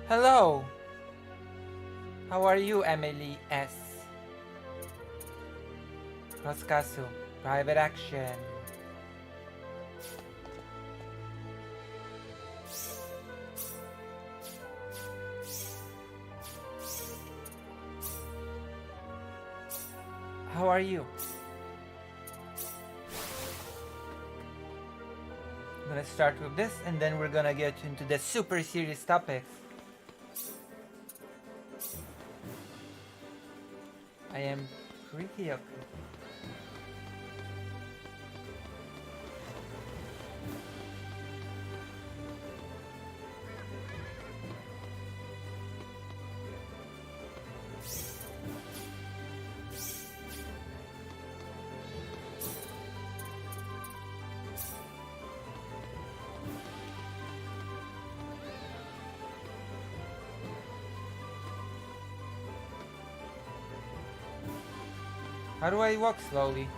Hello! How are you, Emily S? Cross Castle, private action. How are you? I'm gonna start with this and then we're gonna get into the super serious topics. I am pretty okay. How do I walk slowly?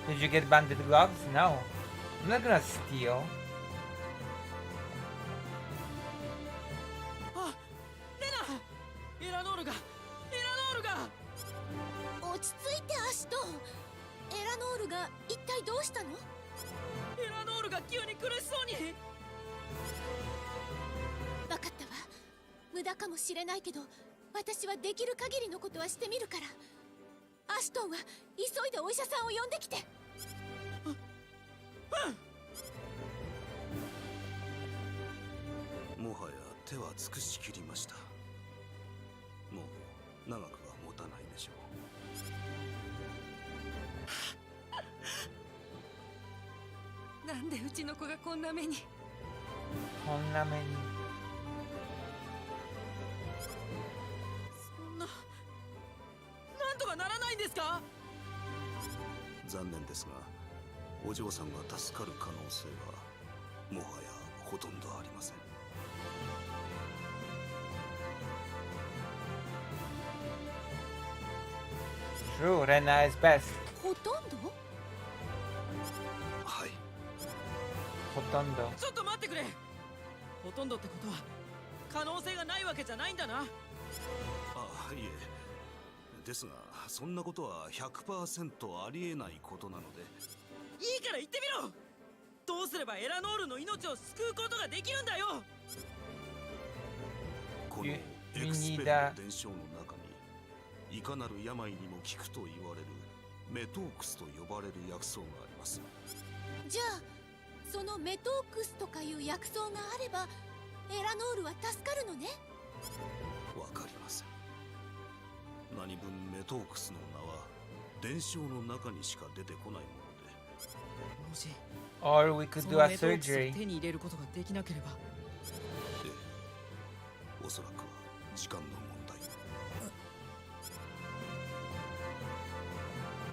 Did you get bandit gloves? No. I'm not gonna steal. あ、レナ、エラノールが落ち着いてアシュトン。エラノールが一体どうしたの？エラノールが急に苦しそうに。分かったわ。無駄かもしれないけど、私はできる限りのことはしてみるから。アシュトンは急いでお医者さんを呼んできて。もはや手は尽くしきりました。もう長くは持たないでしょう。なんでうちの子がこんな目に。こんな目に。そんな、なんとかならないんですか？残念ですが、お嬢さんが助かる可能性はもはやほとんどありません。True, Rena is best. ほとんど？はい。ほとんど。ちょっと待ってくれ。ほとんどってことは可能性がないわけじゃないんだな。あ、いえ。ですが、そんなことは 100% ありえないことなので。いいから言ってみろ。どうすればエラノールの命を救うことができるんだよ。このエクスペルの伝承の中にいかなる病にも効くと言われるメトークスと呼ばれる薬草があります。じゃあそのメトークスとかいう薬草があればエラノールは助かるのね。わかりません。何分メトークスの名は伝承の中にしか出てこないもので。もし Or we could そ do の a メトークスを surgery. 手に入れることができなければ。ええ、おそらくは時間の問題。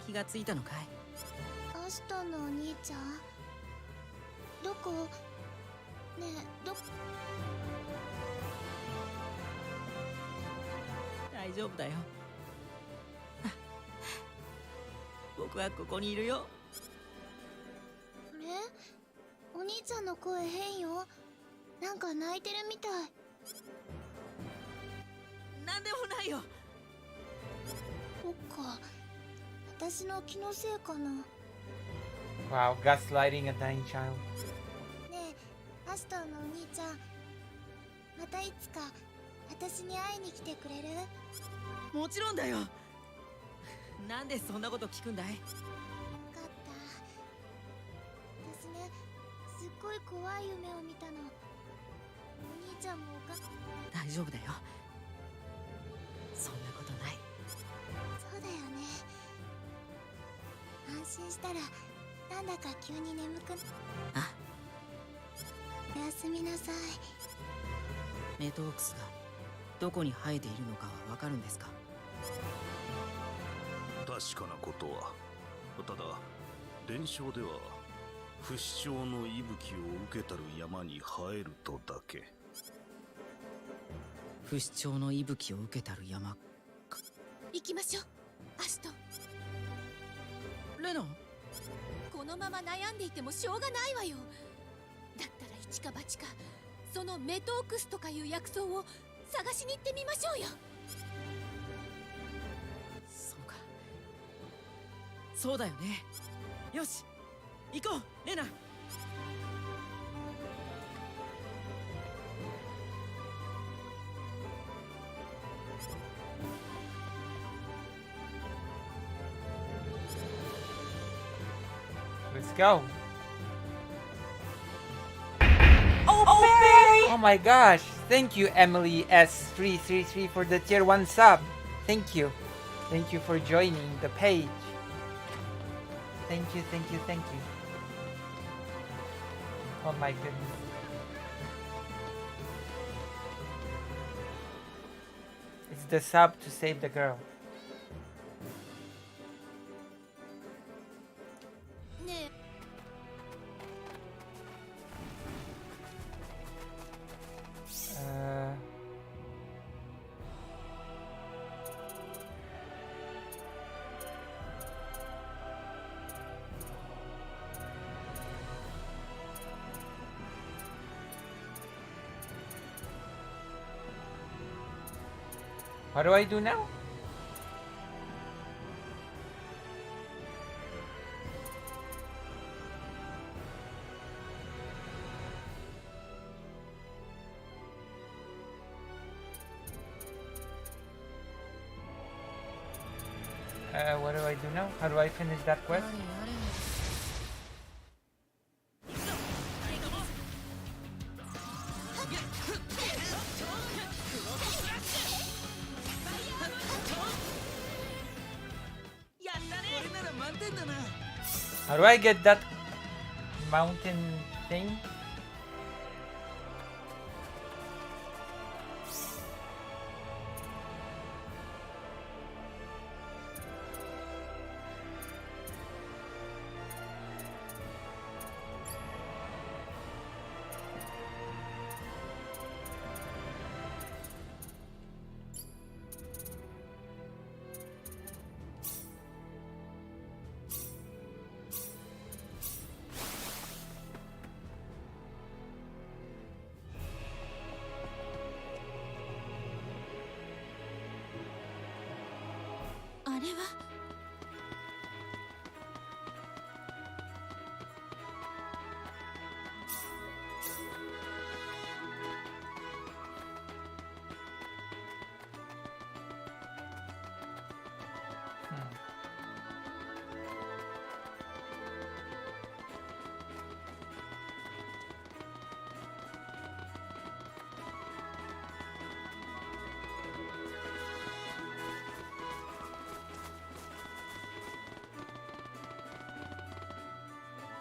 気がついたのかい？アシュトンのお兄ちゃん、どこ？ねえ、大丈夫だよ。僕はここにいるよ。お兄ちゃんの声変よ。なんか泣いてるみたい。なんでもないよ。そっか、私の気のせいかな。ね Wow, gaslighting a dying child. え、アシュトンのお兄ちゃん、またいつか私に会いに来てくれる？もちろんだよ。なんでそんなこと聞くんだい？分かった。私ね、すっごい怖い夢を見たの。お兄ちゃんも大丈夫だよ。そんなことない。そうだよね。安心したらなんだか急に眠く。あ、おやすみなさい。メトークスがどこに生えているのかはわかるんですか？確かなことは、ただ伝承では不死鳥の息吹を受けたる山に生えるとだけ。不死鳥の息吹を受けたる山。行きましょう、アシュトン。レナ、このまま悩んでいてもしょうがないわよ。だったら一か八かそのメトークスとかいう薬草を探しに行ってみましょうよ。そうか、そうだよね。よし行こうレナ。Let's go. Oh my gosh! Thank you, Emily S333 for the tier 1 sub. Thank you. Thank you for joining the page. Thank you, thank you, thank you. Oh my goodness. It's the sub to save the girl. ねえ What do I do now? What do I do now? How do I finish that quest? やったね。これなら満点だな。 How do I get that mountain thing?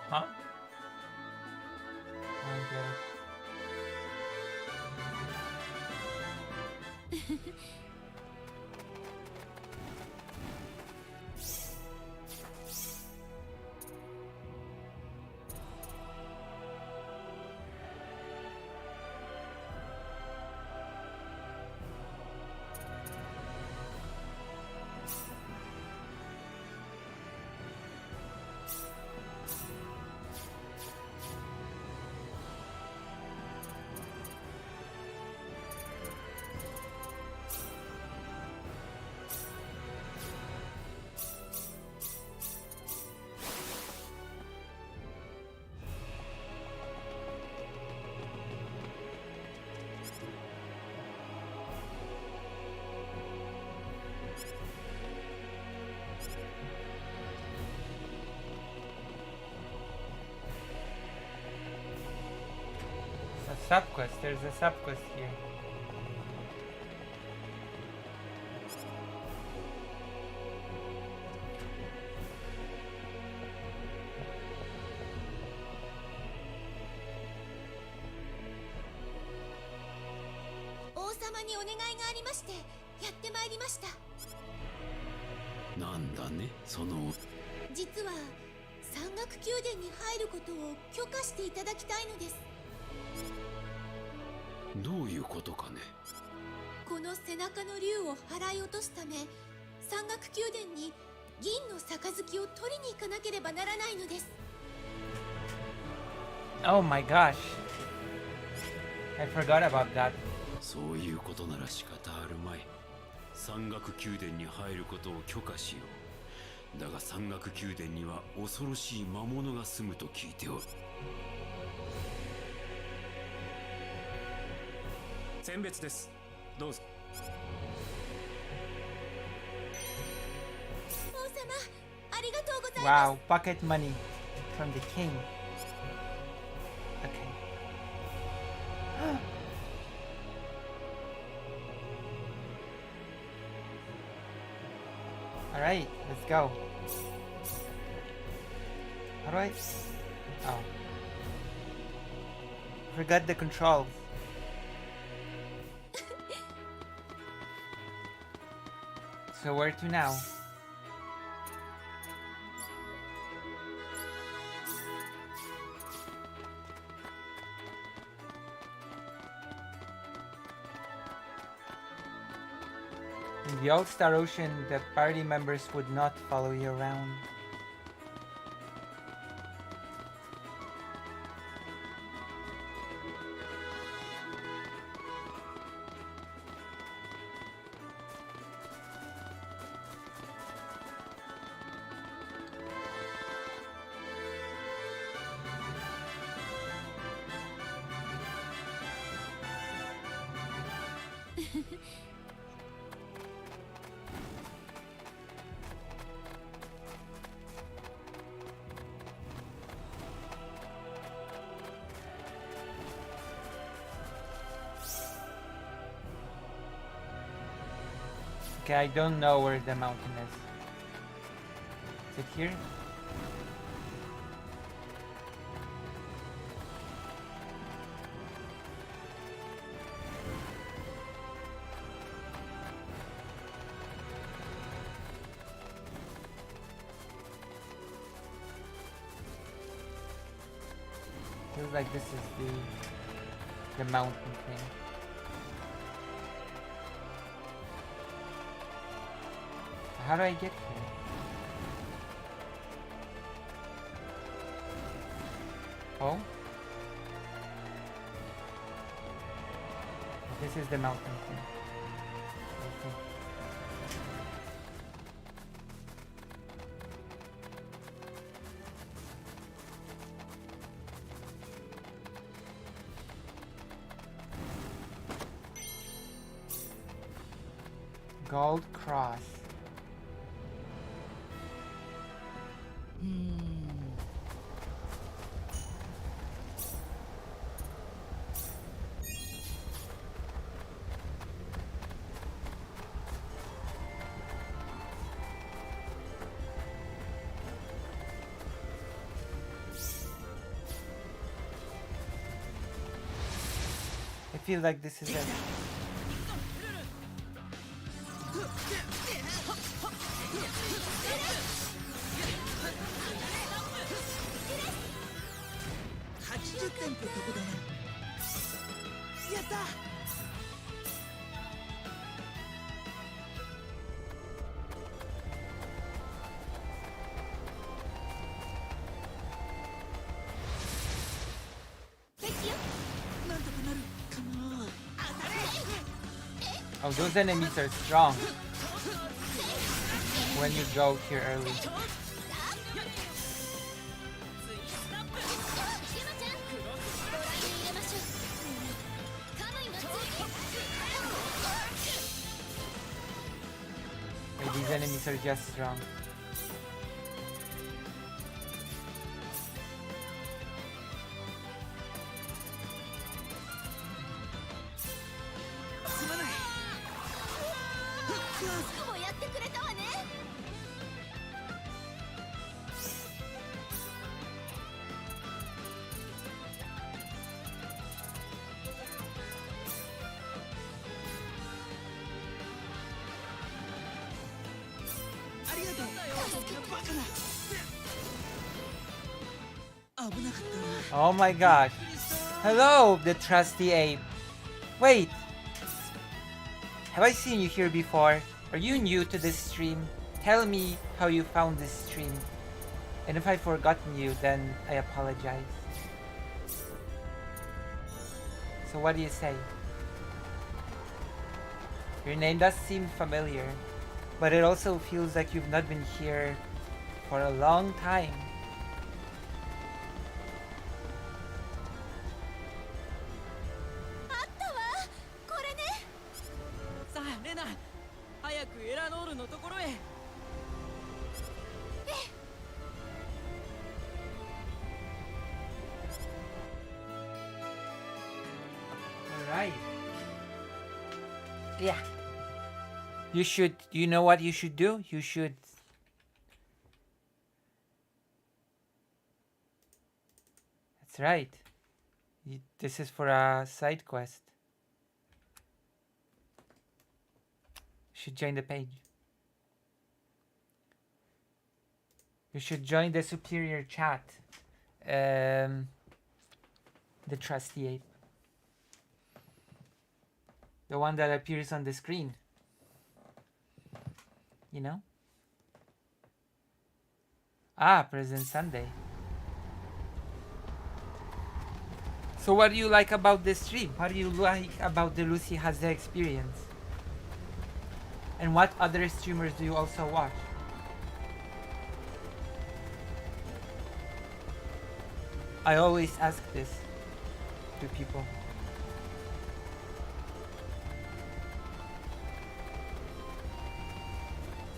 Huh? Okay. It's a sub-quest. There's a sub-quest here. Ō-samaにお願いがありましてやってまいりました。なんだね、その。実は山岳宮殿に入ることを許可していただきたいのです。どういうことかね。この背中の竜を払い落とすため山岳宮殿に銀の杯を取りに行かなければならないのです。 Oh my gosh. I forgot about that. そういうことなら仕方あるまい。山岳宮殿に入ることを許可しよう。だが山岳宮殿には恐ろしい魔物が住むと聞いておる。選別です。どうぞ。王様、ありがとうございます。 Wow, pocket money from the king. Okay. Alright, let's go. How do I... Oh. Forgot the controls. So where to now? In the Old Star Ocean, the party members would not follow you around. Okay, I don't know where the mountain is. Is it here? Feels like this is the mountain thing. How do I get here? Oh? This is the mountain thing. Okay. Gold cross. I feel like this is it. Oh, those enemies are strong when you go here early. Wait, these enemies are just strong. Oh my gosh. Hello, the trusty ape. Wait. Have I seen you here before? Are you new to this stream? Tell me how you found this stream. And if I've forgotten you, then I apologize. So what do you say? Your name does seem familiar, but it also feels like you've not been here for a long time. あったわこれねさあレナ、早くエラノールのところへ。Alright. Yeah. You know what you should do? You should... That's right. This is for a side quest. You should join the page. You should join the superior chat. The trusty ape. The one that appears on the screen. You know? Ah, present Sunday. So what do you like about this stream? What do you like about the Lucy Has the experience? And what other streamers do you also watch? I always ask this to people.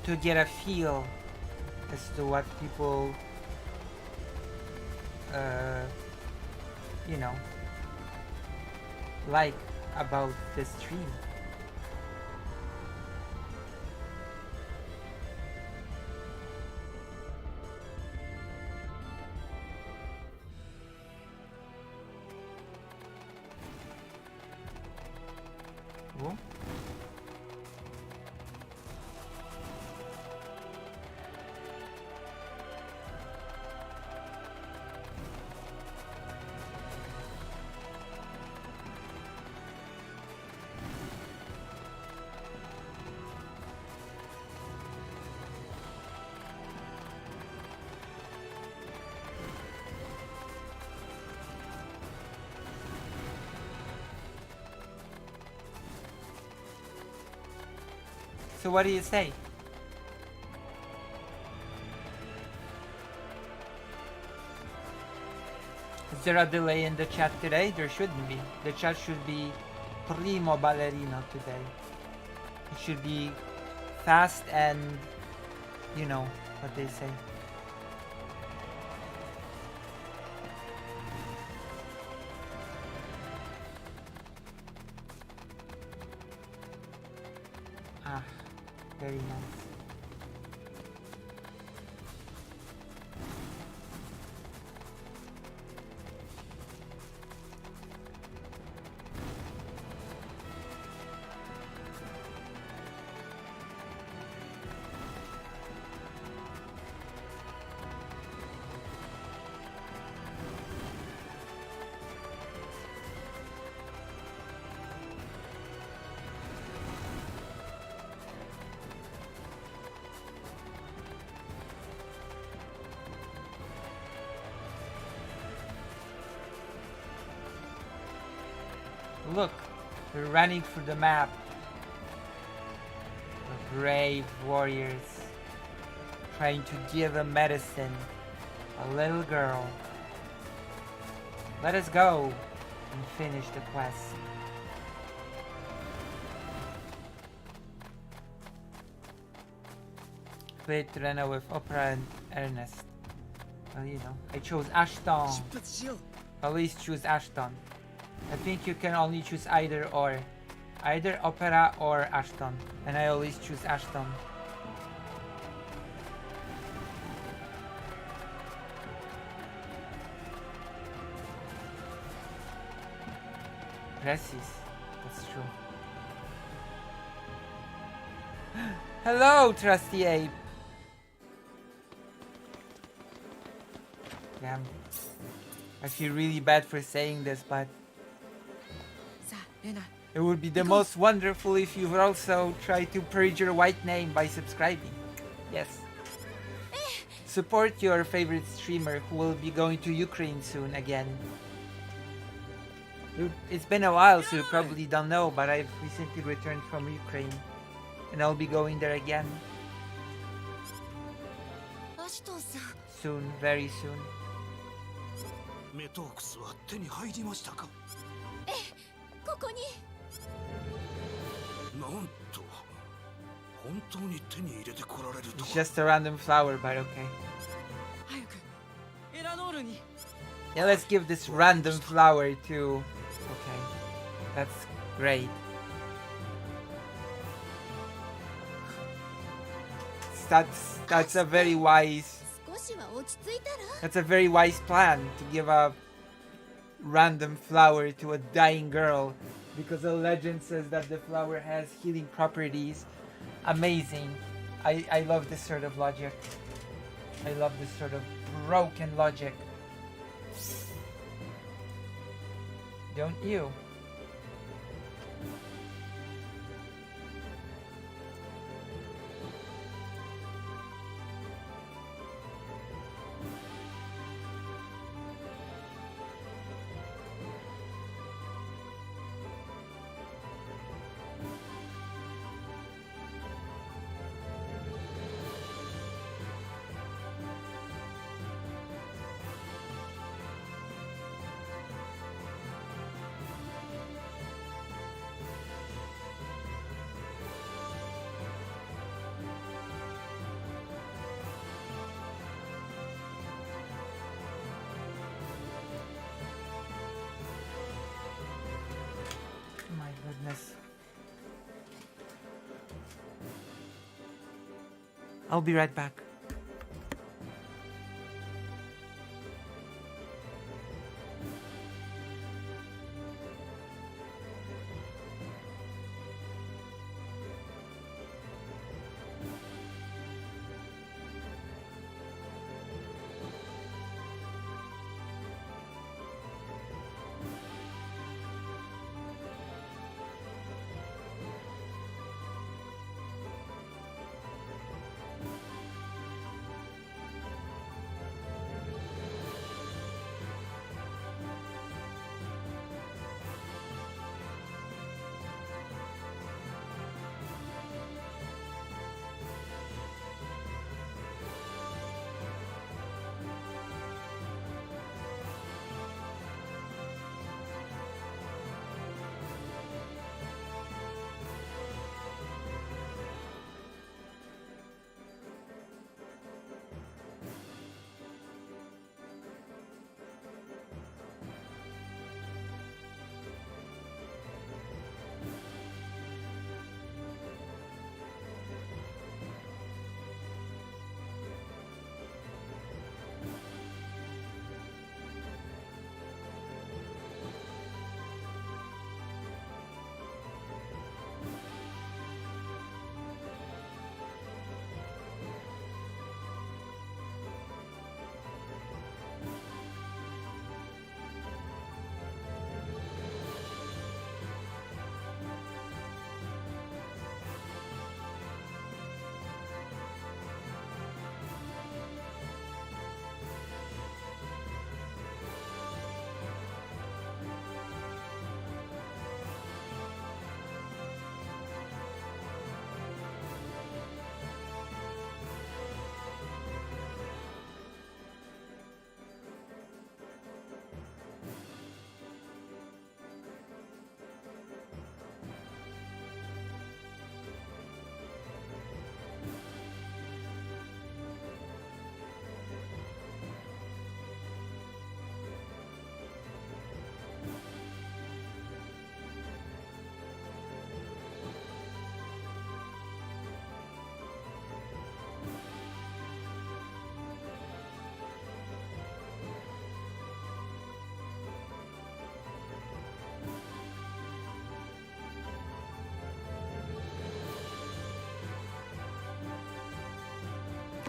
To get a feel as to what people, you know, like about the stream. Oh. So what do you say? Is there a delay in the chat today? There shouldn't be. The chat should be primo ballerino today. It should be fast and, you know what they say. Ah, very nice. Look, they're running through the map. The brave warriors trying to give a medicine, a little girl. Let us go and finish the quest. Played Rena with Opera and Ernest. Well, you know, I chose Ashton. 出発しよう。 Always choose Ashton. I think you can only choose either or. Either Opera or Ashton. And I always choose Ashton. Precis. That's true. Hello, Trusty Ape. Damn. I feel really bad for saying this, but さあレナ、 it would be the most wonderful if you would also try to purge your white name by subscribing. Yes. Support your favorite streamer who will be going to Ukraine soon again. It's been a while, so you probably don't know, but I've recently returned from Ukraine. And I'll be going there again. アシュトンさん Soon, very soon. メトークスは手に入りましたか？ここになんと本当に手に入れてこられると It's は。 just a random flower, but okay. 早くエラノールに Yeah, let's give this random flower to... Okay. That's great. That's a very wise... 少しは落ち着いたら That's a very wise plan to give a random flower to a dying girl because the legend says that the flower has healing properties. Amazing. I love this sort of logic. I love this sort of broken logic. Don't you? My goodness. I'll be right back.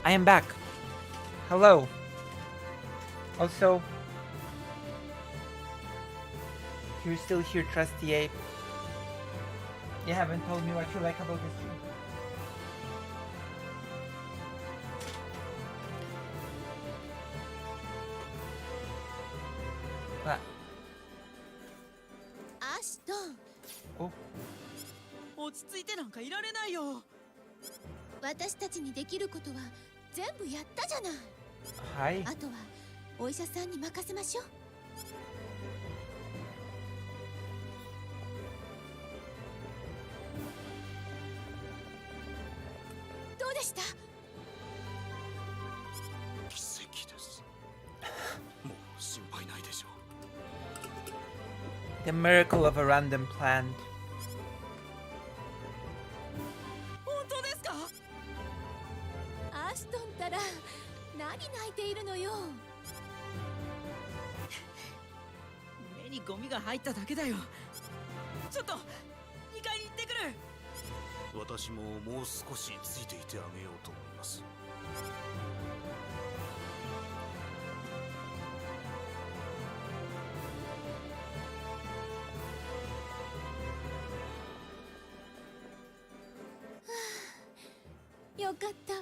I am back. Hello. Also, if you're still here, Trusty Ape, you haven't told me what you like about this stream. What? トン、お、落ち着いてなんかいられないよ。私たちにできることは全部やったじゃない。はい。あとはお医者さんに任せましょう。どうでした？奇跡です。もう心配ないでしょう。 The miracle of a random plant. 本当ですか？アシュトンたら何泣いているのよ。目にゴミが入っただけだよ。ちょっと2階に行ってくる。私ももう少しついていてあげようと思います。よかったわ。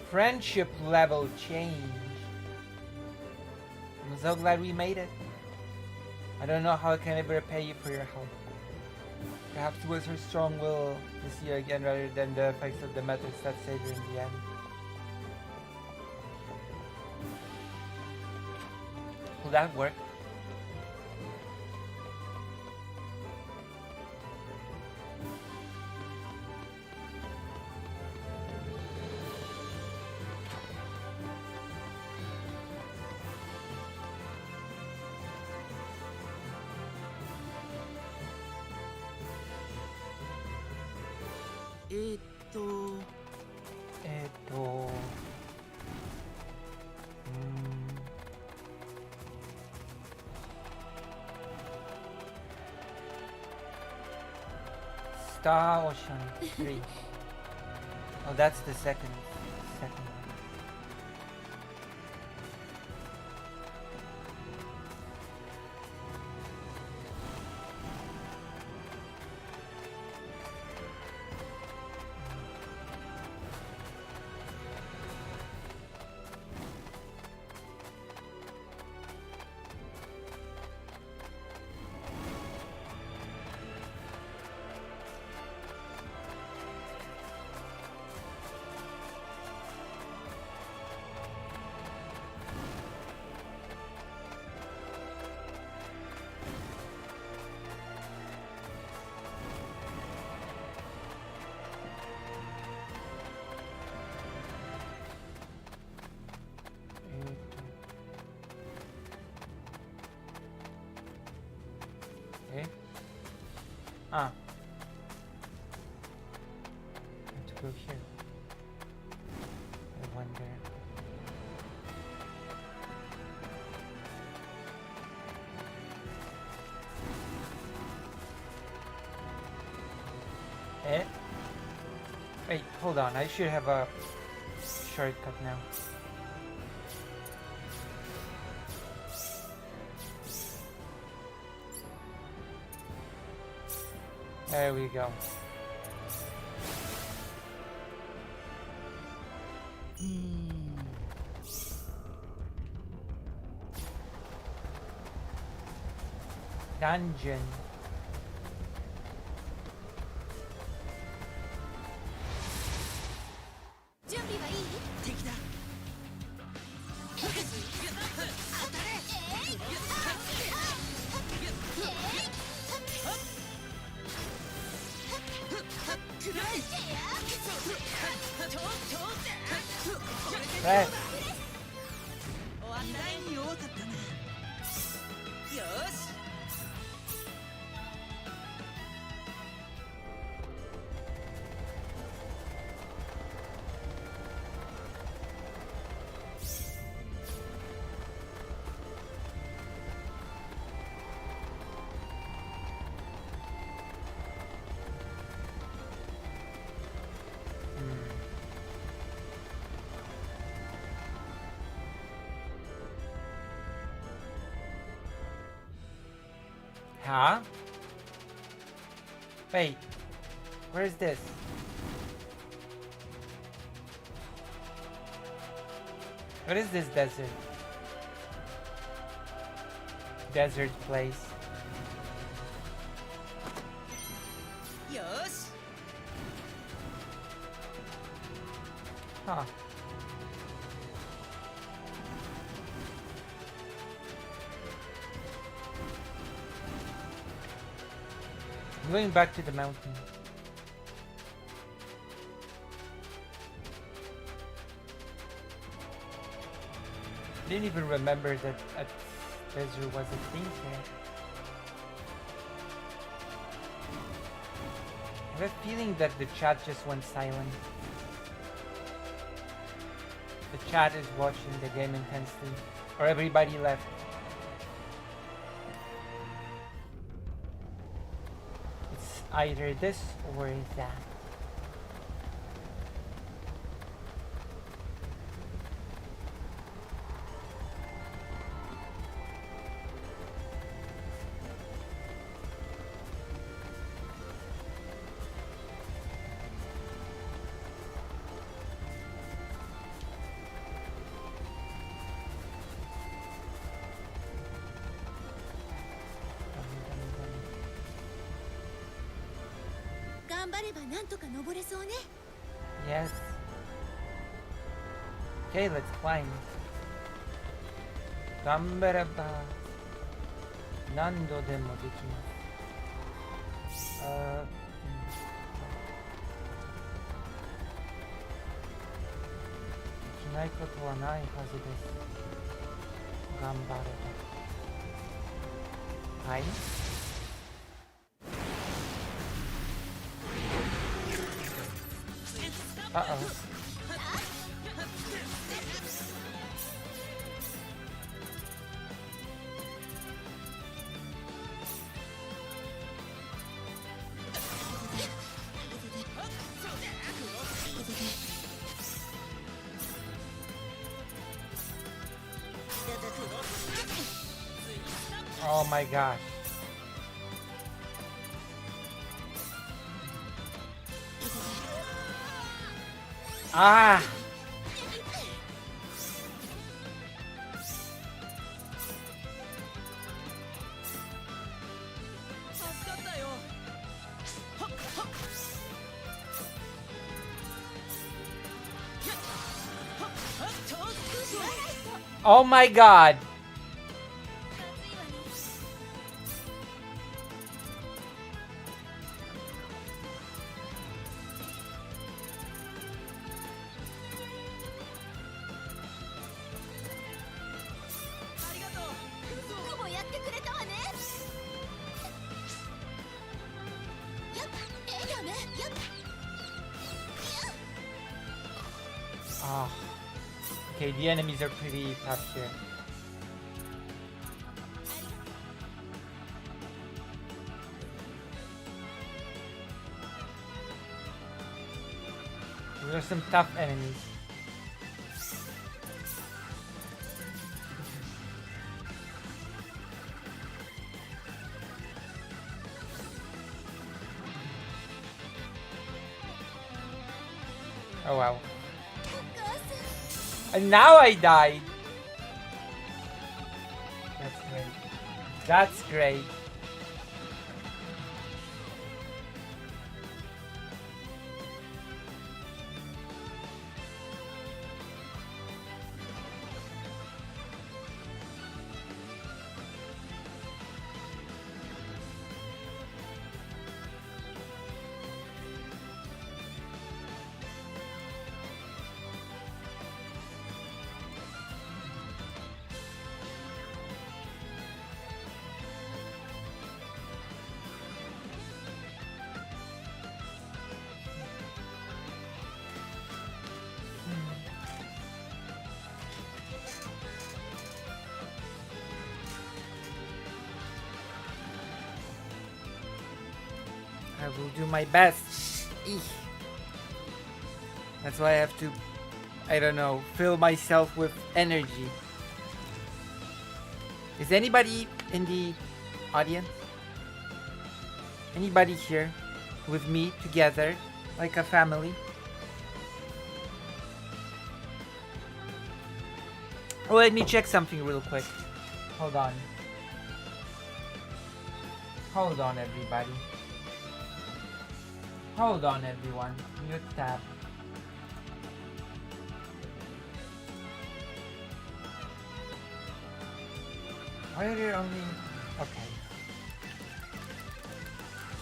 Friendship level change. I'm so glad we made it. I don't know how I can ever repay you for your help. Perhaps it was her strong will to see you again rather than the effects of the methods that saved her in the end. Will that work? Mm, Star Ocean 3. Oh, that's the second one. Okay. Ah. I have to go here. I wonder. Eh? Wait, hold on. I should have a shortcut now. There we go. Dungeon. Right. 終わったに弱かったな。よし。Huh? Wait, where is this? What is this desert? desert place. よし Huh. Going back to the mountain. Didn't even remember that there was a thing here. I have a feeling that the chat just went silent. The chat is watching the game intensely, or everybody left. It's either this or that. Yes. Okay, let's climb. Gambaraba. Nando demo dekimasu. できないことはないはずです。頑張れば。はい。Uh-oh. Oh my gosh. Ah! Oh my god! Oh. Okay, the enemies are pretty tough here. Those are some tough enemies. Oh wow. And now I died. That's great. That's great. I will do my best. Eek. That's why I have to, I don't know, fill myself with energy. Is anybody in the audience? Anybody here with me together, like a family? Oh, let me check something real quick. Hold on. Hold on, everybody. Hold on, everyone. Mute tab. Why are there only... Okay.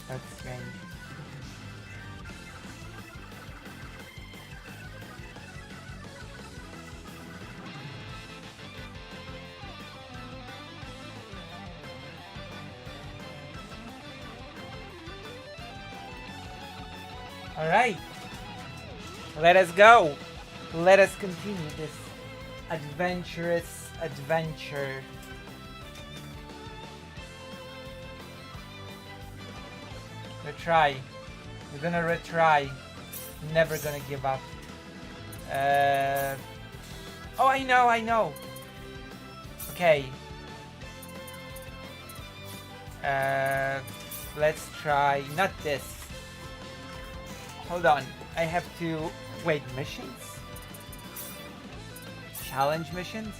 That's strange. Alright. Let us go. Let us continue this adventurous adventure. Retry. We're gonna retry. Never gonna give up. Oh, I know. Okay. Let's try not this. Hold on. I have to wait. Missions? Challenge missions?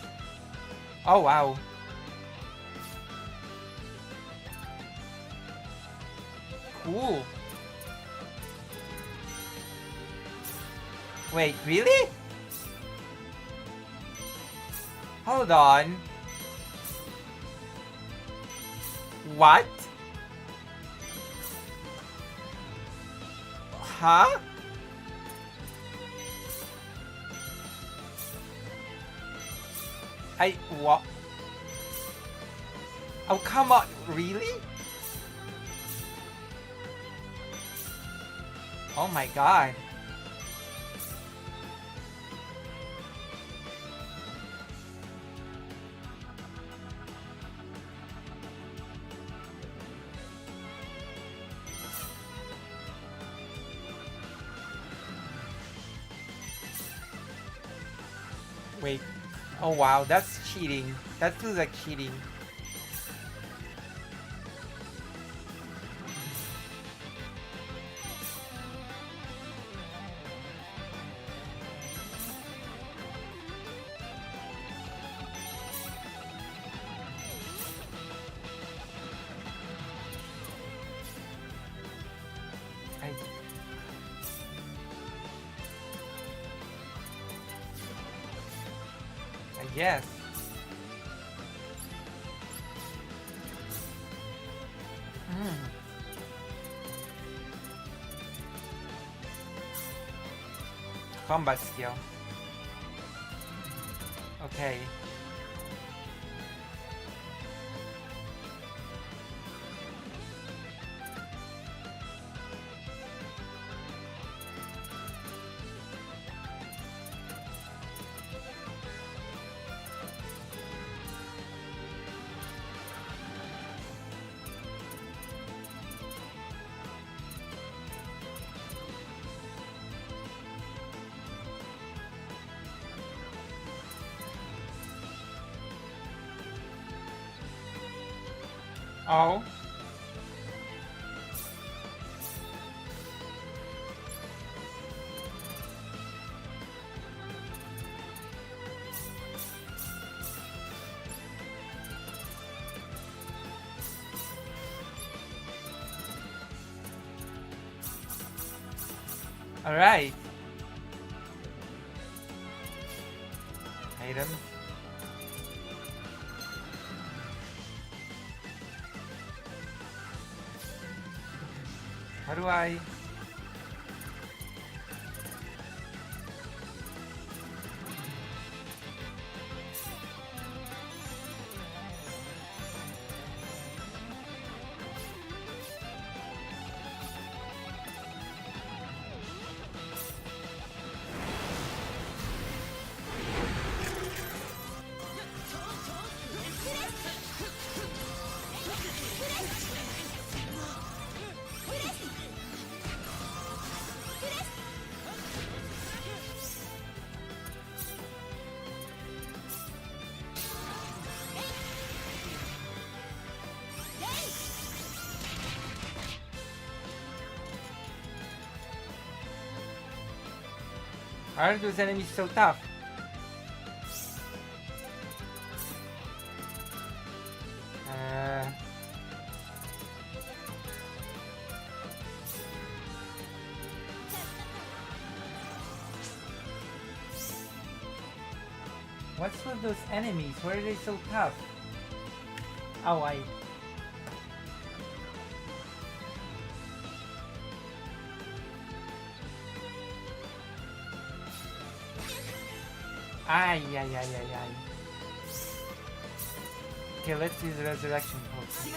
Oh wow. Cool. Wait, really? Hold on. What? Huh? What? Oh, come on. Really? Oh my god. Wait. Oh wow, that's cheating. That feels like cheating. I guess. Combat skill. Okay. Oh. All right. Item. How do I... Why are those enemies so tough? What's with those enemies? Why are they so tough? Oh, Ay, ay, ay, ay, ay. Okay, let's use the resurrection potion.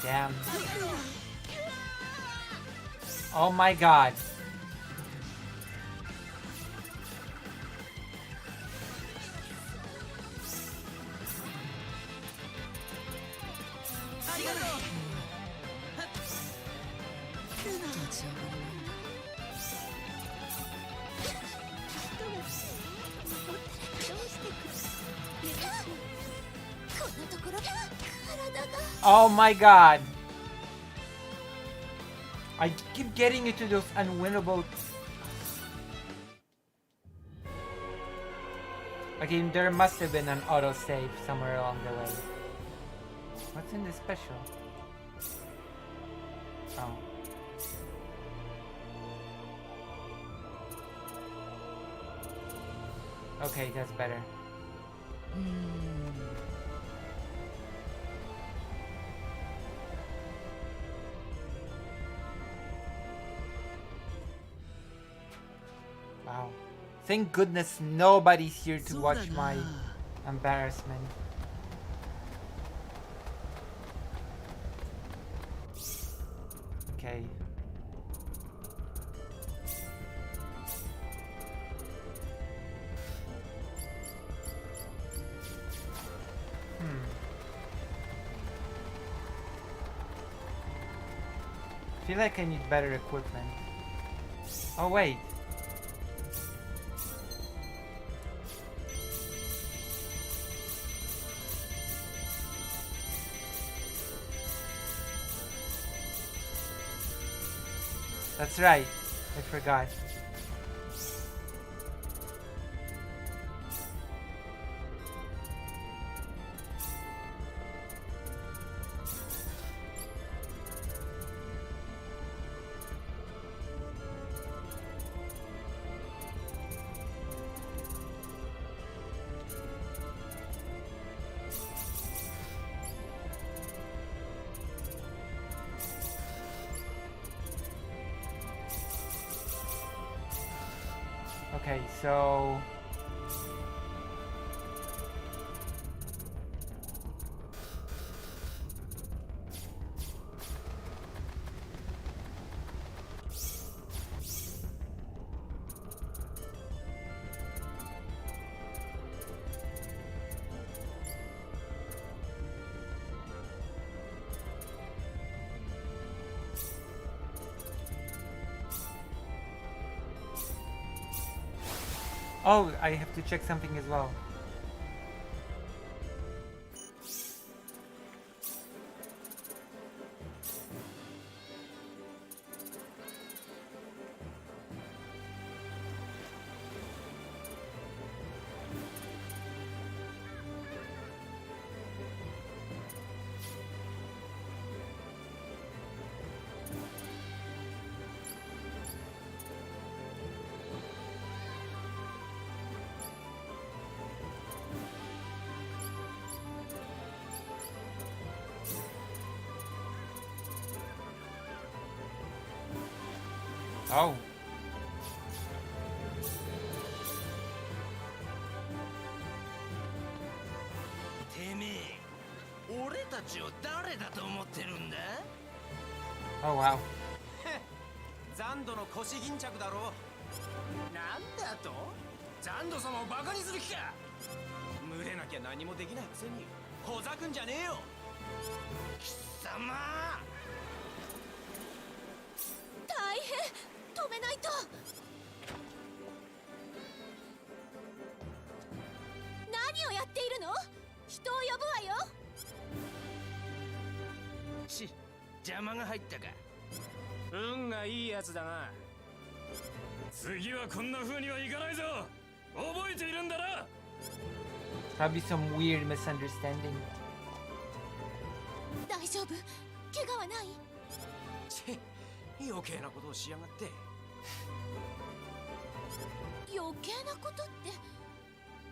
Damn. Oh my god. Oh my god. I keep getting into those unwinnable... Okay, there must have been an autosave somewhere along the way. What's in this special? Oh. Okay, that's better. Wow. Thank goodness nobody's here to watch my embarrassment. Okay. I feel like I need better equipment. Oh wait. That's right. I forgot. Okay, so... Oh, I have to check something as well. Oh. てめえ、俺たちを誰だと思ってるんだ？ Oh wow. 残土の腰巾着だろ。なんだと？残土様をバカにする気か？群れなきゃ何もできないくせにほざくんじゃねえよ。貴様！大変、止めないと。何をやっているの？人を呼ぶわよ。邪魔が入ったか。運がいいやつだな。次はこんな風にはいかないぞ。覚えているんだな。 Probably some weird misunderstanding. 大丈夫？怪我はない？チェ、余計なことをしやがって。余計なことって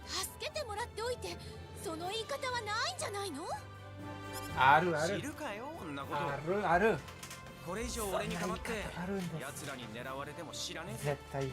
助けてもらっておいてその言い方はないんじゃないの？あるある。知るかよ、こんなこと。あるある。これ以上俺にかまってあるんです。奴らに狙われても知らねえ。絶対。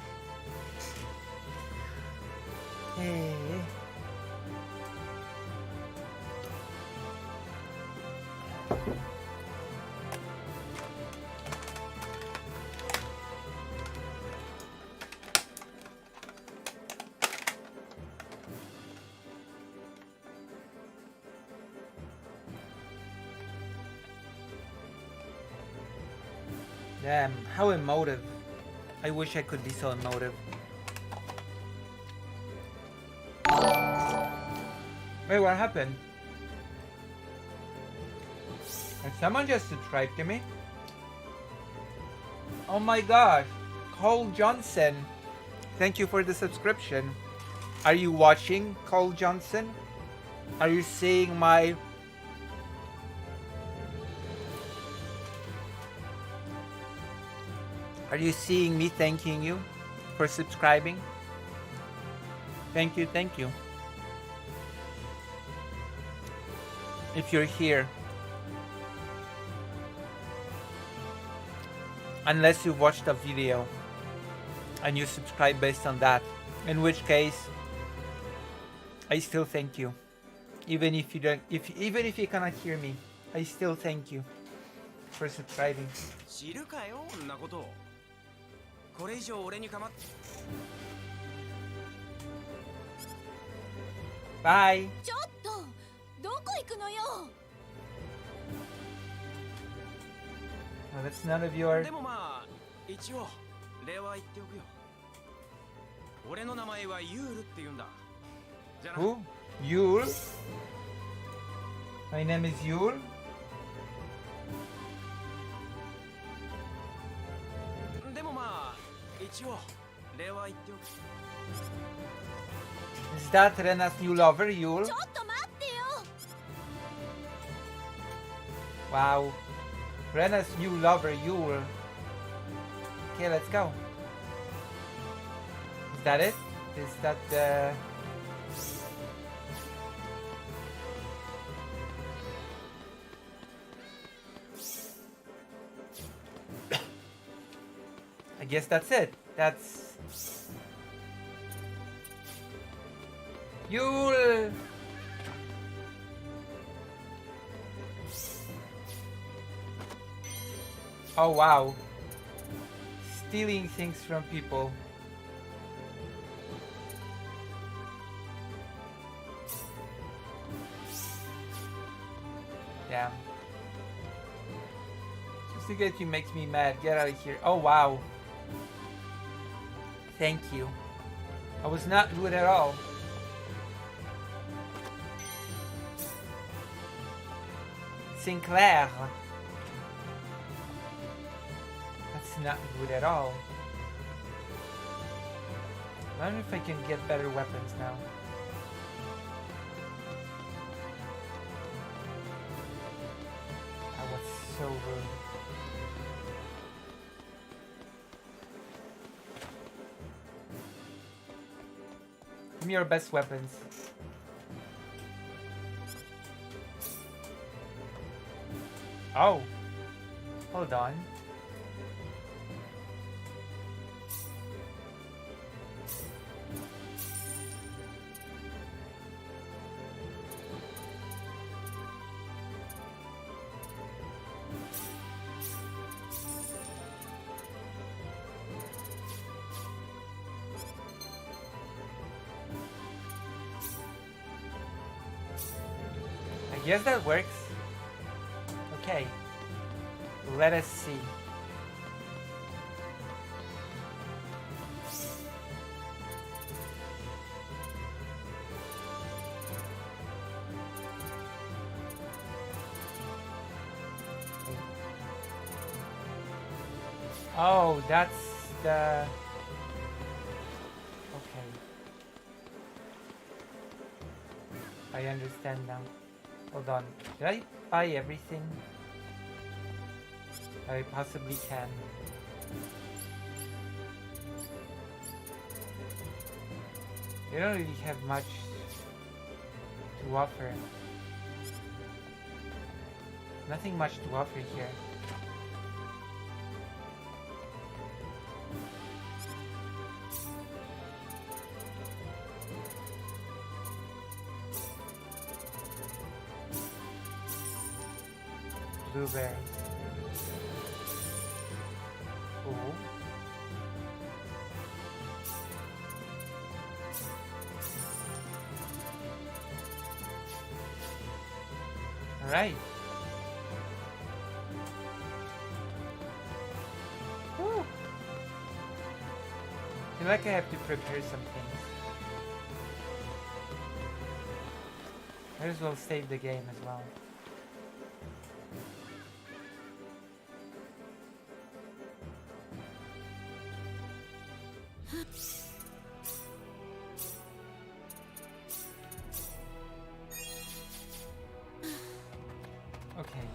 Damn, how emotive. I wish I could be so emotive. Wait, what happened? Did someone just subscribe to me? Oh my gosh. Cole Johnson. Thank you for the subscription. Are you watching, Cole Johnson? Are you seeing my... Are you seeing me thanking you for subscribing? Thank you, thank you. If you're here. Unless you watched the video and you subscribe based on that. In which case, I still thank you. Even if you don't, even if you cannot hear me, I still thank you for subscribing. 知るかよ、こんなことを。これ以上俺にかまって。Bye. ちょっとどこ行くのよ。Oh, that's none of your... でもまあ一応礼は言っておくよ。俺の名前はユールって言うんだ。じゃな。 Who? Yule? My name is Yule? でもまあ一応礼は言っておく。 Is that Rena's new lover, Yule? ちょっと待ってよ。 Wow. Rena's new lover, Yule. Okay, let's go. Is that it? Is that the... I guess that's it. That's... Yule! Oh wow. Stealing things from people. Damn. Just to get you makes me mad. Get out of here. Oh wow. Thank you. I was not rude at all. Sinclair. That's not good at all. I wonder if I can get better weapons now. That was so rude. Give me your best weapons. Oh. Hold on. I guess that works. Okay. Let us see. Oh, that's the... Okay. I understand now. Hold on. Did I buy everything I possibly can? They don't really have much to offer. Nothing much to offer here. Blueberries. Cool. Alright. Whew. I feel like I have to prepare some things. Might as well save the game as well. Okay.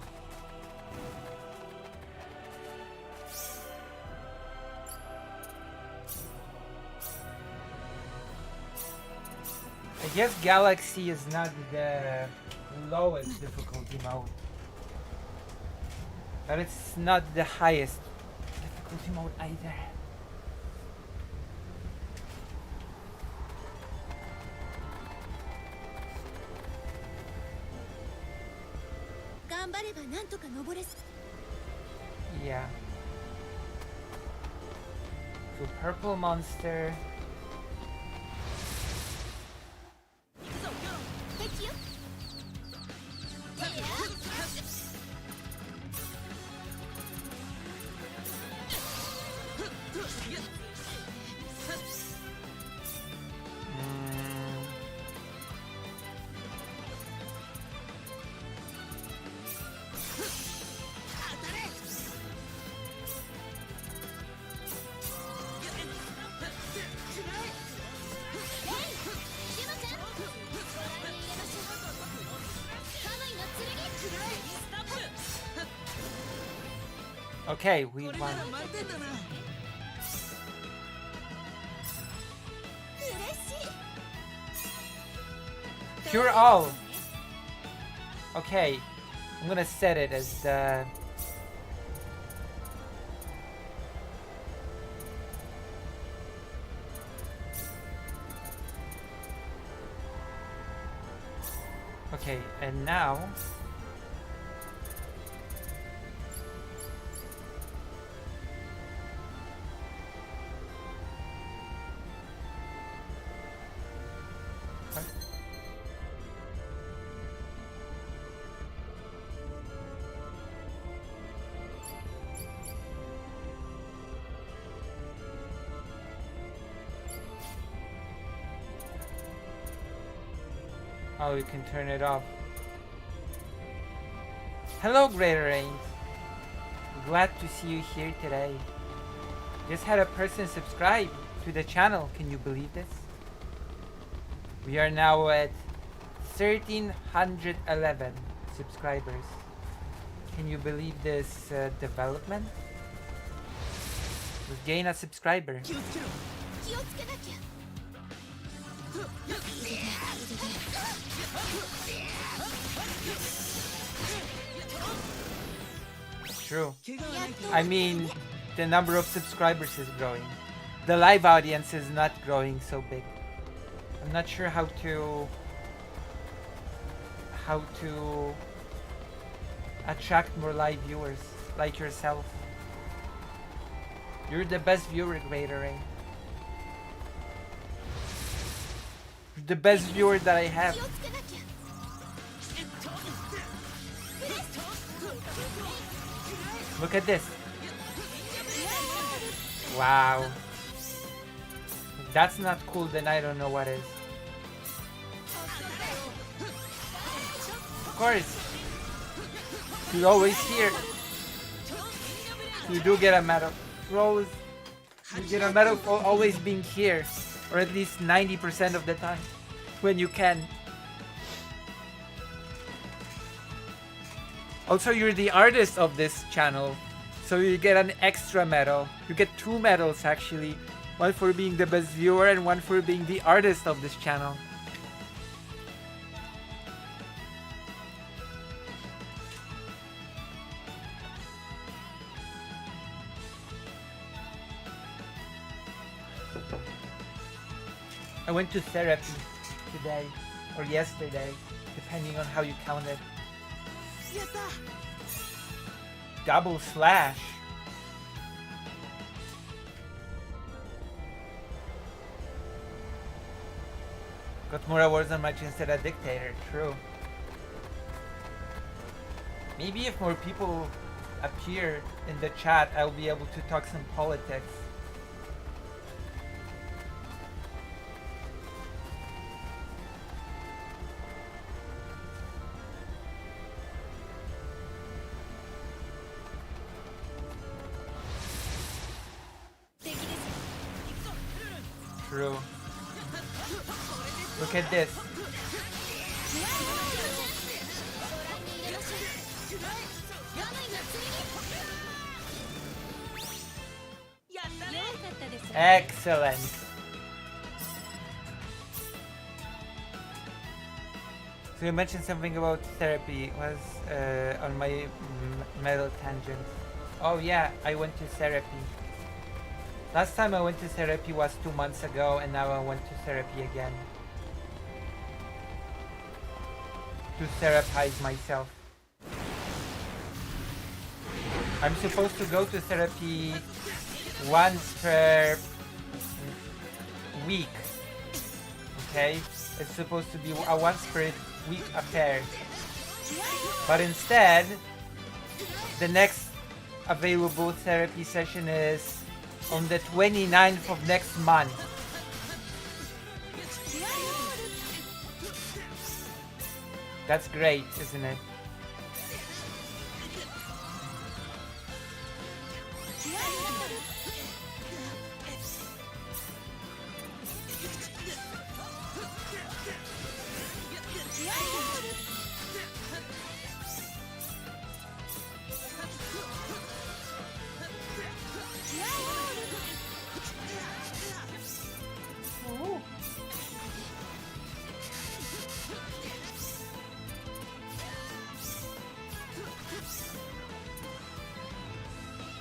I guess Galaxy is not the lowest difficulty mode, but it's not the highest difficulty mode either. Yeah. So purple monster. Okay, we won. Cure all. Okay, I'm gonna set it as the... Okay, and now... Oh, you can turn it off. Hello, Greater Rains. Glad to see you here today. Just had a person subscribe to the channel. Can you believe this? We are now at 1,311 subscribers. Can you believe this development? We've gained a subscriber. True. I mean, the number of subscribers is growing. The live audience is not growing so big. I'm not sure how to attract more live viewers like yourself. You're the best viewer, Greater Rain. You're the best viewer that I have. Look at this. Wow. If that's not cool, then I don't know what is. Of course. You're always here. You do get a medal. Rose. You get a medal for always being here, or at least 90% of the time, when you can. Also, you're the artist of this channel, so you get an extra medal. You get 2 medals actually, one for being the best viewer and one for being the artist of this channel. I went to therapy today, or yesterday, depending on how you count it. Double slash. Got more awards than much instead of dictator, true. Maybe if more people appear in the chat, I'll be able to talk some politics. True. Look at this. Excellent. So you mentioned something about therapy. It was on my metal tangent. Oh yeah, I went to therapy. Last time I went to therapy was 2 months ago, and now I went to therapy again. To therapize myself. I'm supposed to go to therapy once per week. Okay? It's supposed to be a once per week affair. But instead, the next available therapy session is on the 29th of next month. That's great, isn't it?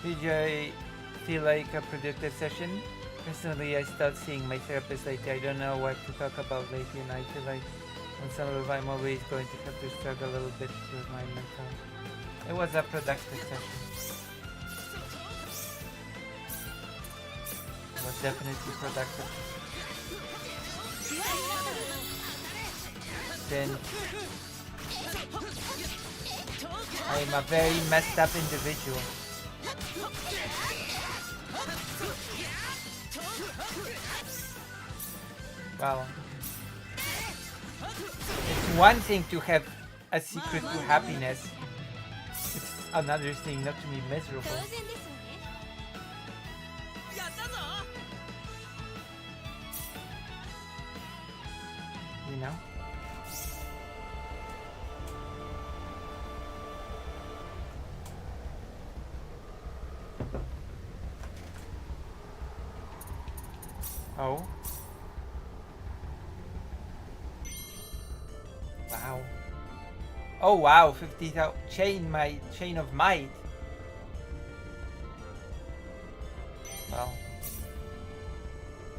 Did I feel like a productive session? Personally, I stopped seeing my therapist lately. I don't know what to talk about lately, and I feel like on some level I'm always going to have to struggle a little bit with my mental. It was a productive session. It was definitely productive. Then I'm a very messed up individual. Wow. It's one thing to have a secret to happiness. It's another thing not to be miserable. You know? Oh. Wow. Oh wow, 50,000 chain of might. Well,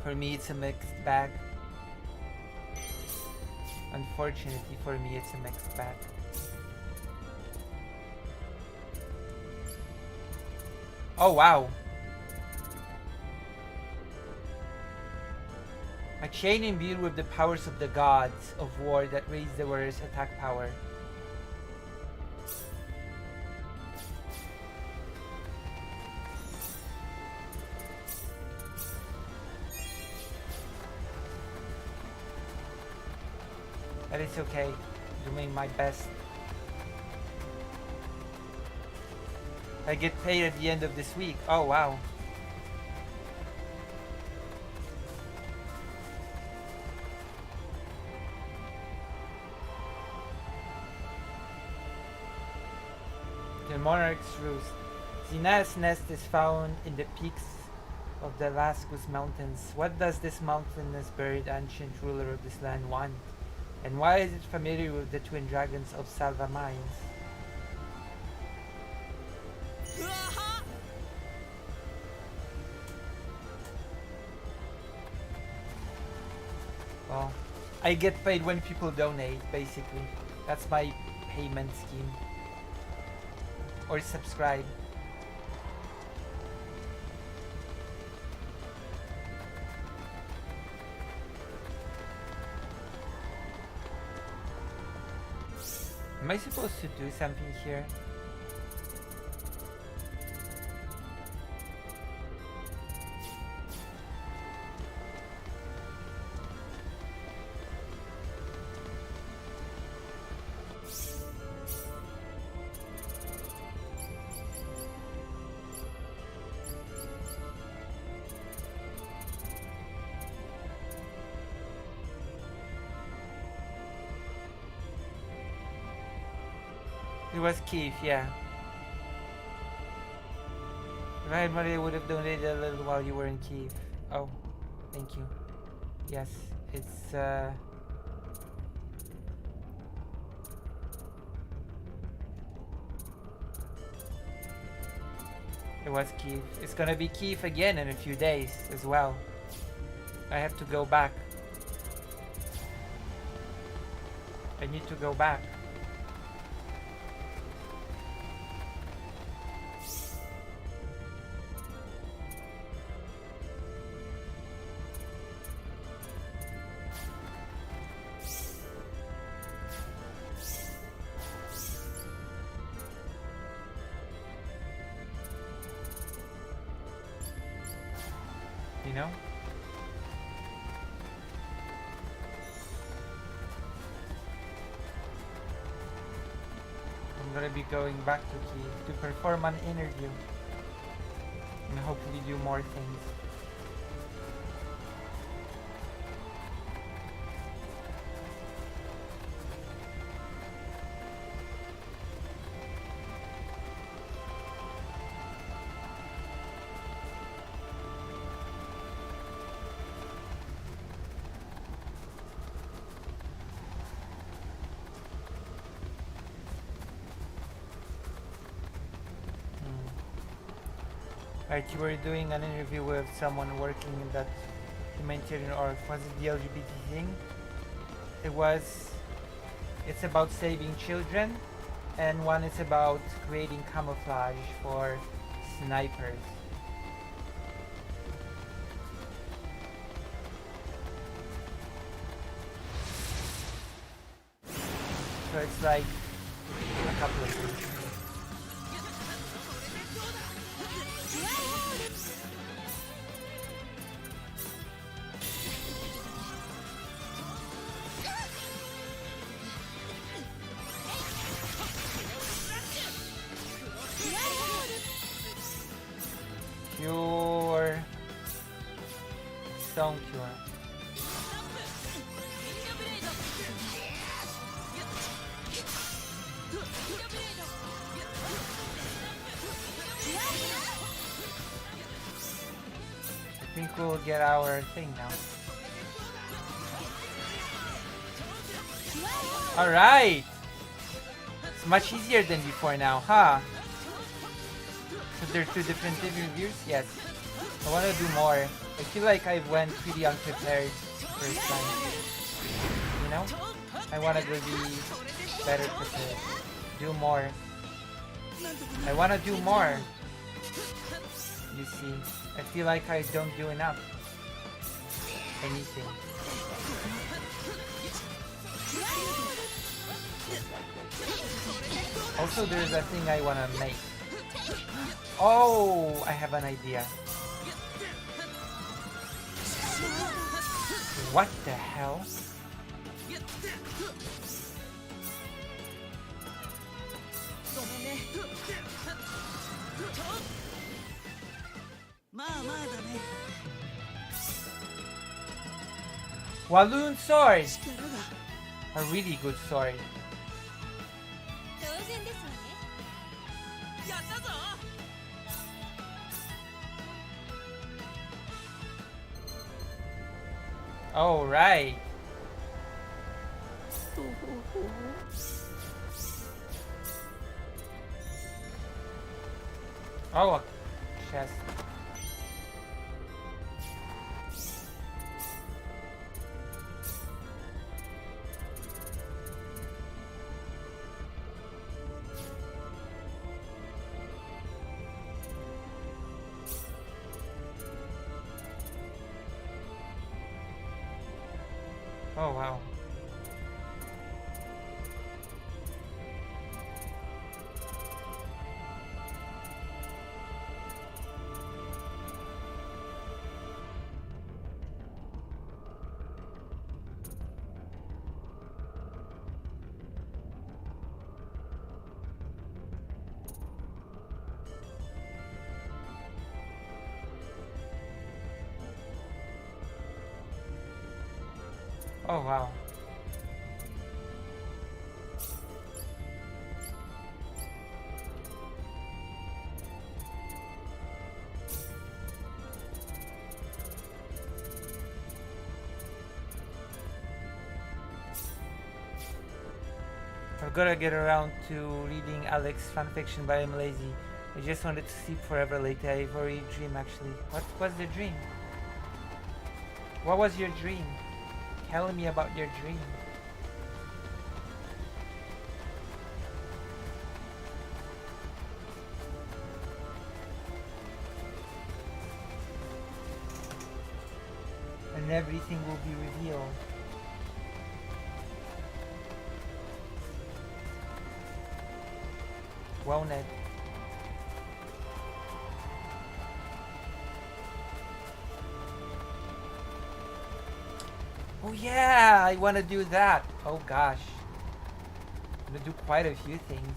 for me it's a mixed bag. Unfortunately for me it's a mixed bag. Oh wow. A chain imbued with the powers of the gods of war that raise the wearer's attack power. But it's okay. Doing my best. I get paid at the end of this week. Oh wow. monarch's roost. Zina's nest is found in the peaks of the Lascus Mountains. What does this mountainous bird, ancient ruler of this land, want? And why is it familiar with the twin dragons of Salva Mines? Well, I get paid when people donate, basically. That's my payment scheme. Or subscribe. Am I supposed to do something here? It was Keith, yeah. If I had money, I would have donated a little while you were in Kiev. Oh, thank you. Yes, it's it was Kiev. It's gonna be Kiev again in a few days as well. I have to go back. I need to go back. You know? I'm gonna be going back to Kiev to perform an interview and hopefully do more things. Right, you were doing an interview with someone working in that humanitarian or was it the LGBT thing? It's about saving children, and one is about creating camouflage for snipers. So it's like a couple of things. Cure. Stone cure. I think we'll get our thing now. Alright! It's much easier than before now, huh? So there's two different reviews? Yes. I want to do more. I feel like I went pretty unprepared first time. You know? I want to be better prepared. Do more. I want to do more. You see, I feel like I don't do enough. Anything. Also, there's a thing I want to make. Oh, I have an idea. What the hell? Walloon sword! A really good sword. Oh, right. Oh, a chest. Oh, wow. Oh, wow. I've gotta get around to reading Alex fanfiction, but I'm lazy. I just wanted to sleep forever lately. I've already dreamed actually. What was the dream? What was your dream? Tell me about your dream. And everything will be revealed. Won't it? Oh yeah, I want to do that. Oh gosh. I'm gonna do quite a few things.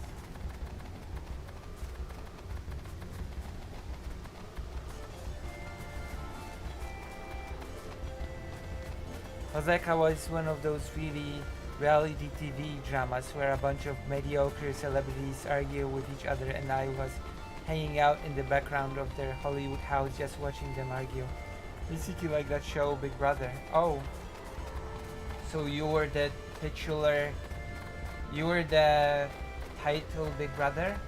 Ozeka was one of those really reality TV dramas where a bunch of mediocre celebrities argue with each other, and I was hanging out in the background of their Hollywood house just watching them argue. Basically like that show Big Brother. Oh. So you were the titular, you were the title Big Brother?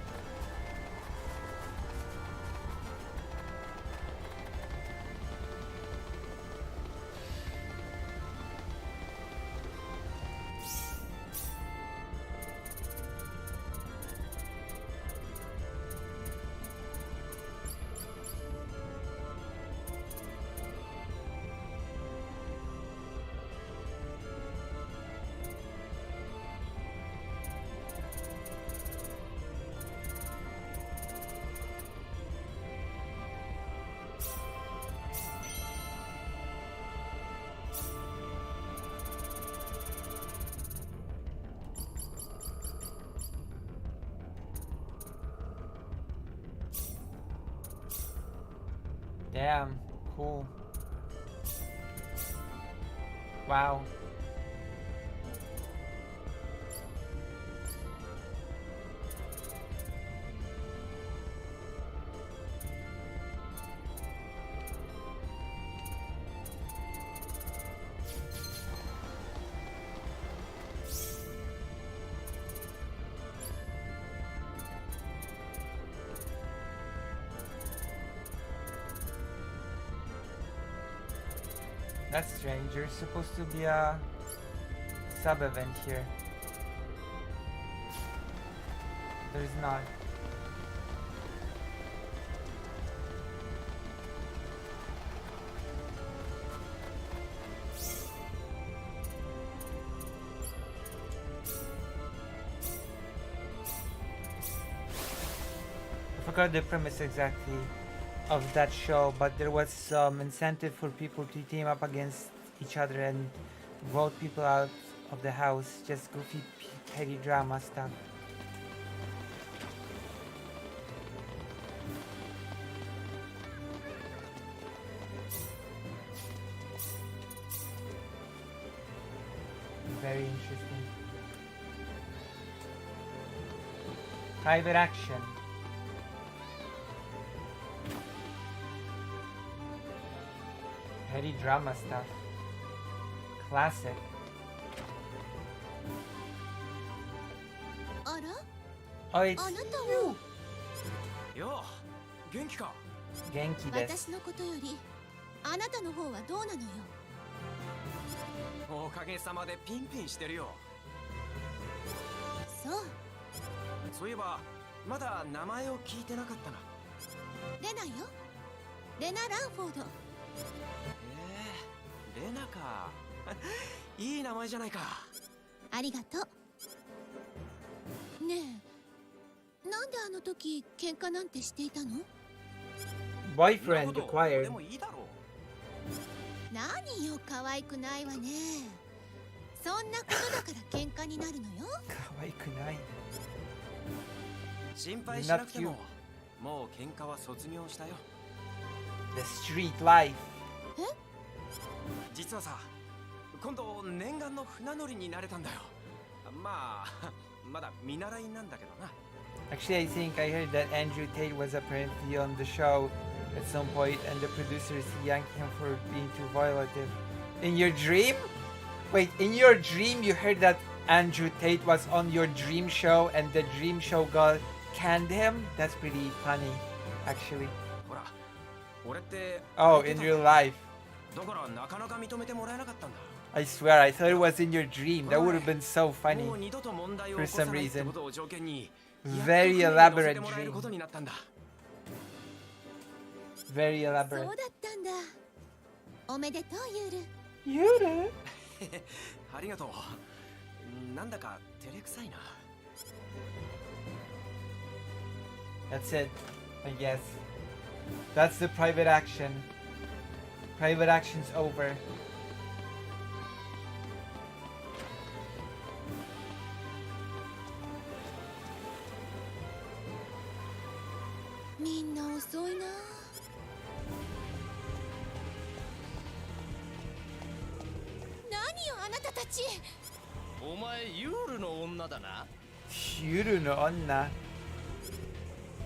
Damn, cool. Wow. That's strange. There's supposed to be a sub-event here. There's not. I forgot the premise exactly of that show, but there was some incentive for people to team up against each other and vote people out of the house. Just goofy, petty drama stuff. Very interesting. Private action. Heavy drama stuff. Classic. あら Oh, it's あなたはよう元気か Genki desu. 私のことよりあなたの方はどうなのよ。おかげさまでピンピンしてるよ。そうそういえばまだ名前を聞いてなかったな。レナよ。レナ・ランフォード。レナかいい名前じゃないか。ありがとう。ねえ、なんであの時喧嘩なんてしていたの？ Boyfriend で acquired. もいいだろう。何よ、可愛くないわね。そんなことだから喧嘩になるのよ。可愛くない。心配しなくてももう喧嘩は卒業したよ。 The street life. 実はさ、今度念願の船乗りになれたんだよ。まあまだ見習いなんだけどな。 Actually, I think I heard that Andrew Tate was apparently on the show at some point, and the producers yanked him for being too violative. In your dream? Wait, in your dream you heard that Andrew Tate was on your dream show and the dream show got canned him? That's pretty funny, actually. ほら、俺って Oh, in real life. だからなかなか認めてもらえなかったんだ。 I swear, I thought it was in your dream. That would have been so も funny. う二度と問題を For 起こさ some ないって reason. ことを条件に Very やっと船 elaborate に乗せてもらえることになったんだ。 Very そう elaborate. だったんだ。おめでとう、ユール。 Yuru. ありがとう。なんだか照れくさいな。 That's it, I guess. That's the private action. Private action's over. みんな遅いな。何よ、あなたたち。お前ユールの女だな。 Yuru no onna.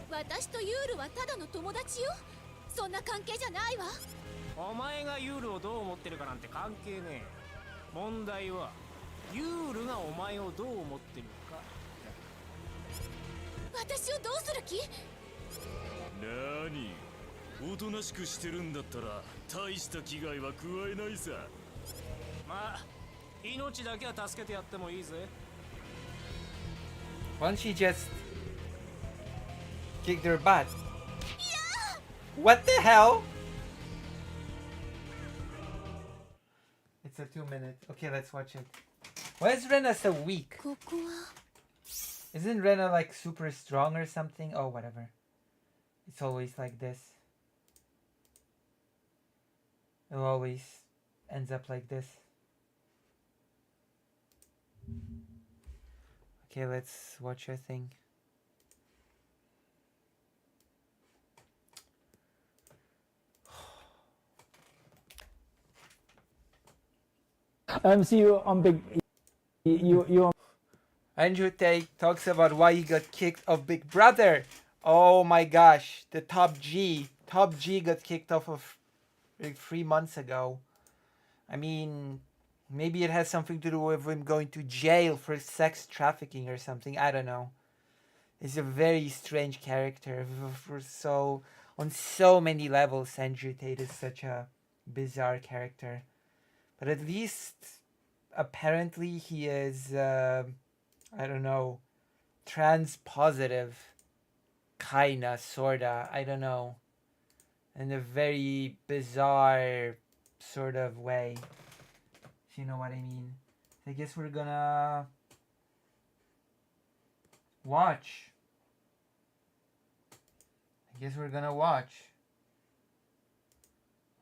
私とユールはただの友達よ。そんな関係じゃないわ。お前がユールをどう思ってるかなんて関係ねえ。問題はユールがお前をどう思ってるか。私をどうする気？なに、おとなしくしてるんだったら大した危害は加えないさ。まあ命だけは助けてやってもいいぜ。 Why don't she just kick their butt? What the hell? It's a 2-minute. Okay, let's watch it. Why is Rena so weak? ここは Isn't Rena like super strong or something? Oh, whatever. It's always like this. It always ends up like this. Okay, let's watch your thing. So you on big, you on Andrew Tate talks about why he got kicked off Big Brother. Oh my gosh, the Top G got kicked off of like 3 months ago. I mean, maybe it has something to do with him going to jail for sex trafficking or something. I don't know. He's a very strange character. On so many levels, Andrew Tate is such a bizarre character. But at least, apparently, he is, I don't know, trans positive. Kinda, sorta, I don't know. In a very bizarre sort of way. If you know what I mean. I guess we're gonna watch.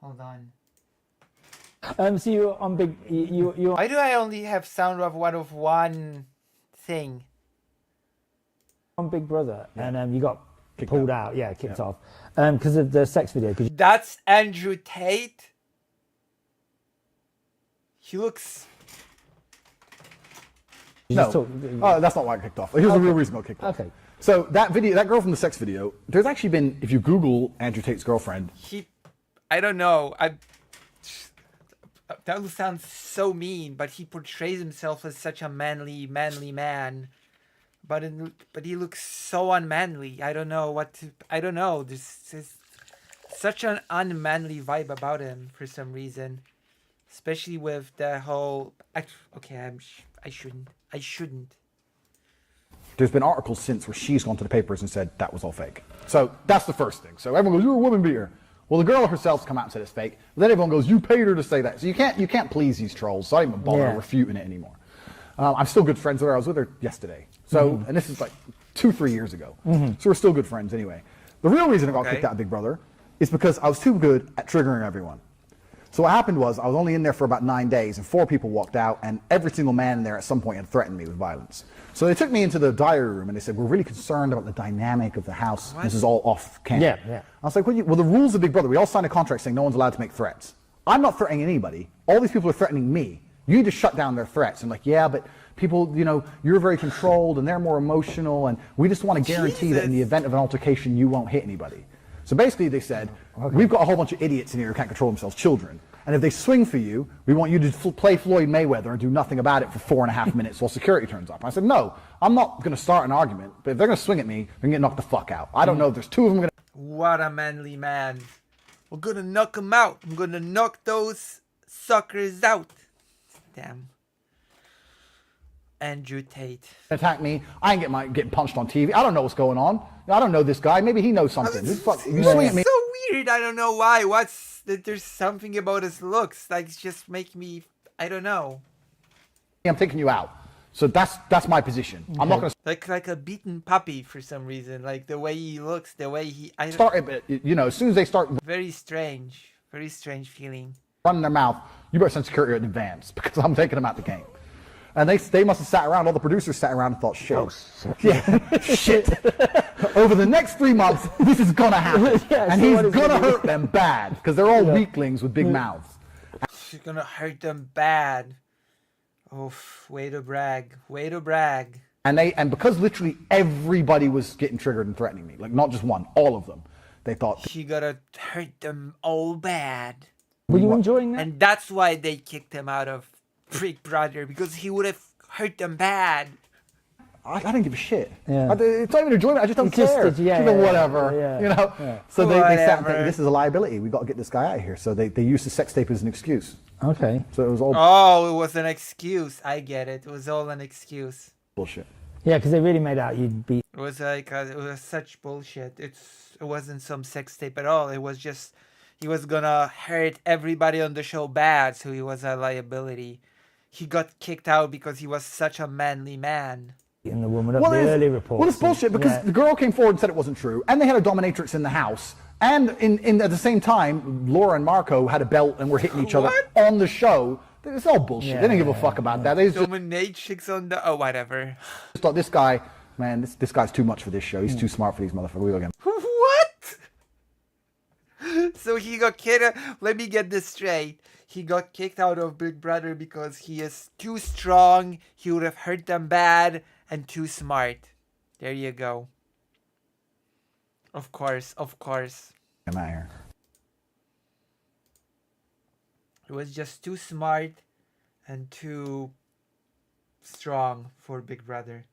Hold on. so you on big, you Why do I only have sound of one thing? on Big Brother, and you got pulled out, kicked off, because of the sex video. Because That's Andrew Tate? He looks... you No. just talk, Oh, that's not why it kicked off. Here's the real reason it kicked off. Okay. So that video, that girl from the sex video, there's actually been, if you Google Andrew Tate's girlfriend, I don't know. that sounds so mean, but he portrays himself as such a manly man. But he looks so unmanly. I don't know what to. I don't know. This is such an unmanly vibe about him for some reason, especially with the whole. Okay, I shouldn't. There's been articles since where she's gone to the papers and said that was all fake. So that's the first thing. So everyone goes, "You're a woman beater." Well, the girl herself's come out and said it's fake. Then everyone goes, "You paid her to say that." So you can't please these trolls. So I don't even bother refuting it anymore. I'm still good friends with her. I was with her yesterday. So, and this is like 2-3 years ago. So we're still good friends anyway. The real reason I got kicked out of Big Brother is because I was too good at triggering everyone. So what happened was I was only in there for about 9 days and 4 people walked out and every single man in there at some point had threatened me with violence. So they took me into the diary room and they said, "We're really concerned about the dynamic of the house." This is all off camera. I was like, well, the rules of Big Brother, we all signed a contract saying no one's allowed to make threats. I'm not threatening anybody. All these people are threatening me. You need to shut down their threats. I'm like, yeah, but people, you're very controlled and they're more emotional and we just want to guarantee that in the event of an altercation, you won't hit anybody. So basically they said, we've got a whole bunch of idiots in here who can't control themselves, children. And if they swing for you, we want you to play Floyd Mayweather and do nothing about it for 4.5 minutes while security turns up. I said, no, I'm not going to start an argument, but if they're going to swing at me, they're going to get knocked the fuck out. I don't know if there's 2 of them going to... What a manly man. We're going to knock them out. I'm going to knock those suckers out. Damn. Andrew Tate. Attack me. I ain't getting punched on TV. I don't know what's going on. I don't know this guy. Maybe he knows something. You swing at me. So weird. I don't know why. There's something about his looks. Like, it's just make me, I don't know. I'm taking you out. So that's my position. Okay. I'm not going to... Like a beaten puppy for some reason. Like the way he looks, the way he... as soon as they start... Very strange feeling. Running their mouth, you better send security in advance because I'm taking them out the game. And they must have sat around, all the producers sat around and thought, shit. Shit. Over the next 3 months, this is going to happen. And he's going to hurt them bad because they're all weaklings with big mouths. She's going to hurt them bad. Oof, way to brag. And because literally everybody was getting triggered and threatening me, like not just one, all of them, they thought... She got to hurt them all bad. Were you enjoying that? And that's why they kicked him out of Big Brother, because he would have hurt them bad. I didn't give a shit. It's not even enjoyment. I just don't care. Whatever. So they sat and think, this is a liability. We've got to get this guy out of here. So they used the sex tape as an excuse. Okay. So it was all... Oh, it was an excuse. I get it. It was all an excuse. Bullshit. Yeah, because they really made out you'd be... It was like, it was such bullshit. It wasn't some sex tape at all. It was just, he was gonna hurt everybody on the show bad, so he was a liability. He got kicked out because he was such a manly man. In the woman of the early reports. Well, it's bullshit because the girl came forward and said it wasn't true, and they had a dominatrix in the house, and at the same time, Laura and Marco had a belt and were hitting each other on the show. It's all bullshit. They didn't give a fuck about that. They dominatrix on the whatever. Just thought, this guy, man, this guy's too much for this show. He's too smart for these motherfuckers. We go again. What? So he got kicked. Let me get this straight. He got kicked out of Big Brother because he is too strong, he would have hurt them bad, and too smart. There you go. Of course. I'm out here. He was just too smart and too strong for Big Brother.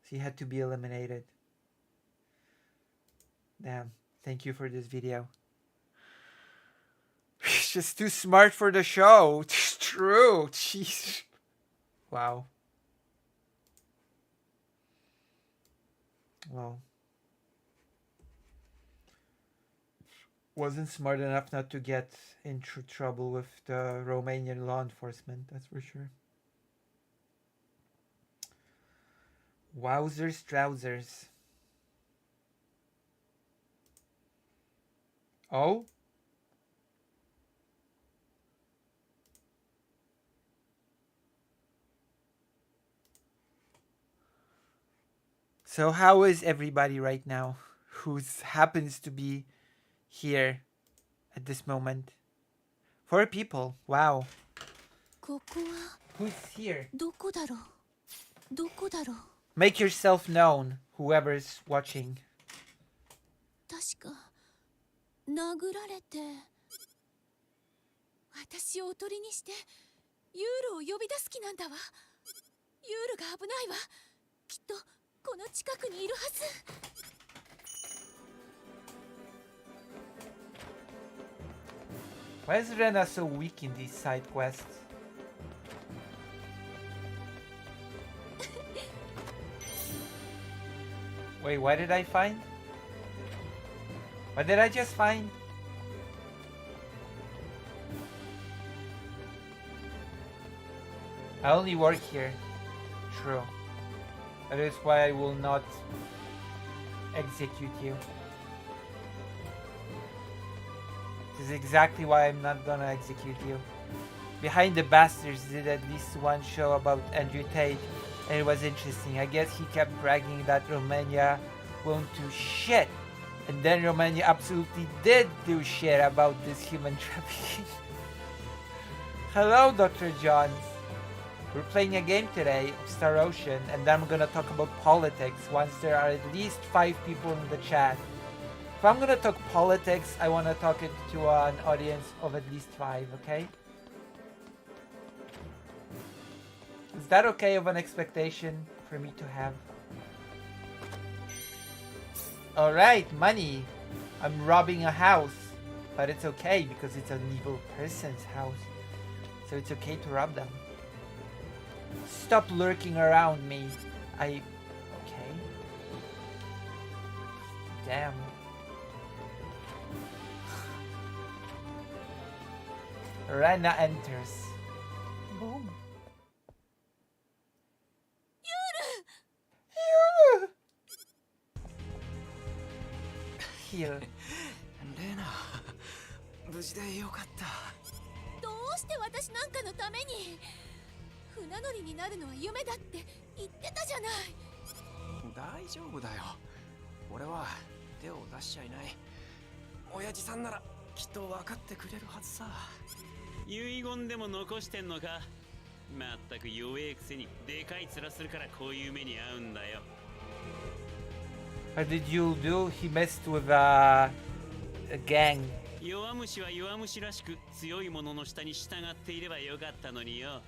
So he had to be eliminated. Damn. Thank you for this video. He's just too smart for the show. It's true. Jeez. Wow. Well. Wasn't smart enough not to get into trouble with the Romanian law enforcement, that's for sure. Wowzers, trousers. Oh? So how is everybody right now who happens to be here at this moment? 4 people. Wow. Who's here? Make yourself known, whoever's watching. 確か殴られて私をおとりにしてユールを呼び出す気なんだわ。ユールが危ないわ。きっとこの近くにいるはず。Why is Rena so weak in these side quests? Wait, what did I find? What did I just find? I only work here. True. That is why I will not execute you. This is exactly why I'm not gonna execute you. Behind the Bastards did at least one show about Andrew Tate, and it was interesting. I guess he kept bragging that Romania won't do shit. And then Romania absolutely did do shit about this human trafficking. Hello, Dr. Johns. We're playing a game today of Star Ocean, and then I'm gonna talk about politics once there are at least 5 people in the chat. If I'm gonna talk politics, I wanna talk it to an audience of at least 5, okay? Is that okay of an expectation for me to have? Alright, money. I'm robbing a house. But it's okay because it's an evil person's house. So it's okay to rob them. Stop lurking around me. Okay. Damn. Rena enters. Boom. Yuru! Heal. レナ、無事でよかった。どうして私なんかのために。船乗りになるのは夢だって言ってたじゃない。大丈夫だよ。俺は手を出しちゃいない。親父さんならきっと分かってくれるはずさ。遺言でも残してんのか。まったく弱えくせにでかい面するからこういう目に遭うんだよ。What did you do? He messed with a gang. 弱虫は弱虫らしく強い者の下に従っていればよかったのによ。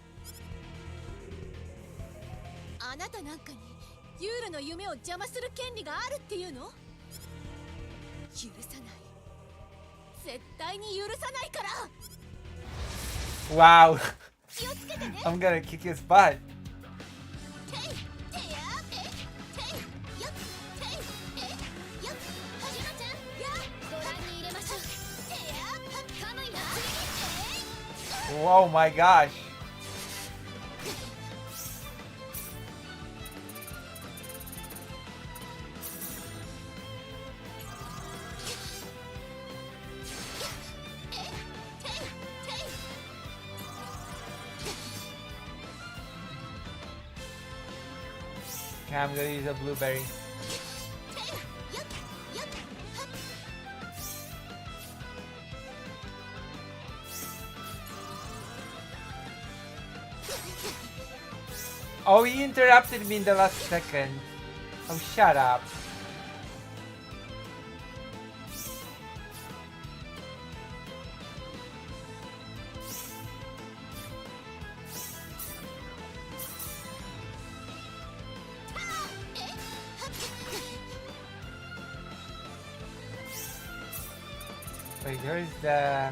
あなたなんかにユールの夢を邪魔する権利があるっていうの？許さない。絶対に許さないから。Wow. 気をつけてね。I'm gonna kick his butt. Oh my gosh. Okay, I'm gonna use a blueberry. Oh, he interrupted me in the last second. Oh, shut up. Wait, where's the...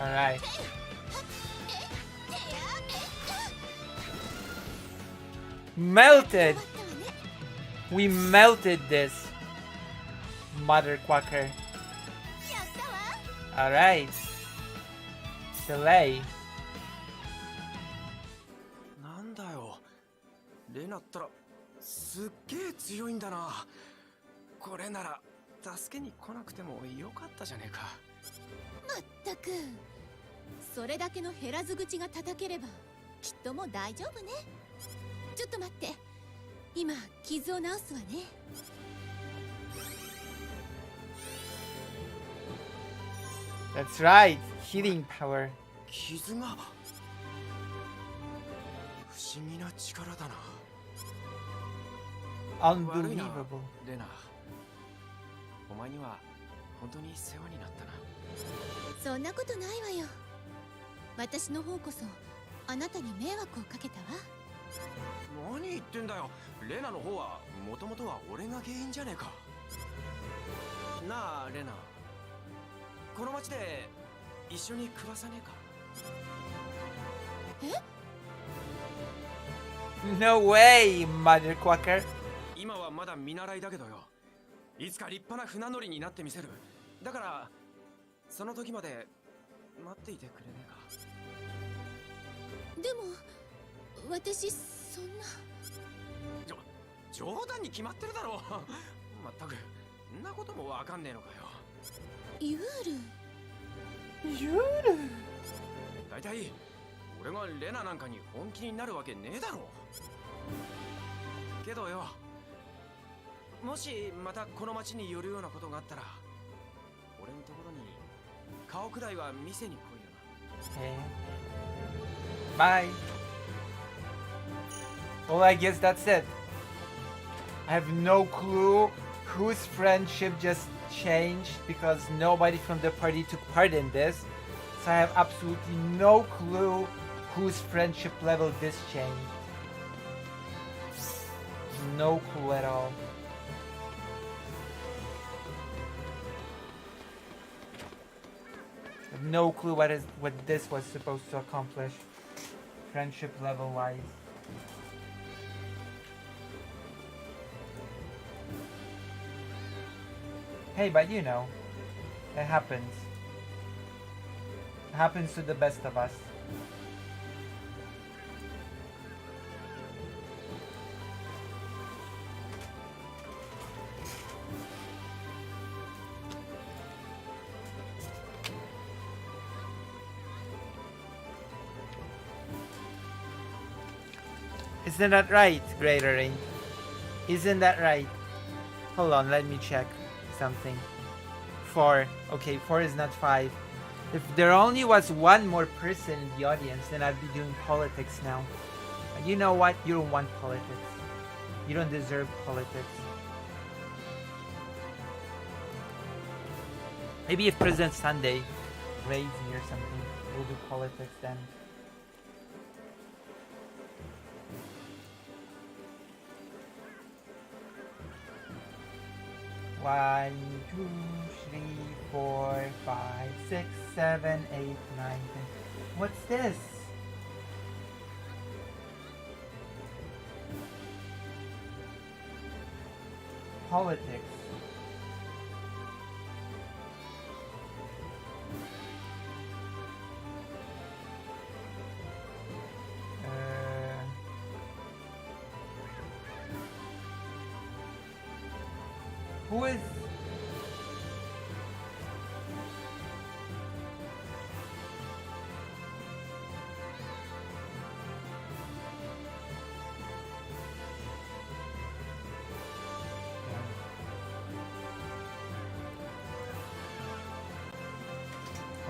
Alright. Melted! We melted this. Mother quacker. Alright. Delay. なんだよ。レナったらすっげえ強いんだな。これなら助けに来なくてもよかったじゃねえか。まったく。それだけの減らず口が叩ければきっともう大丈夫ね。ちょっと待って。今傷を治すわね。That's right. Healing power. 傷が不思議な力だな。Unbelievable. レナ、お前には本当に世話になったな。そんなことないわよ。私の方こそあなたに迷惑をかけたわ。何言ってんだよ。レナの方はもともとは俺が原因じゃねえか。なあレナ、この町で一緒に暮らさねえか。え？ No way, mother quacker. 今はまだ見習いだけどよ、いつか立派な船乗りになってみせる。だからその時まで待っていてくれねえか。でも私そんな。冗談に決まってるだろう。まったくんなこともわかんねえのかよ。ユール。だいたい俺がレナなんかに本気になるわけねえだろ。けどよ、もしまたこの町に寄るようなことがあったら俺のところに顔くらいは見せに来いよな。Bye. Well, I guess that's it. I have no clue whose friendship just changed because nobody from the party took part in this. So I have absolutely no clue whose friendship level this changed. No clue at all. I have no clue what this was supposed to accomplish, friendship level wise. Hey, but you know, it happens. It happens to the best of us. Isn't that right, Greater Ring? Isn't that right? Hold on, let me check something. 4. Okay, 4 is not 5. If there only was one more person in the audience, then I'd be doing politics now. And you know what? You don't want politics. You don't deserve politics. Maybe if President Sunday raids me or something, we'll do politics then. One, 2, 3, 4, 5, 6, 7, 8, 9, 10. What's this? Politics. Who is...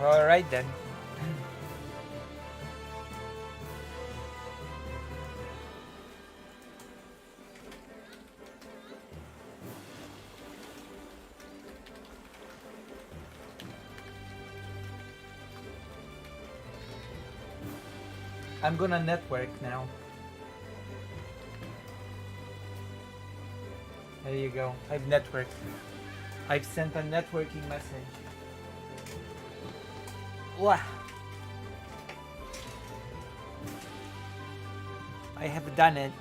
Alright then. I'm gonna network now. There you go. I've networked. I've sent a networking message. Wah. I have done it.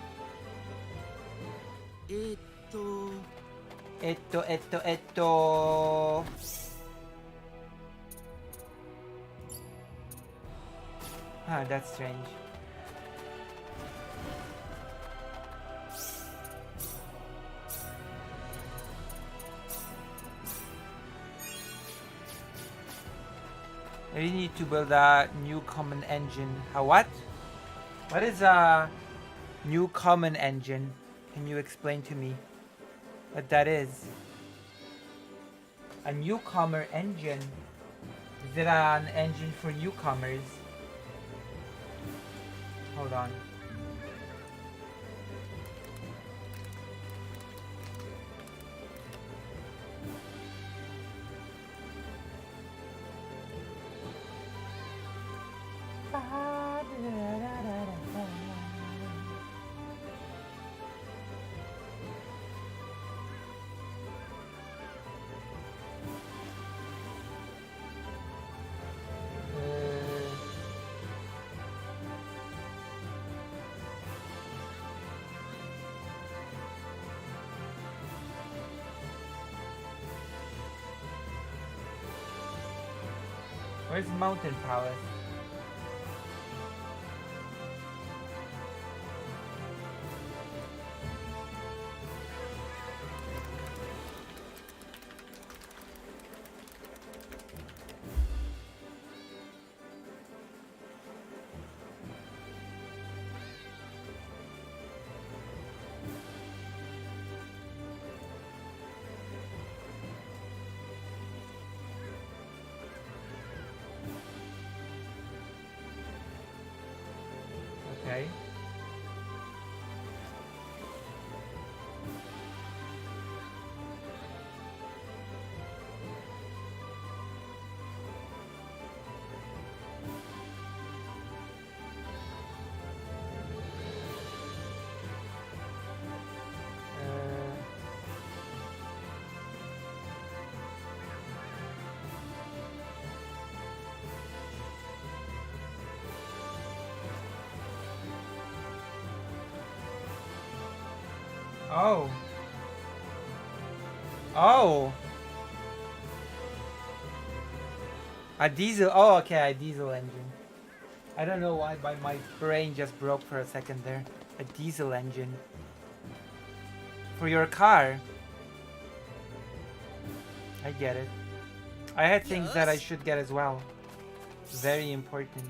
Etto. Ah, that's strange. I really need to build a new common engine. A what? What is a new common engine? Can you explain to me what that is? A newcomer engine. Is it an engine for newcomers? Hold on. Where's Mountain Palace? Okay. Oh. Oh. A diesel. Oh, okay, a diesel engine. I don't know why, but my brain just broke for a second there. A diesel engine. For your car. I get it. I had things that I should get as well. Very important.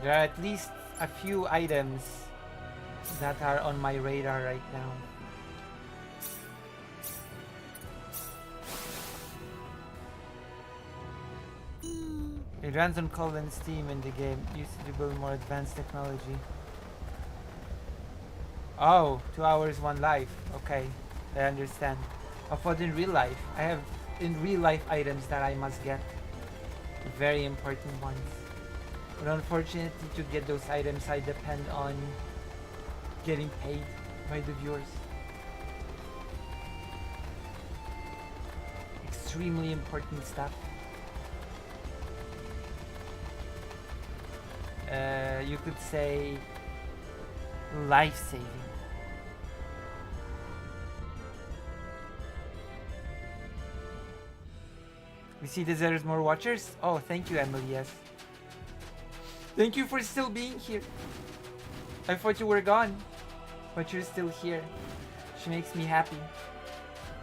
There are at least a few items that are on my radar right now. It runs on cold and steam in the game, used to build more advanced technology. Oh, 2 hours, 1 life. Okay, I understand. Of what in real life? I have in real life items that I must get. Very important ones. But unfortunately, to get those items, I depend on getting paid by the viewers. Extremely important stuff. You could say life-saving. We see that there's more watchers. Oh, thank you, Emily. Yes. Thank you for still being here. I thought you were gone, but you're still here. She makes me happy.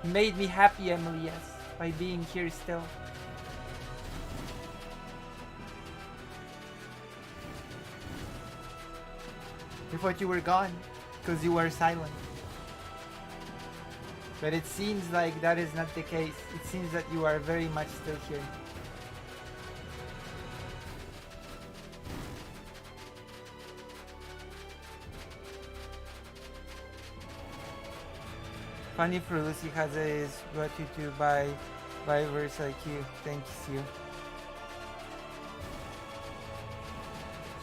You made me happy, Emily. Yes, by being here still. I thought you were gone because you were silent. But it seems like that is not the case. It seems that you are very much still here. Funny for Lucy Haza is brought you to by Versa Q. Thanks you.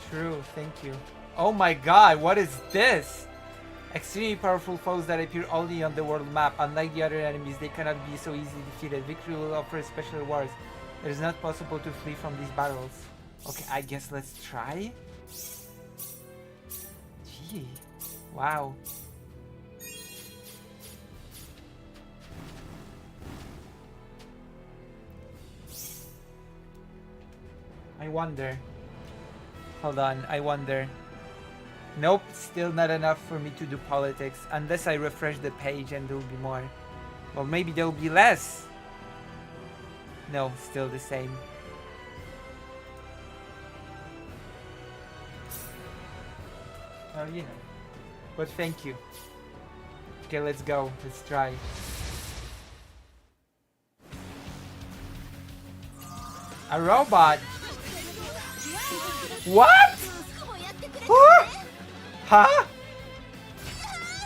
True, thank you. Oh my god, what is this? Extremely powerful foes that appear only on the world map. Unlike the other enemies, they cannot be so easily defeated. Victory will offer special rewards. It is not possible to flee from these battles. Okay, I guess let's try. Gee, wow. I wonder. Hold on, I wonder. Nope, still not enough for me to do politics. Unless I refresh the page and there'll be more. Well, maybe there'll be less. No, still the same. Oh, you know. But thank you. Okay, let's go. Let's try. A robot? What? Huh?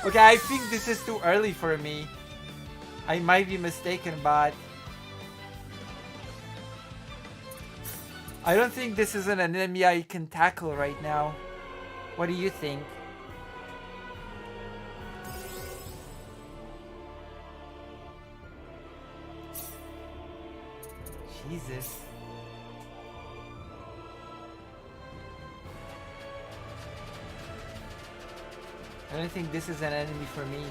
Okay, I think this is too early for me. I might be mistaken, but I don't think this is an enemy I can tackle right now. What do you think? Jesus. I don't think this is an enemy for me.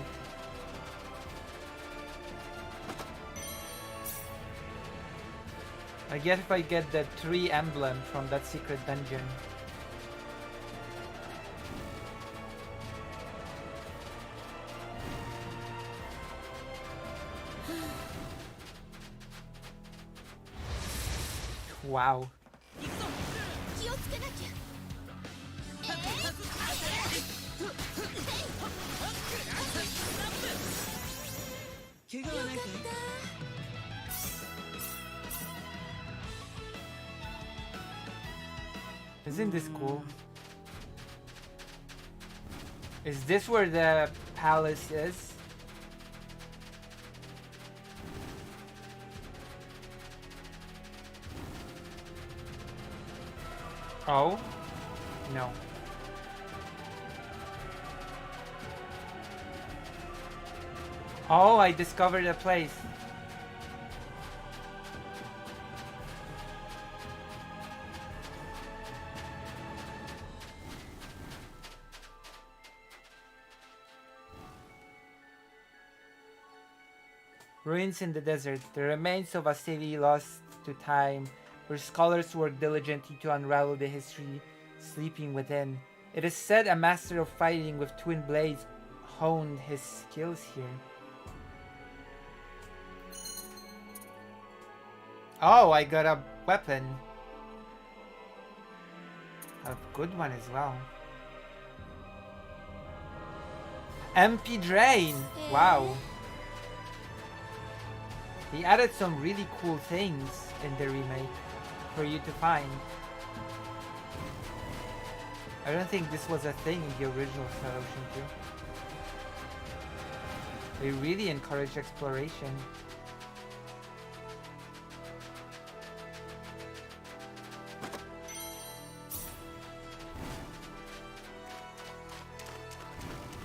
I guess if I get the 3 emblem from that secret dungeon. Wow. 気をつけなきゃ。怪我はないかい？ Isn't this cool? Is this where the palace is? Oh? No. Oh, I discovered a place. Ruins in the desert, the remains of a city lost to time, where scholars work diligently to unravel the history sleeping within. It is said a master of fighting with twin blades honed his skills here. Oh, I got a weapon. A good one as well. MP Drain! Wow. He added some really cool things in the remake for you to find. I don't think this was a thing in the original Star Ocean 2. They really encourage exploration.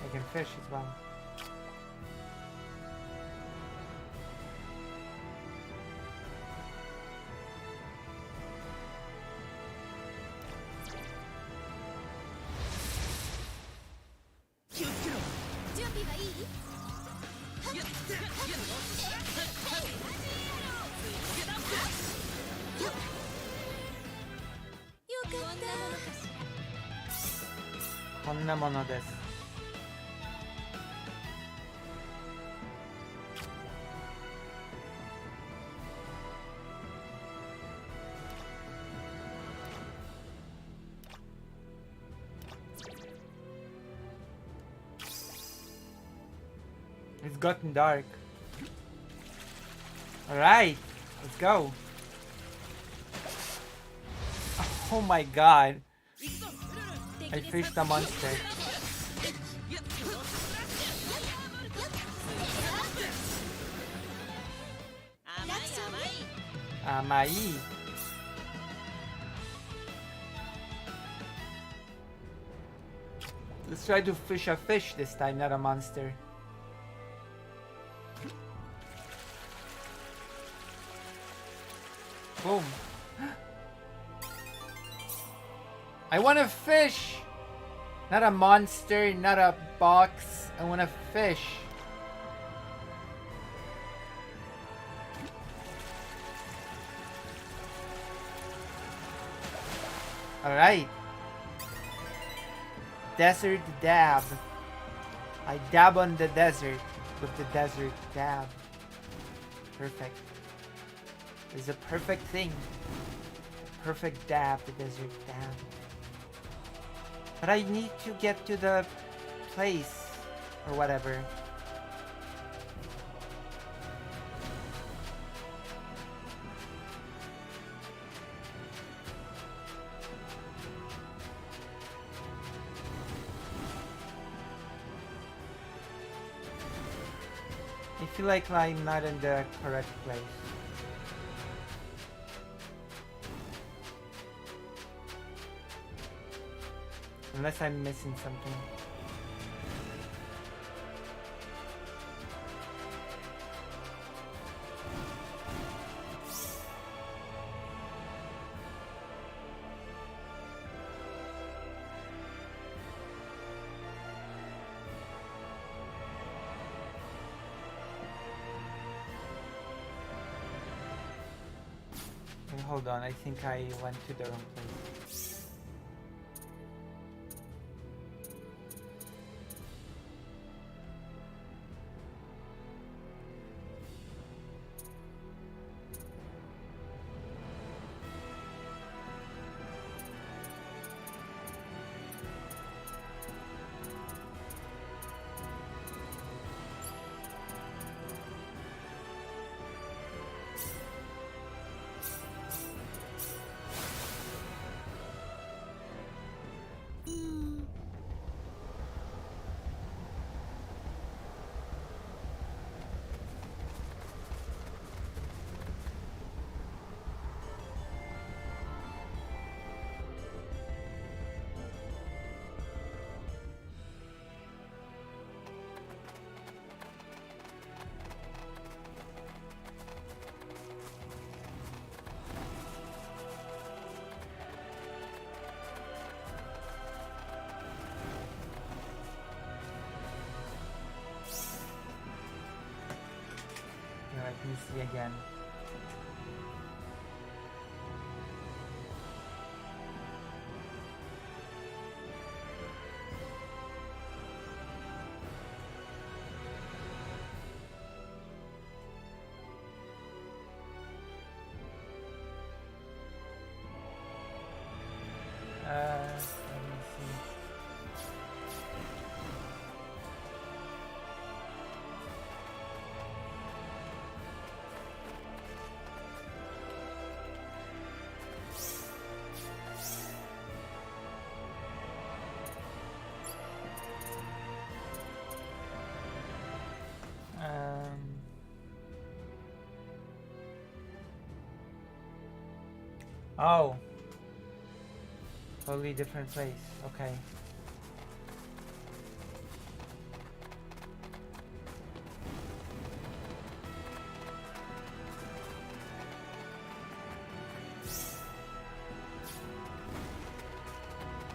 I can fish as well. It's gotten dark. Alright, let's go. Oh my god. I fished a monster. Amai. Let's try to fish a fish this time, not a monster. Boom. I want a fish! Not a monster, not a box. I want a fish. Alright. Desert dab. I dab on the desert with the desert dab. Perfect. It's a perfect thing. Perfect dab, the desert dab. But I need to get to the place or whatever. I feel like I'm not in the correct place. Unless I'm missing something. hold on. I think I went to the wrong place. Let me see again. Let me see. Oh. Totally different place. Okay.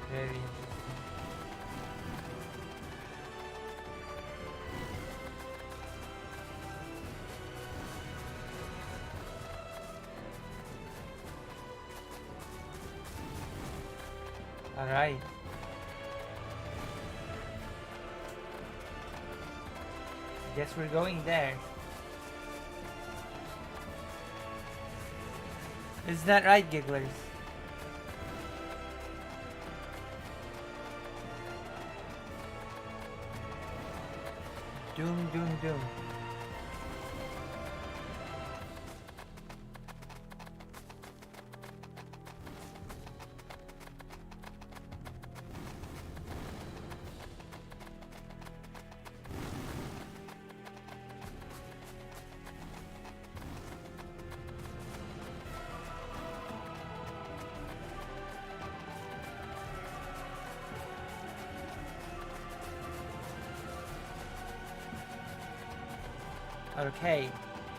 Very interesting. All right. Guess we're going there. Is that right, Gigglers? Doom, doom, doom. Okay,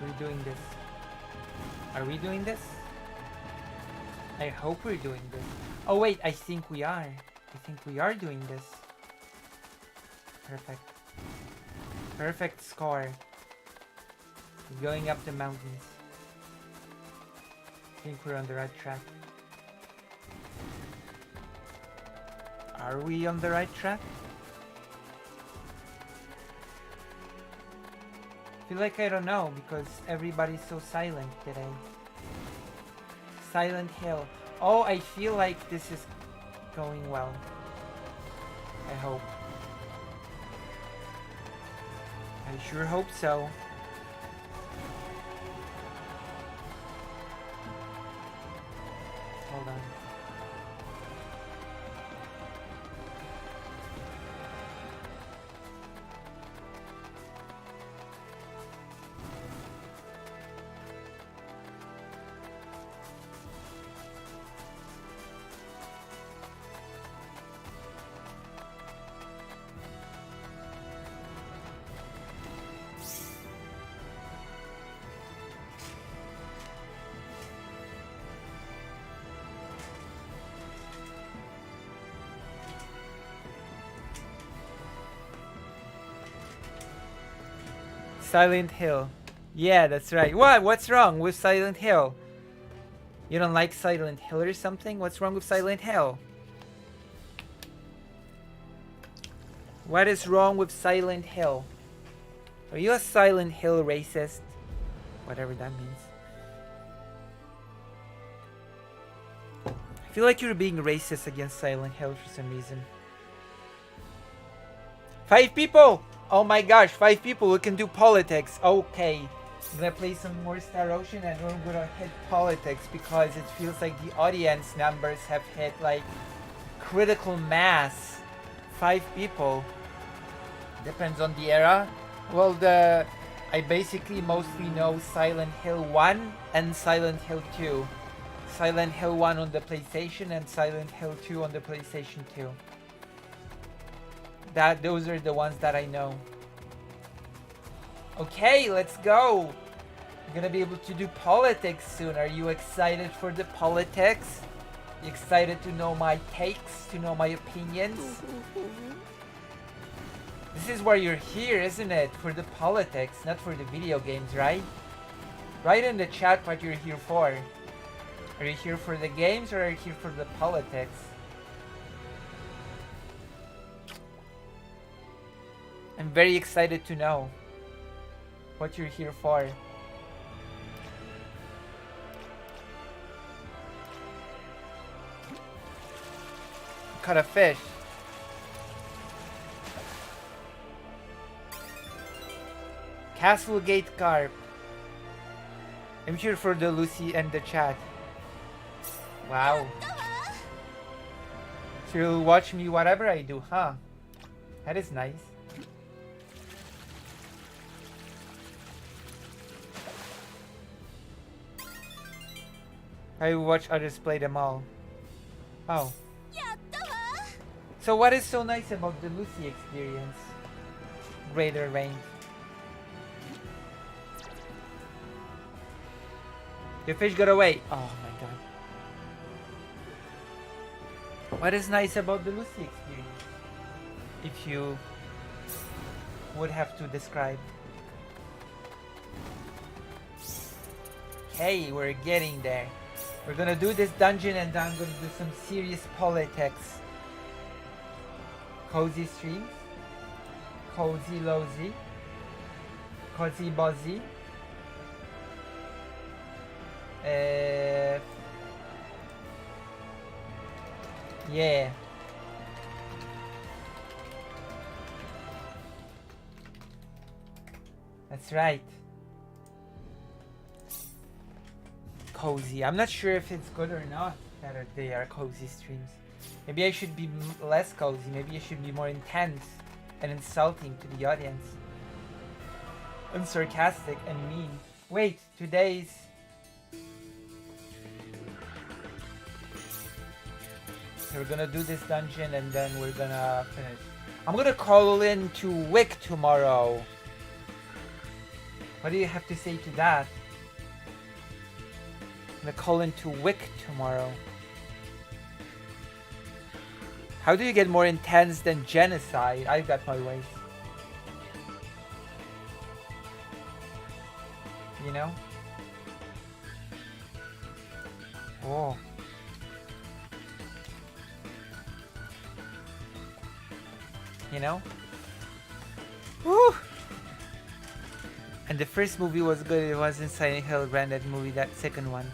we're doing this. Are we doing this? I hope we're doing this. Oh wait, I think we are. I think we are doing this. Perfect. Perfect score. We're going up the mountains. I think we're on the right track. Are we on the right track? I feel like I don't know because everybody's so silent today. Silent Hill. Oh, I feel like this is going well. I hope. I sure hope so. Hold on. Silent Hill. Yeah, that's right. What? What's wrong with Silent Hill? You don't like Silent Hill or something? What's wrong with Silent Hill? What is wrong with Silent Hill? Are you a Silent Hill racist? Whatever that means. I feel like you're being racist against Silent Hill for some reason. 5 people! Oh my gosh, 5 people who can do politics. Okay. I'm gonna play some more Star Ocean and we're gonna hit politics because it feels like the audience numbers have hit like critical mass. 5 people. Depends on the era. Well, I basically mostly know Silent Hill 1 and Silent Hill 2. Silent Hill 1 on the PlayStation and Silent Hill 2 on the PlayStation 2. Those are the ones that I know. Okay, let's go. I'm gonna be able to do politics soon. Are you excited for the politics? You excited to know my takes, to know my opinions? This is why you're here, isn't it? For the politics, not for the video games, right? Write in the chat what you're here for. Are you here for the games or are you here for the politics? I'm very excited to know what you're here for. Caught a fish. Castlegate Carp. I'm here for the Lucy and the chat. Wow. So you'll watch me whatever I do, huh? That is nice. I will watch others play them all. Oh. So what is so nice about the Lucy experience? Greater range. The fish got away. Oh my god. What is nice about the Lucy experience? If you would have to describe. Okay, we're getting there. We're gonna do this dungeon and then I'm gonna do some serious politics. Cozy streams. Cozy lozy. Cozy buzzy. Yeah. That's right. Cozy. I'm not sure if it's good or not that they are cozy streams. Maybe I should be less cozy. Maybe I should be more intense and insulting to the audience. And sarcastic and mean. Wait, today's... We're gonna do this dungeon and then we're gonna finish. I'm gonna call in to Wick tomorrow. What do you have to say to that? I'm gonna call in to Wick tomorrow. How do you get more intense than genocide? I've got my ways. You know? Oh. You know? Woo! And the first movie was good. It wasn't Silent Hill Granddad movie, that second one.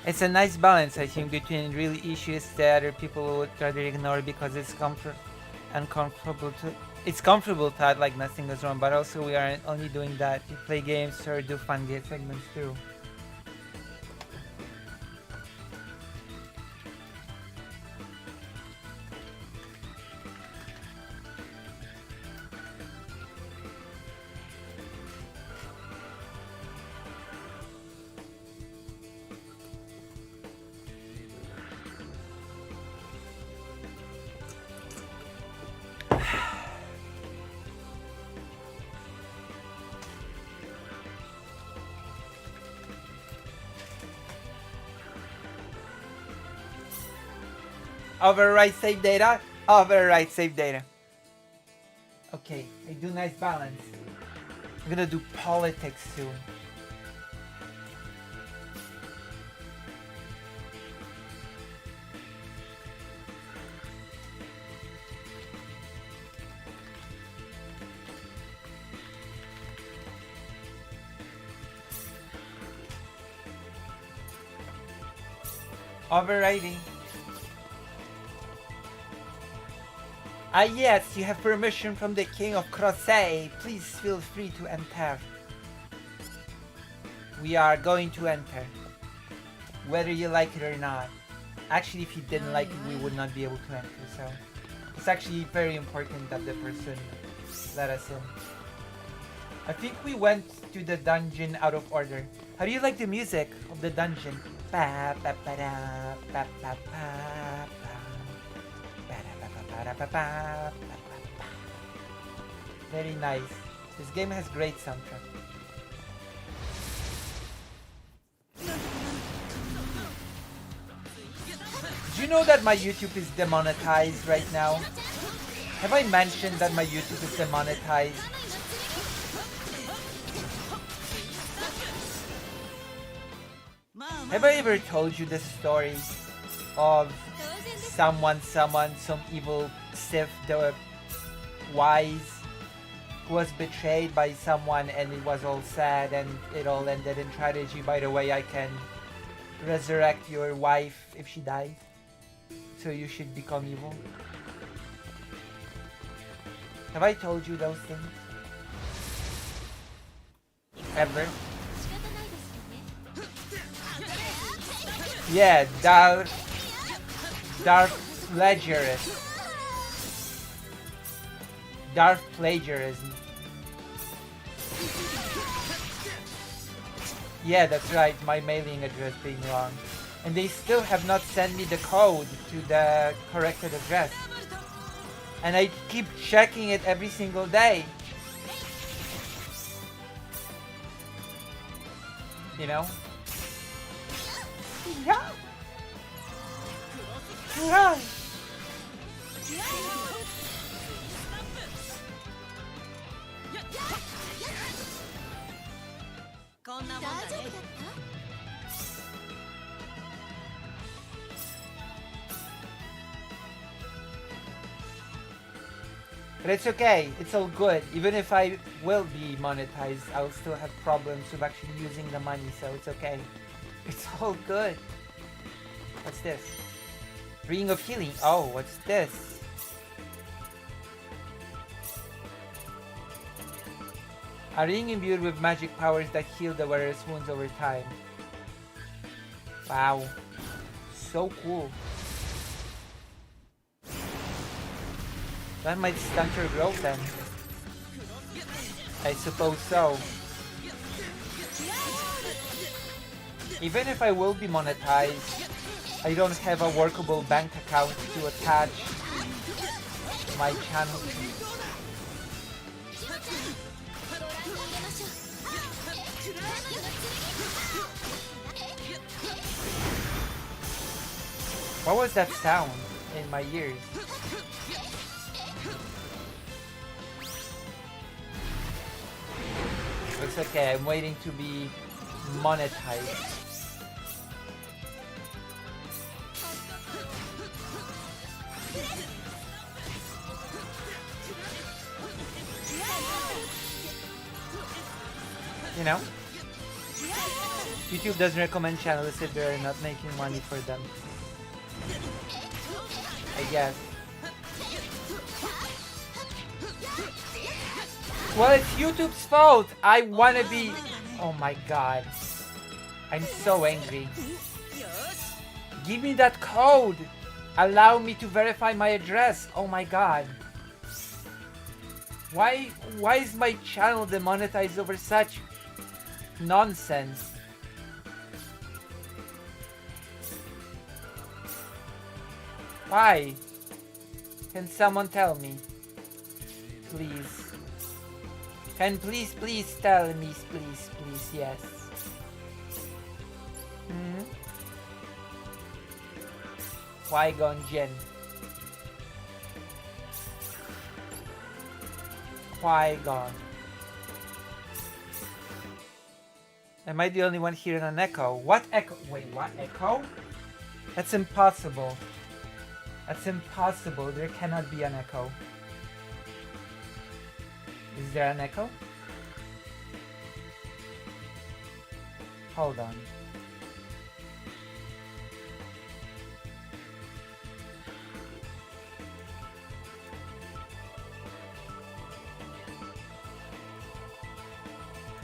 It's a nice balance, I think, between really issues that other people would rather ignore because it's uncomfortable to. It's comfortable to act like nothing is wrong, but also we aren't only doing that. We play games or do fun game segments too. Overwrite save data. Overwrite save data. Okay, I do nice balance. I'm gonna do politics soon. Overriding. Ah yes, you have permission from the King of Crusade. Please feel free to enter. We are going to enter. Whether you like it or not. Actually, if you didn't like it, we would not be able to enter, so... It's actually very important that the person let us in. I think we went to the dungeon out of order. How do you like the music of the dungeon? Ba, ba, ba, da, ba, ba, ba, ba. Ba, da, ba, ba, ba, da, ba, ba, ba, ba, ba. Very nice. This game has great soundtrack. Did you know that my YouTube is demonetized right now? Have I mentioned that my YouTube is demonetized? Have I ever told you the story of some evil Sith, the wise, who was betrayed by someone and it was all sad and it all ended in tragedy? By the way, I can resurrect your wife if she dies, so you should become evil. Have I told you those things? Ever? Yeah, Darth plagiarism. Darth plagiarism. Yeah, that's right, my mailing address being wrong. And they still have not sent me the code to the corrected address. And I keep checking it every single day. You know? Yeah. Yeah. But it's okay, it's all good. Even if I will be monetized, I'll still have problems with actually using the money, so it's okay. It's all good. What's this? Ring of Healing. Oh, what's this? A ring imbued with magic powers that heal the wearer's wounds over time. Wow. So cool. That might stunt your growth then. I suppose so. Even if I will be monetized, I don't have a workable bank account to attach my channel to. What was that sound in my ears? It's okay, I'm waiting to be monetized. You know? YouTube doesn't recommend channels if they're not making money for them. I guess. Well, it's YouTube's fault. I wanna be... Oh my god. I'm so angry. Give me that code. Allow me to verify my address. Oh my god. Why is my channel demonetized over such nonsense? Why? Can someone tell me? Please. Can please tell me, please, yes. Qui-Gon Jinn. Qui-Gon. Am I the only one hearing an echo? What echo? Wait, what echo? That's impossible. That's impossible. There cannot be an echo. Is there an echo? Hold on.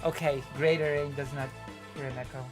Okay, greater rain does not hear an echo.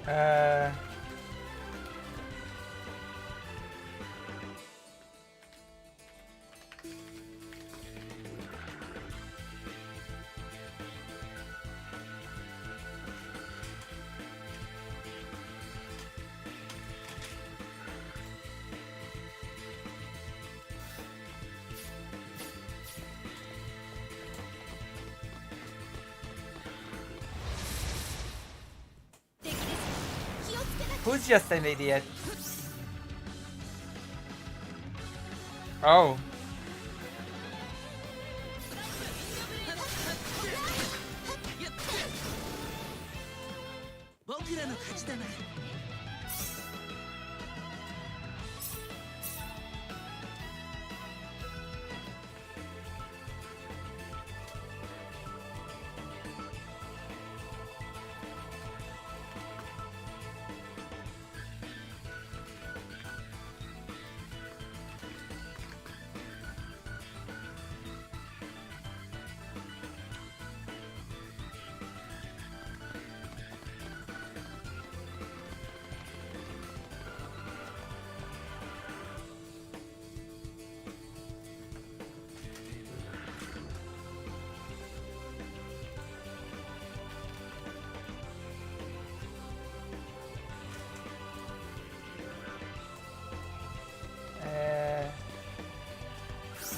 Uh... Who's just an idiot? Oh.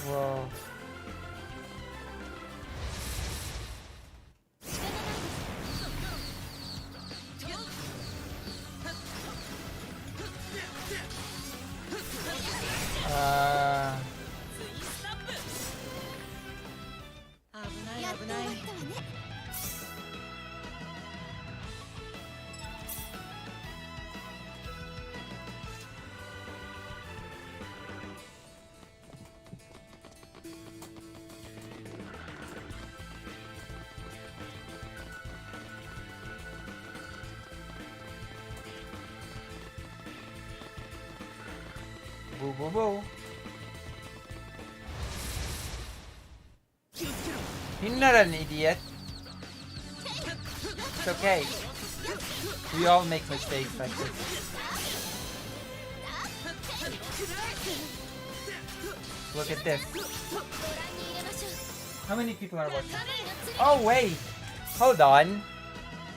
Whoa. Boo boo boo. You're not an idiot. It's okay. We all make mistakes like this. Look at this. How many people are watching? Oh wait! Hold on.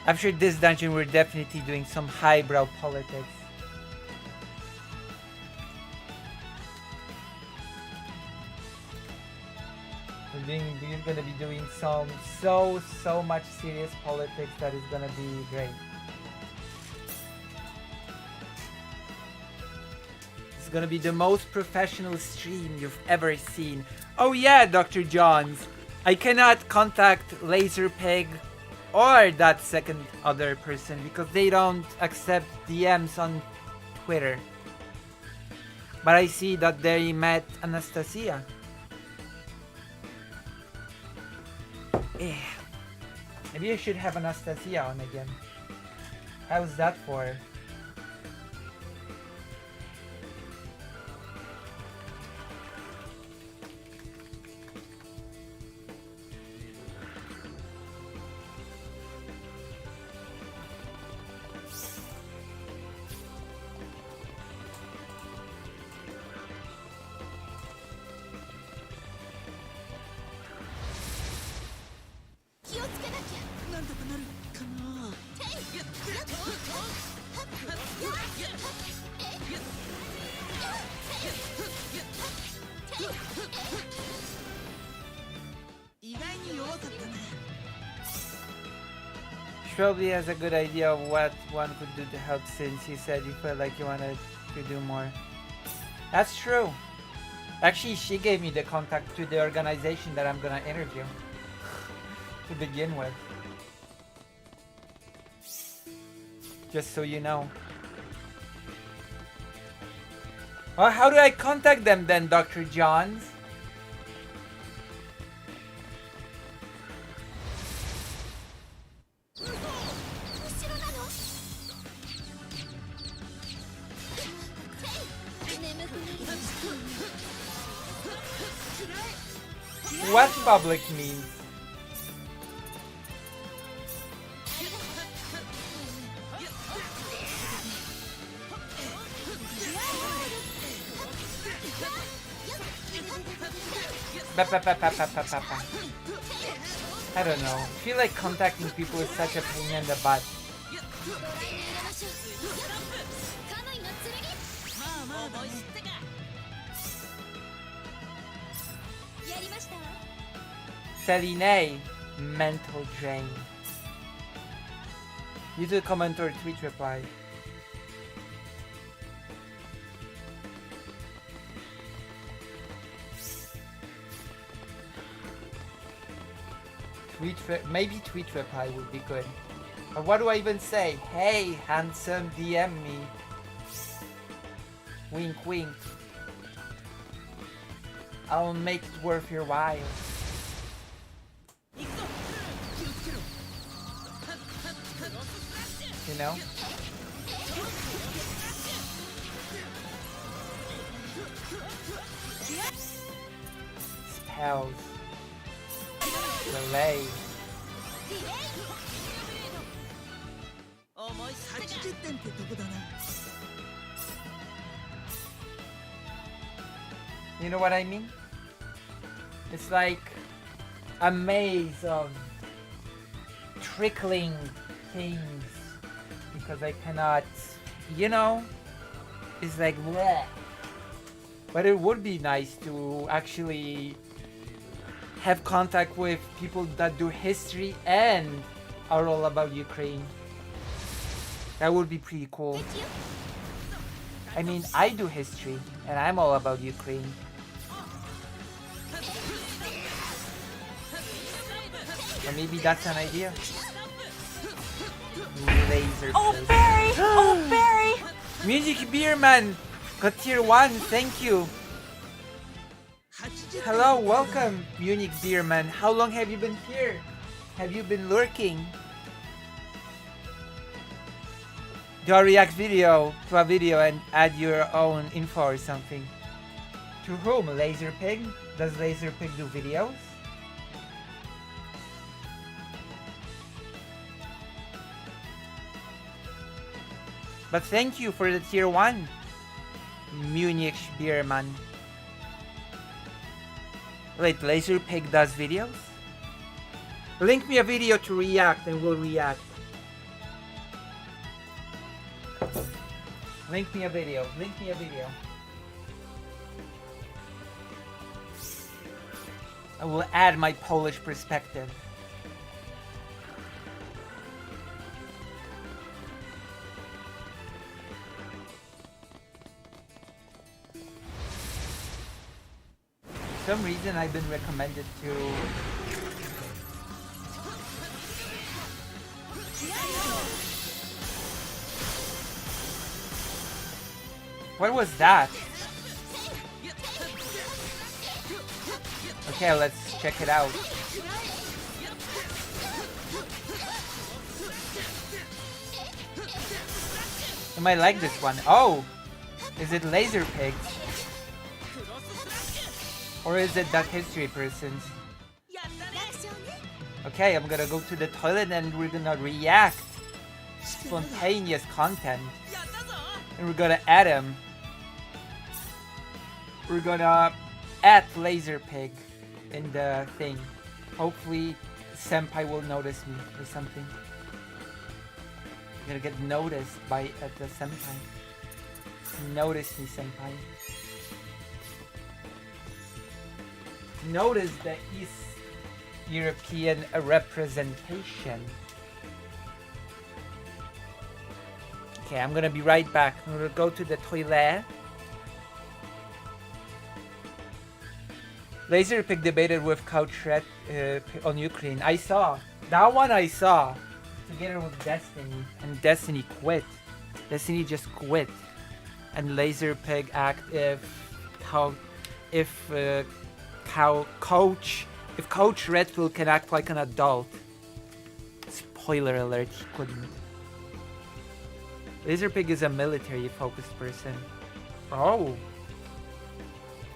After this dungeon we're definitely doing some highbrow politics. We're gonna be doing some so much serious politics that is gonna be great. It's gonna be the most professional stream you've ever seen. Oh yeah, Dr. Johns, I cannot contact Laserpig or that second other person because they don't accept DMs on Twitter. But I see that they met Anastasia. Maybe I should have Anastasia on again. How's that for? She probably has a good idea of what one could do to help since you said you felt like you wanted to do more. That's true. Actually, she gave me the contact to the organization that I'm gonna interview to begin with. Just so you know. Well, how do I contact them then, Dr. Johns? What public means? I don't know. I feel like contacting people is such a pain in the butt. Celine, mental drain. YouTube comment or tweet reply. Maybe tweet reply would be good. But what do I even say? Hey, handsome, DM me. Wink, wink. I'll make it worth your while. You know? Spells. Delay. You know what I mean? It's like a maze of trickling things because I cannot, you know, it's like bleh. But it would be nice to actually have contact with people that do history and are all about Ukraine. That would be pretty cool. I mean, I do history and I'm all about Ukraine. Or maybe that's an idea. Laser. Oh, Barry! Oh, Barry! Music Beerman got tier 1, thank you. Hello, welcome, Munich Beerman. How long have you been here? Have you been lurking? Do a react video to a video and add your own info or something? To whom? Laserpig? Does Laserpig do videos? But thank you for the tier 1, Munich Beerman. Wait, Laserpig does videos? Link me a video to react and we'll react. Link me a video. Link me a video. I will add my Polish perspective. For some reason I've been recommended to what was that? Okay, let's check it out. I might like this one. Oh! Is it Laserpig? Or is it that history person's? Okay, I'm gonna go to the toilet and we're gonna react. Spontaneous content. And we're gonna add him. We're gonna add Laserpig in the thing. Hopefully Senpai will notice me or something. gonna get noticed by the senpai. Notice me, senpai. Notice the East European representation. Okay, I'm gonna be right back. I'm gonna go to the toilet. Laserpig debated with Couch Red on Ukraine. I saw. That one I saw. Together with Destiny. And Destiny quit. Destiny just quit. And Laserpig act if Coach Redfield can act like an adult. Spoiler alert, he couldn't. Laserpig is a military focused person. Oh.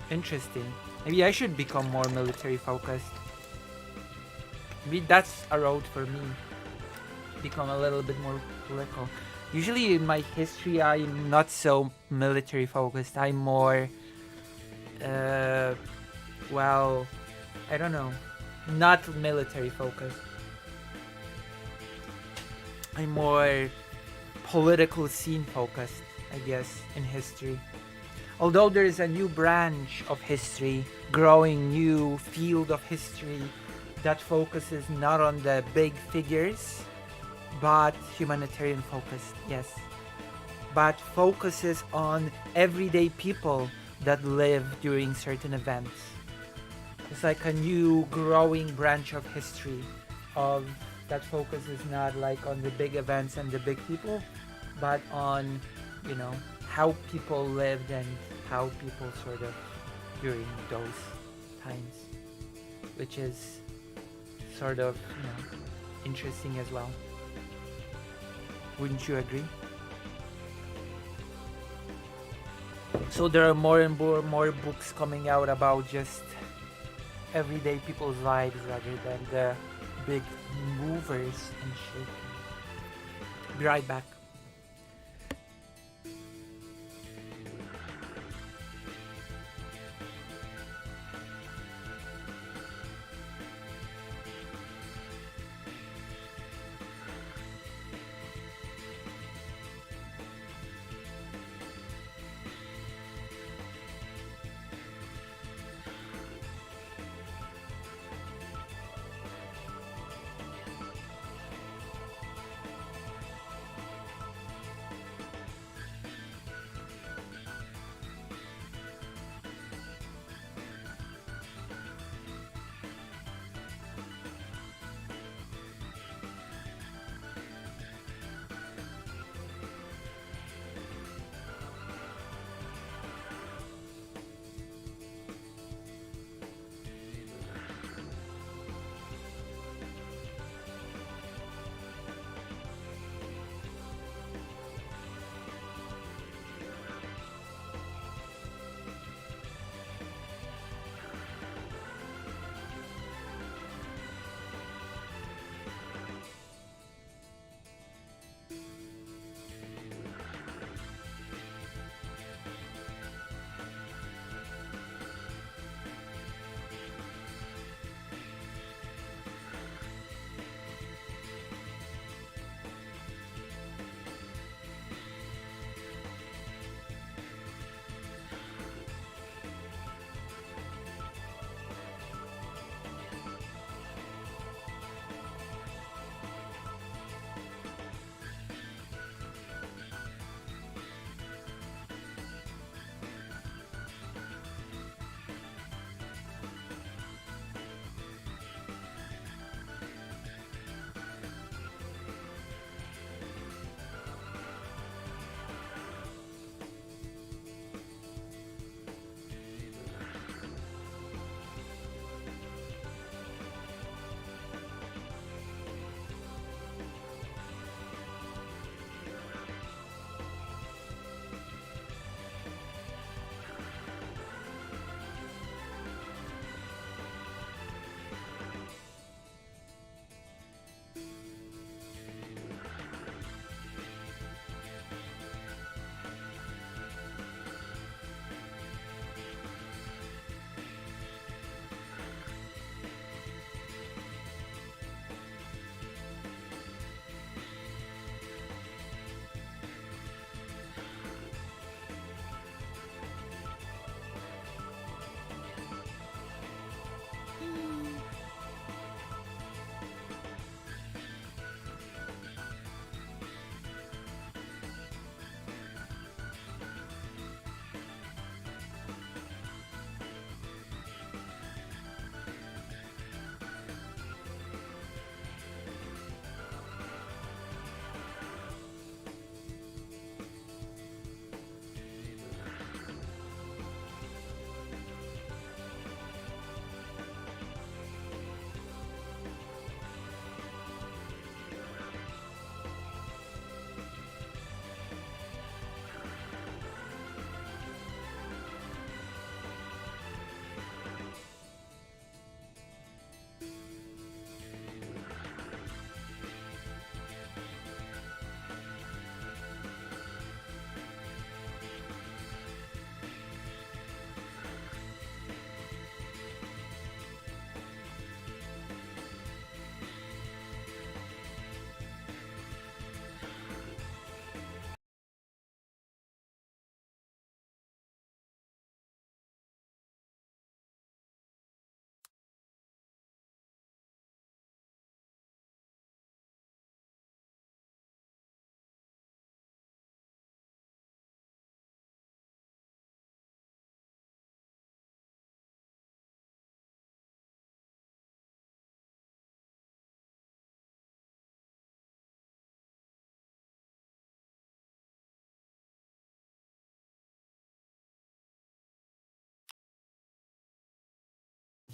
Interesting. Maybe I should become more military focused. Maybe that's a road for me. Become a little bit more political. Usually in my history I'm not so military focused. I'm more well, I don't know. Not military focused. I'm more political scene focused, I guess, in history. Although there is a new branch of history, growing new field of history that focuses not on the big figures, but humanitarian focused, yes. But focuses on everyday people that live during certain events. It's like a new growing branch of history of that focuses not like on the big events and the big people, but on, you know, how people lived and how people sort of during those times, which is sort of, you know, interesting as well. Wouldn't you agree? So there are more and more books coming out about just everyday people's lives rather than the big movers and shit. Be right back.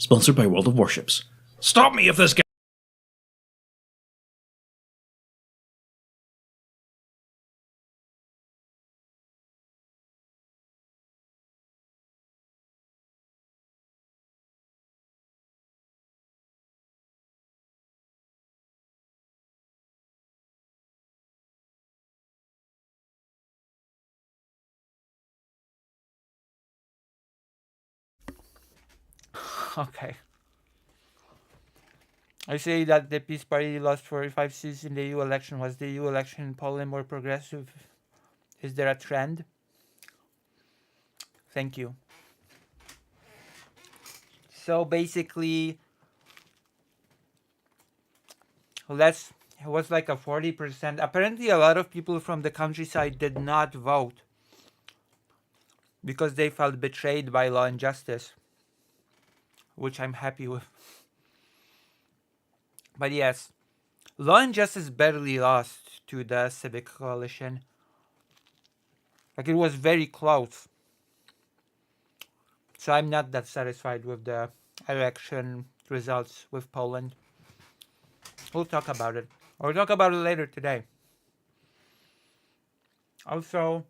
Sponsored by World of Warships. Stop me if this guy... Okay. I say that the Peace Party lost 45 seats in the EU election. Was the EU election in Poland more progressive? Is there a trend? Thank you. So basically, it was like a 40%. Apparently, a lot of people from the countryside did not vote because they felt betrayed by Law and Justice, which I'm happy with. But yes, Law and Justice barely lost to the Civic Coalition. Like, it was very close. So I'm not that satisfied with the election results with Poland. We'll talk about it. We'll talk about it later today. Also,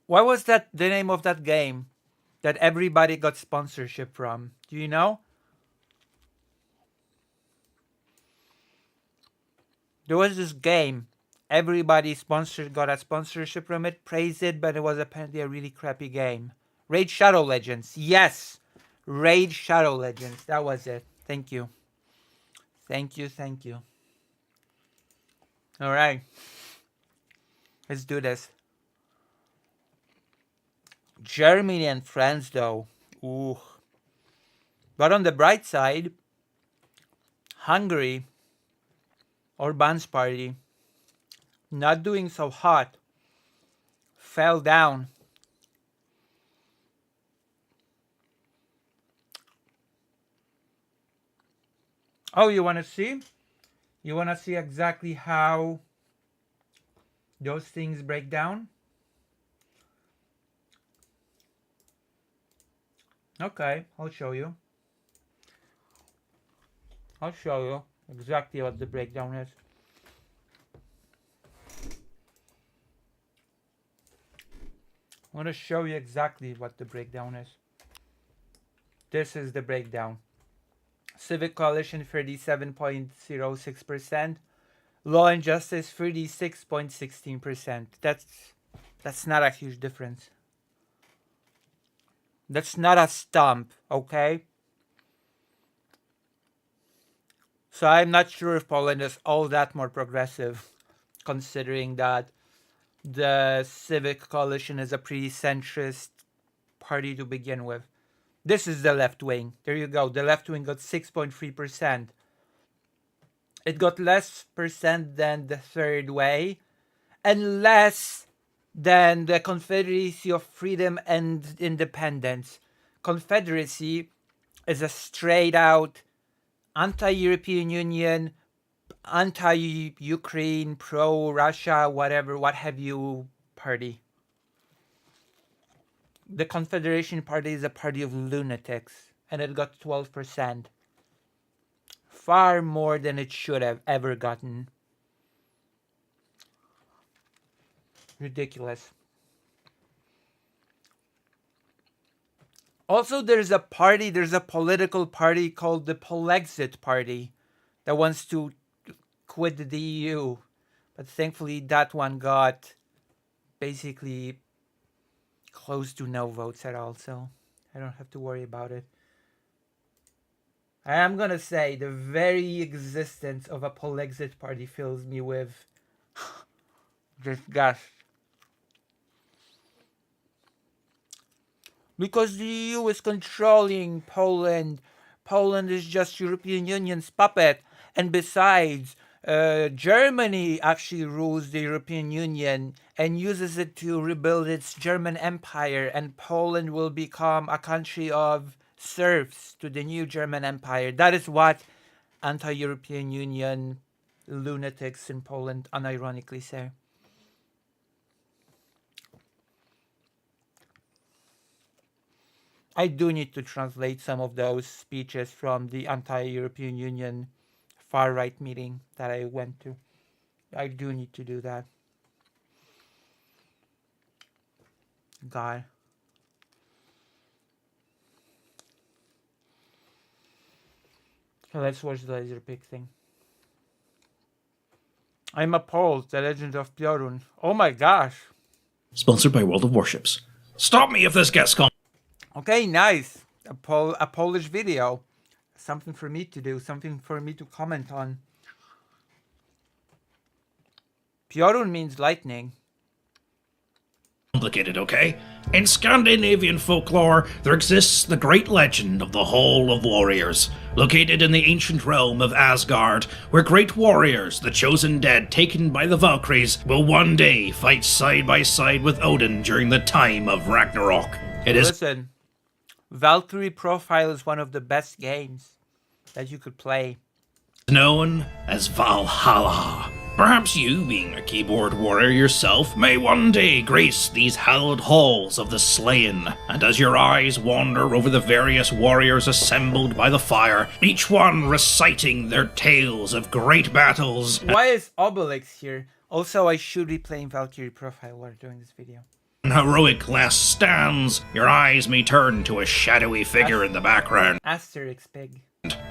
what was the name of that game that everybody got sponsorship from? Do you know? There was this game. Everybody got a sponsorship from it, praised it, but it was apparently a really crappy game. Raid Shadow Legends. Yes! Raid Shadow Legends. That was it. Thank you. Thank you, thank you. Alright. Let's do this. Germany and France, though. Ooh. But on the bright side, Hungary, Orban's party, not doing so hot, fell down. Oh, you want to see? You want to see exactly how those things break down? Okay, I'll show you. I'll show you exactly what the breakdown is. I want to show you exactly what the breakdown is. This is the breakdown. Civic Coalition 37.06%. Law and Justice 36.16%. That's not a huge difference. That's not a stump, okay? So I'm not sure if Poland is all that more progressive, considering that the Civic Coalition is a pretty centrist party to begin with. This is the left wing. There you go. The left wing got 6.3%. It got less percent than the Third Way and less than the Confederacy of Freedom and Independence. Confederacy is a straight out anti-European Union, anti-Ukraine, pro-Russia, whatever, what have you party. The Confederation Party is a party of lunatics, and it got 12%. Far more than it should have ever gotten. Ridiculous. Also, there's a political party called the Polexit Party that wants to quit the EU. But thankfully, that one got basically close to no votes at all, so I don't have to worry about it. I am gonna say the very existence of a Polexit Party fills me with disgust. Because the EU is controlling Poland. Poland is just European Union's puppet. And besides, Germany actually rules the European Union and uses it to rebuild its German empire. And Poland will become a country of serfs to the new German empire. That is what anti-European Union lunatics in Poland unironically say. I do need to translate some of those speeches from the anti-European Union far-right meeting that I went to. I do need to do that. God. So let's watch the laser pig thing. I'm appalled. The Legend of Piorun. Oh my gosh. Sponsored by World of Warships. Stop me if this gets con. Okay, nice. A Polish video. Something for me to do. Something for me to comment on. Piorun means lightning. Complicated, okay? In Scandinavian folklore, there exists the great legend of the Hall of Warriors, located in the ancient realm of Asgard, where great warriors, the chosen dead taken by the Valkyries, will one day fight side by side with Odin during the time of Ragnarok. Listen, Valkyrie Profile is one of the best games that you could play. Known as Valhalla. Perhaps you, being a keyboard warrior yourself, may one day grace these hallowed halls of the slain, and as your eyes wander over the various warriors assembled by the fire, each one reciting their tales of great battles. Why is Obelix here? Also, I should be playing Valkyrie Profile while doing this video. Heroic last stands, your eyes may turn to a shadowy figure in the background. Asterix Pig.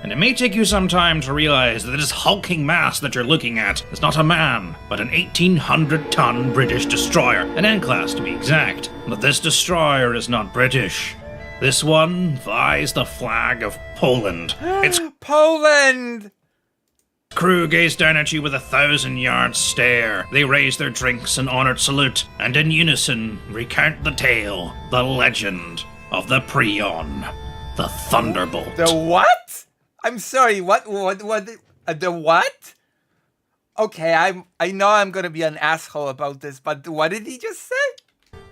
And it may take you some time to realize that this hulking mass that you're looking at is not a man, but an 1,800-ton British destroyer, an N-class to be exact. But this destroyer is not British. This one flies the flag of Poland. Its Poland! crew gaze down at you with a 1,000-yard stare. They raise their drinks in honored salute, and in unison recount the tale, the legend of the Prion, the Thunderbolt. The what? I'm sorry, what, the what? Okay, I know I'm gonna be an asshole about this, but what did he just say?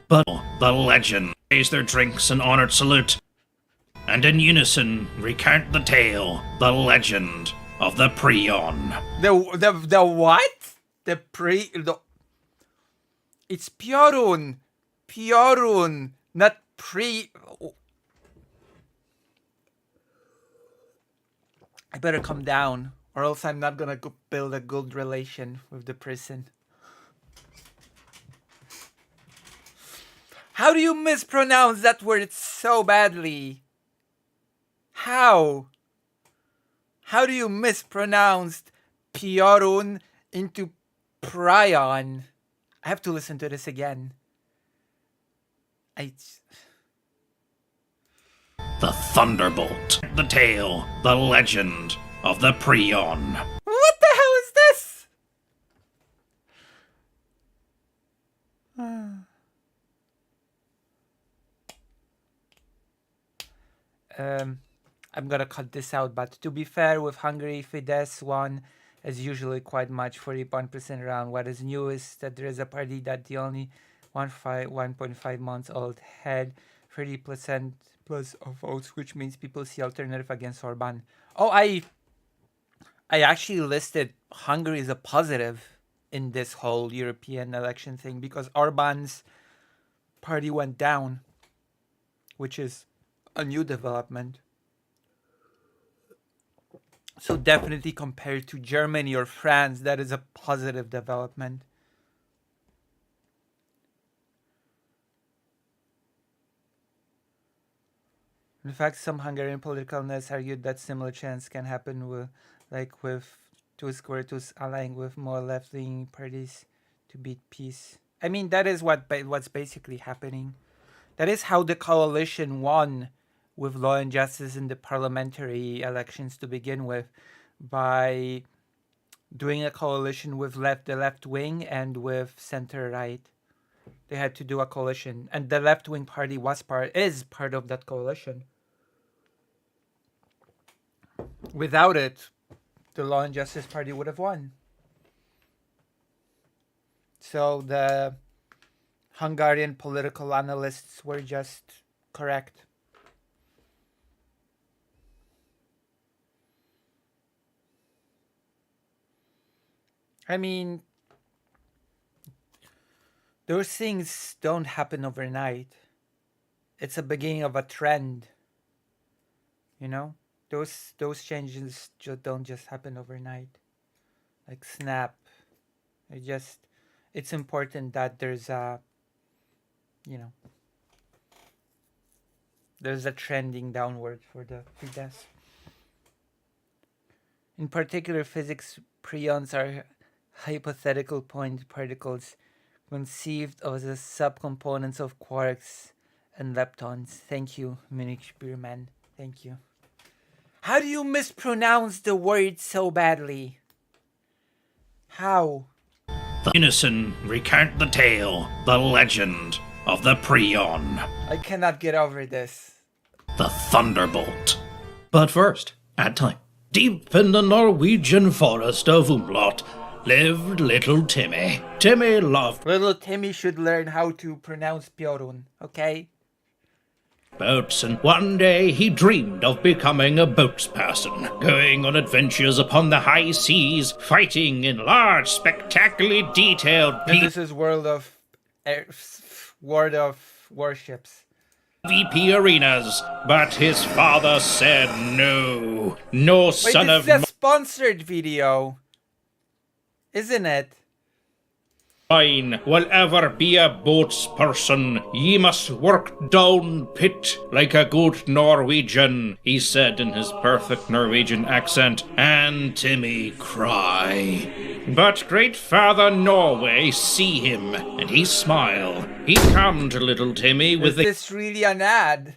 But the legend raise their drinks in honored salute, and in unison recount the tale, the legend of the Prion. The what? It's Piorun. Piorun, not I better come down, or else I'm not gonna build a good relation with the prison. How do you mispronounce that word so badly? How? How do you mispronounce Piorun into Prion? I have to listen to this again. The Thunderbolt. The tale, the legend of the Prion. What the hell is this? I'm gonna cut this out, but to be fair, with Hungary, Fidesz won as usually quite much, 41% around. What is new is that there is a party that the only 1.5 months old had 30% plus of votes, which means people see alternative against Orban. Oh, I actually listed Hungary as a positive in this whole European election thing because Orban's party went down, which is a new development. So definitely compared to Germany or France, that is a positive development. In fact, some Hungarian political analysts argued that similar chance can happen with Tusk or Tusk allying with more left-leaning parties to beat peace. I mean, that is what's basically happening. That is how the coalition won with Law and Justice in the parliamentary elections to begin with, by doing a coalition with the left wing and with center right. They had to do a coalition, and the left wing party is part of that coalition. Without it, the Law and Justice Party would have won. So the Hungarian political analysts were just correct. I mean, those things don't happen overnight. it's a beginning of a trend. You know, those changes don't just happen overnight. Like snap, it's important that there's a, you know, there's a trending downward for the FIDES. In particular, physics prions are hypothetical point particles conceived as the subcomponents of quarks and leptons. Thank you, Munich Spearman. Thank you. How do you mispronounce the word so badly? How? The Unison recount the tale, the legend of the Prion, I cannot get over this. the Thunderbolt. But first, ad time. Deep in the Norwegian forest of Umlaut lived little Timmy. Timmy loved Little Timmy should learn how to pronounce Piorun, okay? boats, and one day he dreamed of becoming a boatsperson, going on adventures upon the high seas, fighting in large, spectacularly detailed And this is World of Warships. PvP arenas, but his father said no. No Wait, son this of is a sponsored video, isn't it? mine will ever be a boatsperson. Ye must work down pit like a good Norwegian, he said in his perfect Norwegian accent, and Timmy cry. But great Father Norway see him, and he smile. He come to little Timmy with Is this really an ad?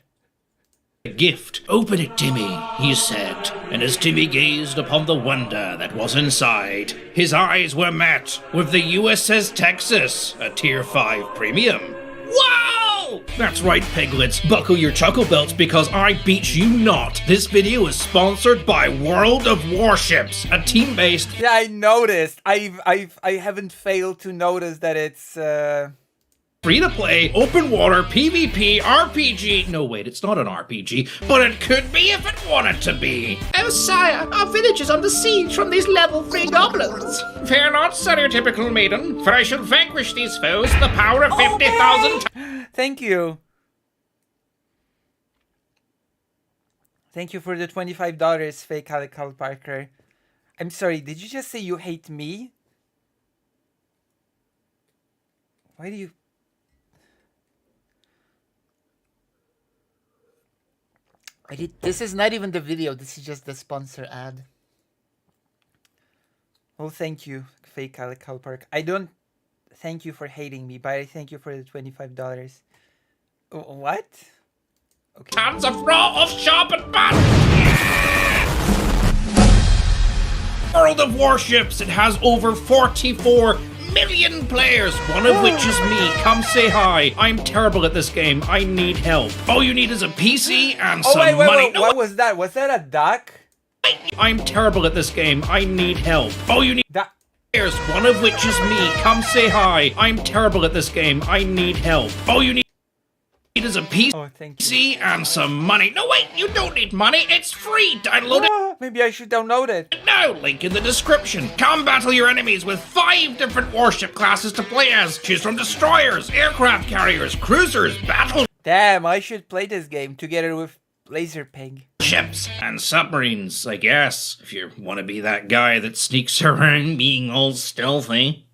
a gift. Open it, Timmy, he said, and as Timmy gazed upon the wonder that was inside, his eyes were met with the USS Texas, a Tier 5 premium. Wow! That's right, piglets, buckle your chuckle belts because I beat you not. This video is sponsored by World of Warships, a team-based... Yeah, I noticed. I haven't failed to notice that it's free-to-play, open water, PvP, RPG... No, wait, it's not an RPG, but it could be if it wanted to be. Oh, sire, our village is under siege from these level 3 goblins. Fear not, stereotypical maiden, for I shall vanquish these foes in the power of 50,000... Thank you. Thank you for the $25, fake Cal Parker. I'm sorry, did you just say you hate me? Why do you... This is not even the video, this is just the sponsor ad. Well, thank you, fake Cal Park. I don't thank you for hating me, but I thank you for the $25. What? Okay. Tons of raw of sharpened button! World of Warships, it has over 44 million players, one of which is me. Come say hi. I'm terrible at this game. I need help. All you need is a PC and some money. Wait, what was that? Was that a duck? I'm terrible at this game. I need help. All you need players, one of which is me. Come say hi. I'm terrible at this game. I need help. All you need is a PC and some money. No, wait, you don't need money. It's free. Download it. Maybe I should download it. Now, link in the description. Come battle your enemies with 5 different warship classes to play as. Choose from destroyers, aircraft carriers, cruisers, battle Damn, I should play this game together with Laser Pig. ships, and submarines, I guess, if you want to be that guy that sneaks around being all stealthy.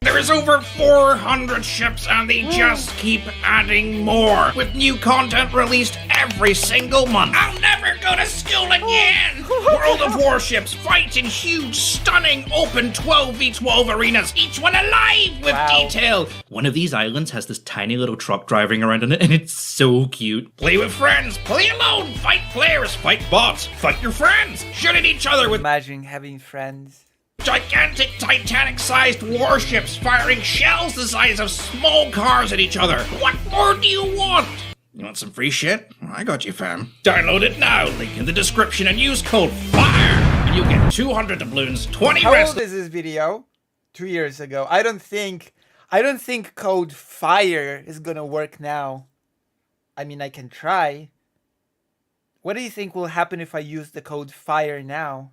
There is over 400 ships and they just keep adding more, with new content released every single month. I'll never go to school again! World of Warships fight in huge, stunning, open 12v12 arenas, each one alive with detail. One of these islands has this tiny little truck driving around in it, and it's so cute. Play with friends, play alone, fight players, fight bots, fight your friends, shoot at each other with... Imagine having friends. Gigantic Titanic-sized warships firing shells the size of small cars at each other. What more do you want? You want some free shit? I got you, fam. Download it now. Link in the description and use code FIRE. And you get 200 doubloons, 20 How rest. old is this video? 2 years ago. I don't think code FIRE is gonna work now. I mean, I can try. What do you think will happen if I use the code FIRE now?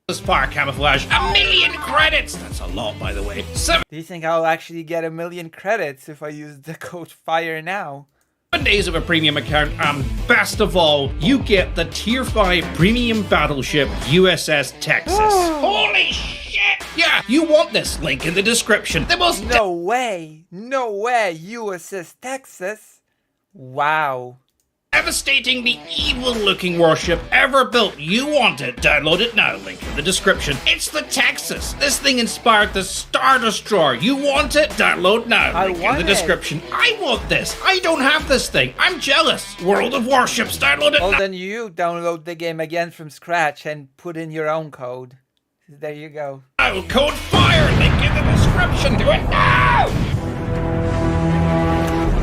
This fire camouflage. 1 million credits. That's a lot, by the way. Do you think I'll actually get 1 million credits if I use the code FIRE now? Days of a premium account, and best of all, you get the Tier 5 premium battleship USS Texas. Holy shit! Yeah, you want this, link in the description. The most No way! No way! USS Texas? Wow. devastatingly evil-looking warship ever built. You want it? Download it now, link in the description. It's the Texas. This thing inspired the Star Destroyer. You want it? Download now, link in the description. I want this. I don't have this thing. I'm jealous. World of Warships, download it Well, now. then you download the game again from scratch and put in your own code. There you go. Code FIRE, link in the description. Do it now!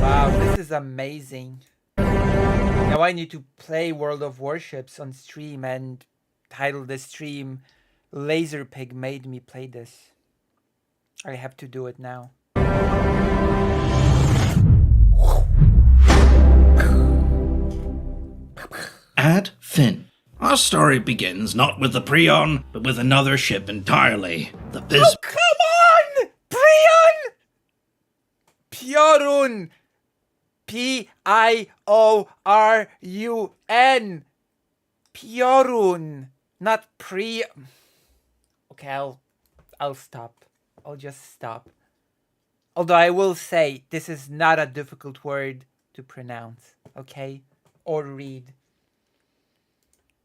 Wow, this is amazing. Now I need to play World of Warships on stream and title the stream Laserpig Made Me Play This. I have to do it now. Add Finn. Our story begins not with the Prion, but with another ship entirely. The Oh, come on! Prion! Piorun! Piorun! Piorun! Not Pri... Okay, I'll stop. I'll just stop. Although I will say, this is not a difficult word to pronounce, okay? Or read.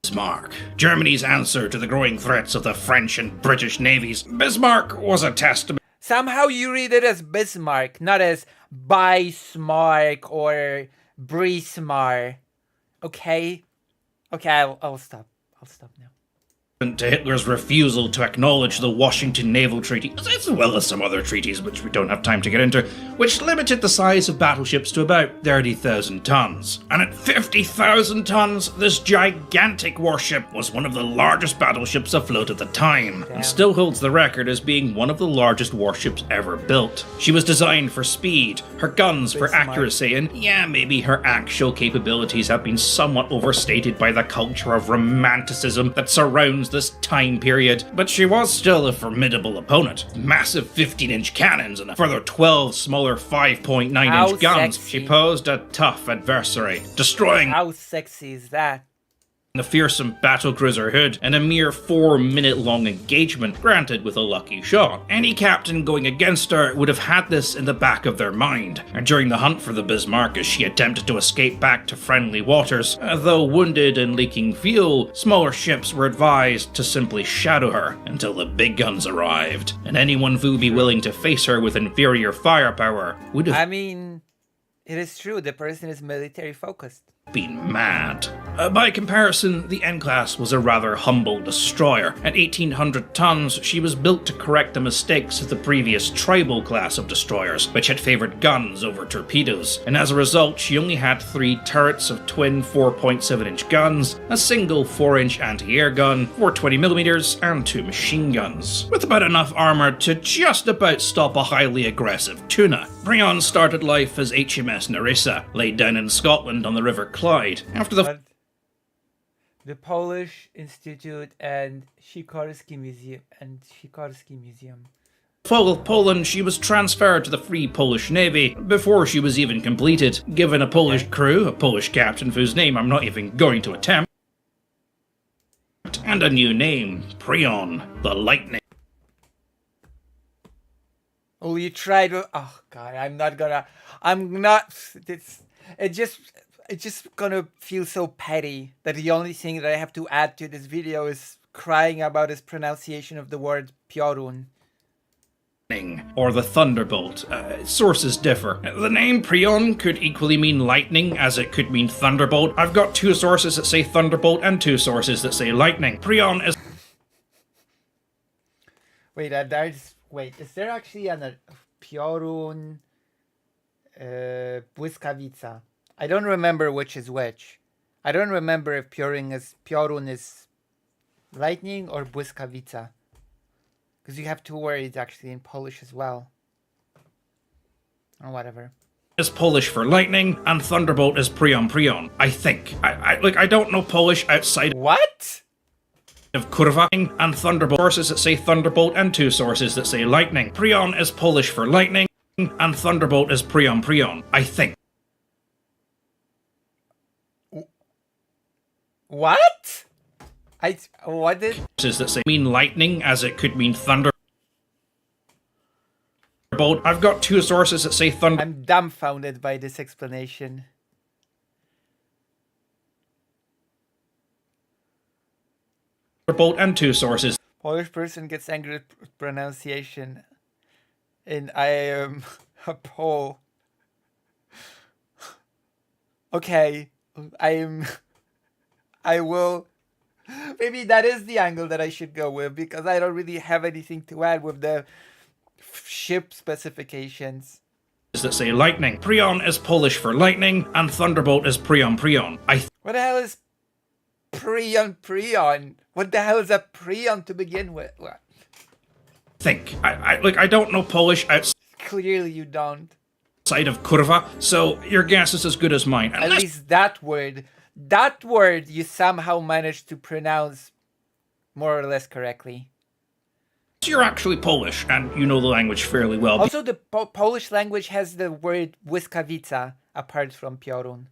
Bismarck, Germany's answer to the growing threats of the French and British navies. Bismarck was a testament. Somehow you read it as Bismarck, not as Bismarck or Brismar. Okay? Okay, I'll stop. I'll stop now. To Hitler's refusal to acknowledge the Washington Naval Treaty, as well as some other treaties which we don't have time to get into, which limited the size of battleships to about 30,000 tons. And at 50,000 tons, this gigantic warship was one of the largest battleships afloat at the time, and still holds the record as being one of the largest warships ever built. She was designed for speed, her guns for accuracy, and yeah, maybe her actual capabilities have been somewhat overstated by the culture of romanticism that surrounds this time period, but she was still a formidable opponent. Massive 15-inch cannons and a further 12 smaller 5.9-inch guns. Sexy. She posed a tough adversary, destroying How sexy is that? the fearsome battlecruiser Hood in a mere 4-minute-long engagement, granted with a lucky shot. Any captain going against her would have had this in the back of their mind, and during the hunt for the Bismarck as she attempted to escape back to friendly waters, though wounded and leaking fuel, smaller ships were advised to simply shadow her until the big guns arrived, and anyone who would be willing to face her with inferior firepower would have I mean, it is true, the person is military focused. been mad. By comparison, the N-Class was a rather humble destroyer. At 1,800 tons, she was built to correct the mistakes of the previous Tribal class of destroyers, which had favored guns over torpedoes, and as a result, she only had 3 turrets of twin 4.7-inch guns, a single 4-inch anti-air gun, 420mm, and 2 machine guns, with about enough armor to just about stop a highly aggressive tuna. Prion started life as HMS Nerissa, laid down in Scotland on the River Clyde. After the Polish Institute and Sikorski Museum. fall of Poland, she was transferred to the Free Polish Navy before she was even completed, given a Polish crew, a Polish captain whose name I'm not even going to attempt, and a new name, Prion, the Lightning. Oh, you tried. Oh God, it's just gonna feel so petty that the only thing that I have to add to this video is crying about his pronunciation of the word Piorun. Or the Thunderbolt. Sources differ. The name Prion could equally mean lightning as it could mean thunderbolt. I've got 2 sources that say thunderbolt and 2 sources that say lightning. Prion is... Wait, is there actually a Piorun Błyskawica? I don't remember which is which. I don't remember if Piorun is lightning or Błyskawica. Because you have 2 words actually in Polish as well. Or whatever. Is Polish for lightning, and thunderbolt is Prion. I think. I don't know Polish outside... What? ...of kurwa, and thunderbolt. Sources that say thunderbolt and 2 sources that say lightning. Prion is Polish for lightning, and thunderbolt is Prion. I think. What? What did? That say mean lightning as it could mean thunder. I've got two sources that say thunder. I'm dumbfounded by this explanation. And two sources. Polish person gets angry at pronunciation, and I am a Pole. Okay, I will. Maybe that is the angle that I should go with, because I don't really have anything to add with the ship specifications. That say lightning. Prion is Polish for lightning, and thunderbolt is prion. What the hell is prion? What the hell is a prion to begin with? What? Think. I don't know Polish outside Clearly you don't. of kurwa, so your guess is as good as mine. At least that word you somehow managed to pronounce more or less correctly. You're actually Polish, and you know the language fairly well. Also, the Polish language has the word błyskawica, apart from piorun.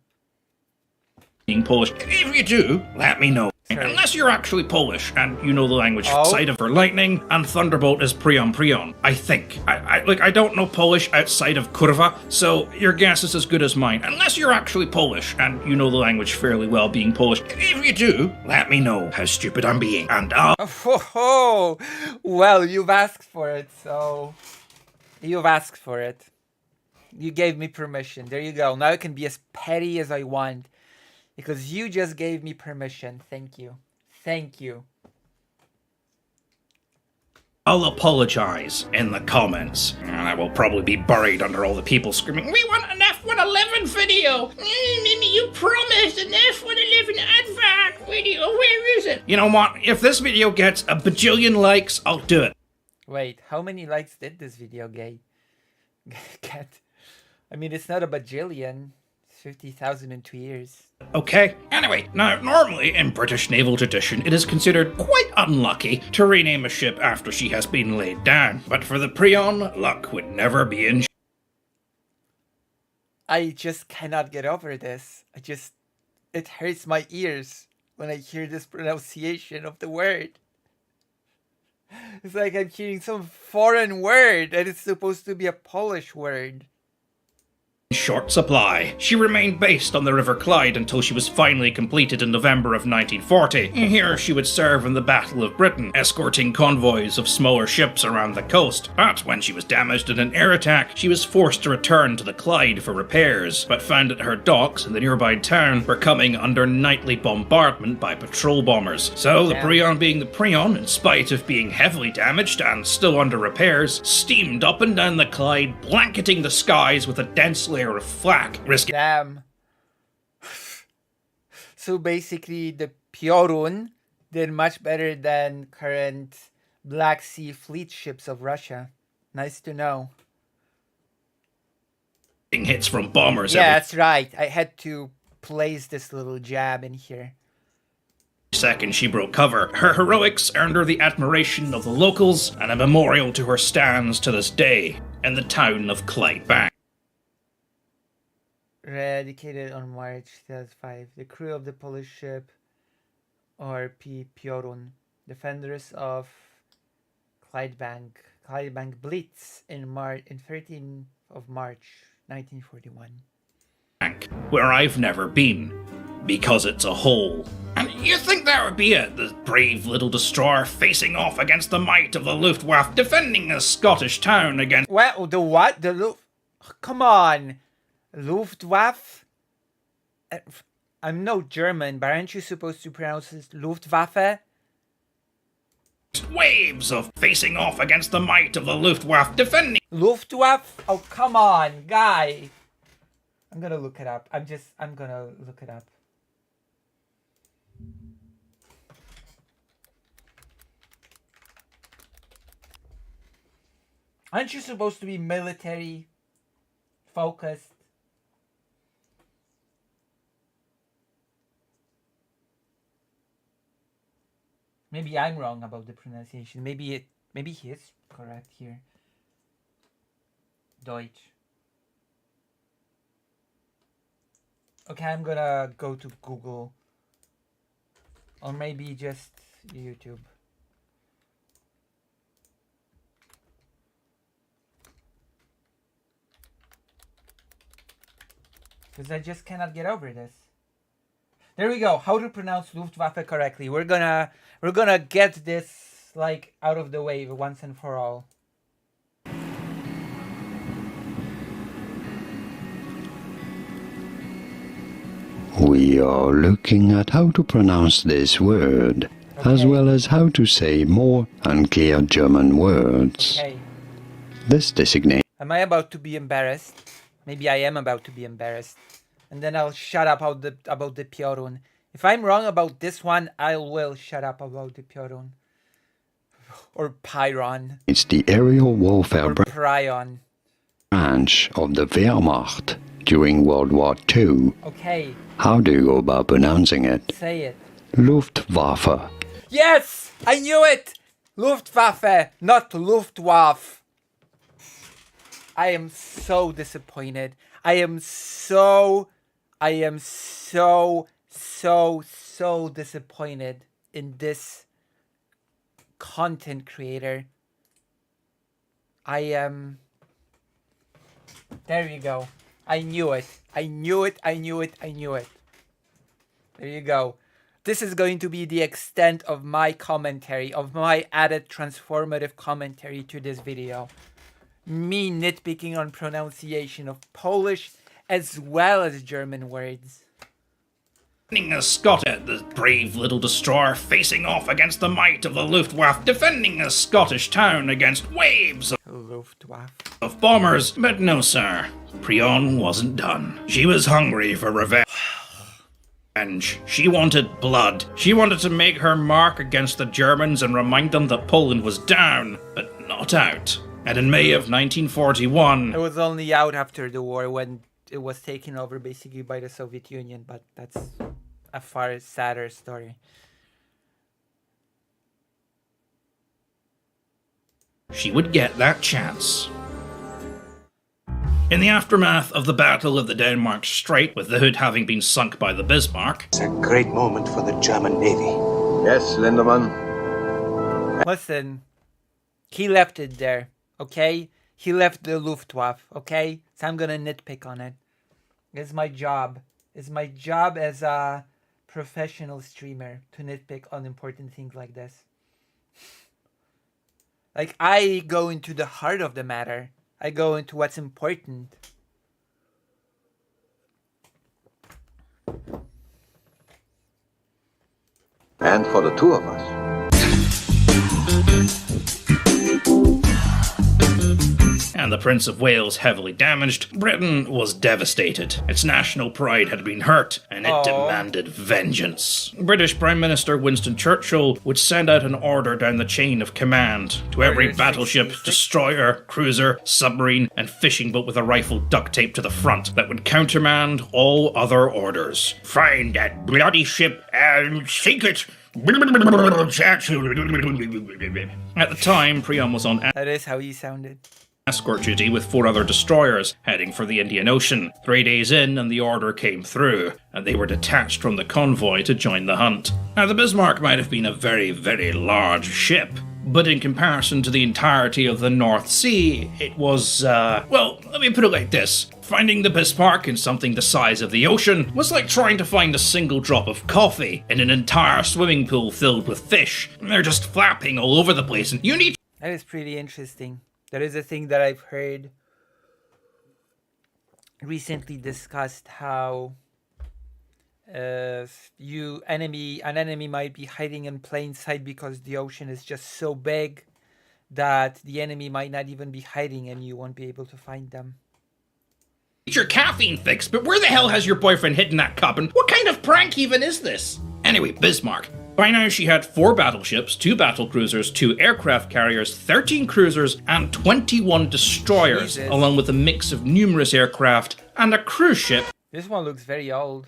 Being Polish. If you do, let me know. Sure. Unless you're actually Polish and you know the language outside of for lightning, and thunderbolt is prion. I think. I don't know Polish outside of kurwa, so your guess is as good as mine. Unless you're actually Polish and you know the language fairly well, being Polish. If you do, let me know how stupid I'm being, and I'll. Oh, well, you've asked for it, so you've asked for it. You gave me permission. There you go. Now I can be as petty as I want. Because you just gave me permission. Thank you. Thank you. I'll apologize in the comments. And I will probably be buried under all the people screaming, "We want an F111 video! You promised an F111 advert video! Where is it?" You know what? If this video gets a bajillion likes, I'll do it. Wait, how many likes did this video get? I mean, it's not a bajillion. 50,000 in 2 years. Okay. Anyway, now normally in British naval tradition it is considered quite unlucky to rename a ship after she has been laid down. But for the Prion, luck would never be in. I just cannot get over this. It hurts my ears when I hear this pronunciation of the word. It's like I'm hearing some foreign word and it's supposed to be a Polish word. Short supply. She remained based on the River Clyde until she was finally completed in November of 1940. Here she would serve in the Battle of Britain, escorting convoys of smaller ships around the coast. But when she was damaged in an air attack, she was forced to return to the Clyde for repairs, but found that her docks in the nearby town were coming under nightly bombardment by patrol bombers. So the Prion, being the Prion, in spite of being heavily damaged and still under repairs, steamed up and down the Clyde, blanketing the skies with a dense layer of flak, risking. Damn. So basically, the Piorun did much better than current Black Sea fleet ships of Russia. Nice to know. Hits from bombers. Yeah, that's right. I had to place this little jab in here. Second she broke cover. Her heroics earned her the admiration of the locals, and a memorial to her stands to this day in the town of Clydebank. Dedicated on March 2005. The crew of the Polish ship RP Piorun, defenders of Clydebank Blitz in 13th of March 1941. Where I've never been, because it's a hole. And you think that would be it? The brave little destroyer facing off against the might of the Luftwaffe, defending a Scottish town against. Well, the what? Come on. Luftwaffe? I'm no German, but aren't you supposed to pronounce this Luftwaffe? Waves of facing off against the might of the Luftwaffe, defending. Luftwaffe? Oh, come on, guy. I'm gonna look it up. I'm gonna look it up. Aren't you supposed to be military focused? Maybe I'm wrong about the pronunciation. Maybe he is correct here. Deutsch. Okay, I'm gonna go to Google Or maybe just YouTube. Because I just cannot get over this. There we go. How to pronounce Luftwaffe correctly. We're gonna get this like out of the way once and for all. We are looking at how to pronounce this word, as well as how to say more unclear German words. Okay. This designation. Am I about to be embarrassed? Maybe I am about to be embarrassed. And then I'll shut up about the Piorun. If I'm wrong about this one, I will shut up about the Piorun. Or Pyron. It's the aerial warfare Or Pryon. branch of the Wehrmacht during World War II. Okay. How do you go about pronouncing it? Say it. Luftwaffe. Yes! I knew it! Luftwaffe, not Luftwaffe. I am so disappointed. I am so disappointed in this content creator. I am... There you go. I knew it. I knew it. There you go. This is going to be the extent of my commentary, of my added transformative commentary to this video. Me nitpicking on pronunciation of Polish as well as German words. Defending a the brave little destroyer facing off against the might of the Luftwaffe, defending a Scottish town against waves of bombers. But no, sir, Prion wasn't done. She was hungry for revenge. She wanted blood. She wanted to make her mark against the Germans and remind them that Poland was down, but not out. And in May of 1941... It was only out after the war when it was taken over basically by the Soviet Union, but that's a far sadder story. She would get that chance. In the aftermath of the Battle of the Denmark Strait, with the Hood having been sunk by the Bismarck... It's a great moment for the German Navy. Yes, Lindemann. Listen, he left it there, okay? He left the Luftwaffe, okay? So I'm gonna nitpick on it. It's my job. It's my job as a professional streamer to nitpick on important things like this. Like, I go into the heart of the matter. I go into what's important. And for the two of us. And the Prince of Wales heavily damaged, Britain was devastated. Its national pride had been hurt, and it demanded vengeance. British Prime Minister Winston Churchill would send out an order down the chain of command to every battleship, destroyer, cruiser, submarine, and fishing boat with a rifle duct taped to the front that would countermand all other orders. Find that bloody ship and sink it! At the time, Priam was on... That is how he sounded. Escort duty with 4 other destroyers heading for the Indian Ocean. 3 days in and the order came through, and they were detached from the convoy to join the hunt. Now the Bismarck might have been a very, very large ship, but in comparison to the entirety of the North Sea, it was, well, let me put it like this. Finding the Bismarck in something the size of the ocean was like trying to find a single drop of coffee in an entire swimming pool filled with fish. They're just flapping all over the place, and you need... That is pretty interesting. That is a thing that I've heard recently discussed, how an enemy might be hiding in plain sight because the ocean is just so big that the enemy might not even be hiding and you won't be able to find them. Your caffeine fix, but where the hell has your boyfriend hidden that cup, and what kind of prank even is this? Anyway, Bismarck. By now she had 4 battleships, 2 battlecruisers, 2 aircraft carriers, 13 cruisers, and 21 destroyers, Jesus. along with a mix of numerous aircraft and a cruise ship. This one looks very old.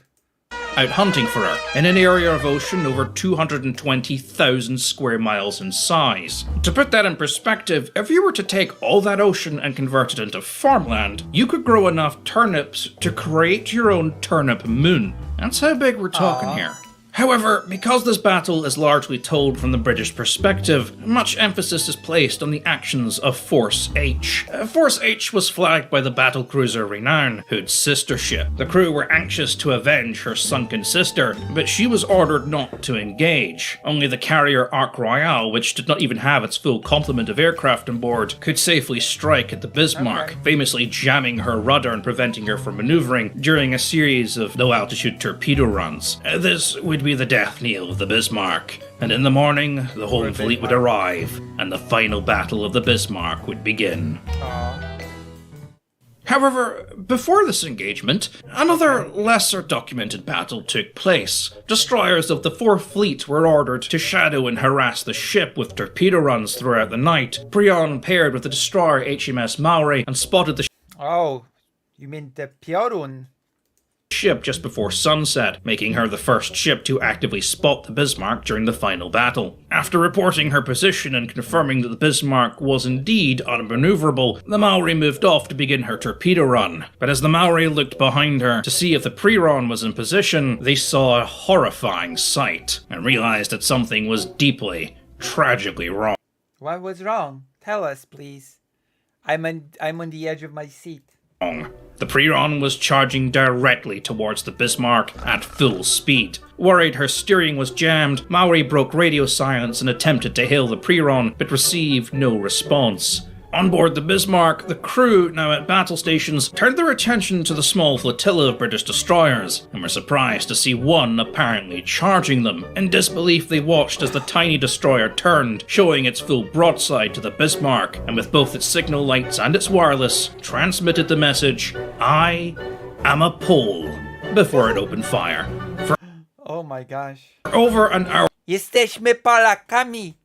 Out hunting for her, in an area of ocean over 220,000 square miles in size. To put that in perspective, if you were to take all that ocean and convert it into farmland, you could grow enough turnips to create your own turnip moon. That's how big we're talking here. However, because this battle is largely told from the British perspective, much emphasis is placed on the actions of Force H. Force H was flagged by the battlecruiser Renown, Hood's sister ship. The crew were anxious to avenge her sunken sister, but she was ordered not to engage. Only the carrier Ark Royale, which did not even have its full complement of aircraft on board, could safely strike at the Bismarck, famously jamming her rudder and preventing her from maneuvering during a series of low-altitude torpedo runs. This would be the death knell of the Bismarck, and in the morning, the home fleet would arrive, and the final battle of the Bismarck would begin. However, before this engagement, another lesser documented battle took place. Destroyers of the 4th Fleet were ordered to shadow and harass the ship with torpedo runs throughout the night. Prion paired with the destroyer HMS Maori and spotted the Oh, you mean the Piorun? Ship just before sunset, making her the first ship to actively spot the Bismarck during the final battle. After reporting her position and confirming that the Bismarck was indeed unmaneuverable, the Maori moved off to begin her torpedo run. But as the Maori looked behind her to see if the Prion was in position, they saw a horrifying sight and realized that something was deeply, tragically wrong. What was wrong? Tell us, please. I'm on the edge of my seat. The Prion was charging directly towards the Bismarck at full speed. Worried her steering was jammed, Maori broke radio silence and attempted to hail the Prion, but received no response. On board the Bismarck, the crew, now at battle stations, turned their attention to the small flotilla of British destroyers, and were surprised to see one apparently charging them. In disbelief, they watched as the tiny destroyer turned, showing its full broadside to the Bismarck, and with both its signal lights and its wireless, transmitted the message, "I am a Pole," before it opened fire. Oh my gosh. For over an hour, Jesteśmy Polakami.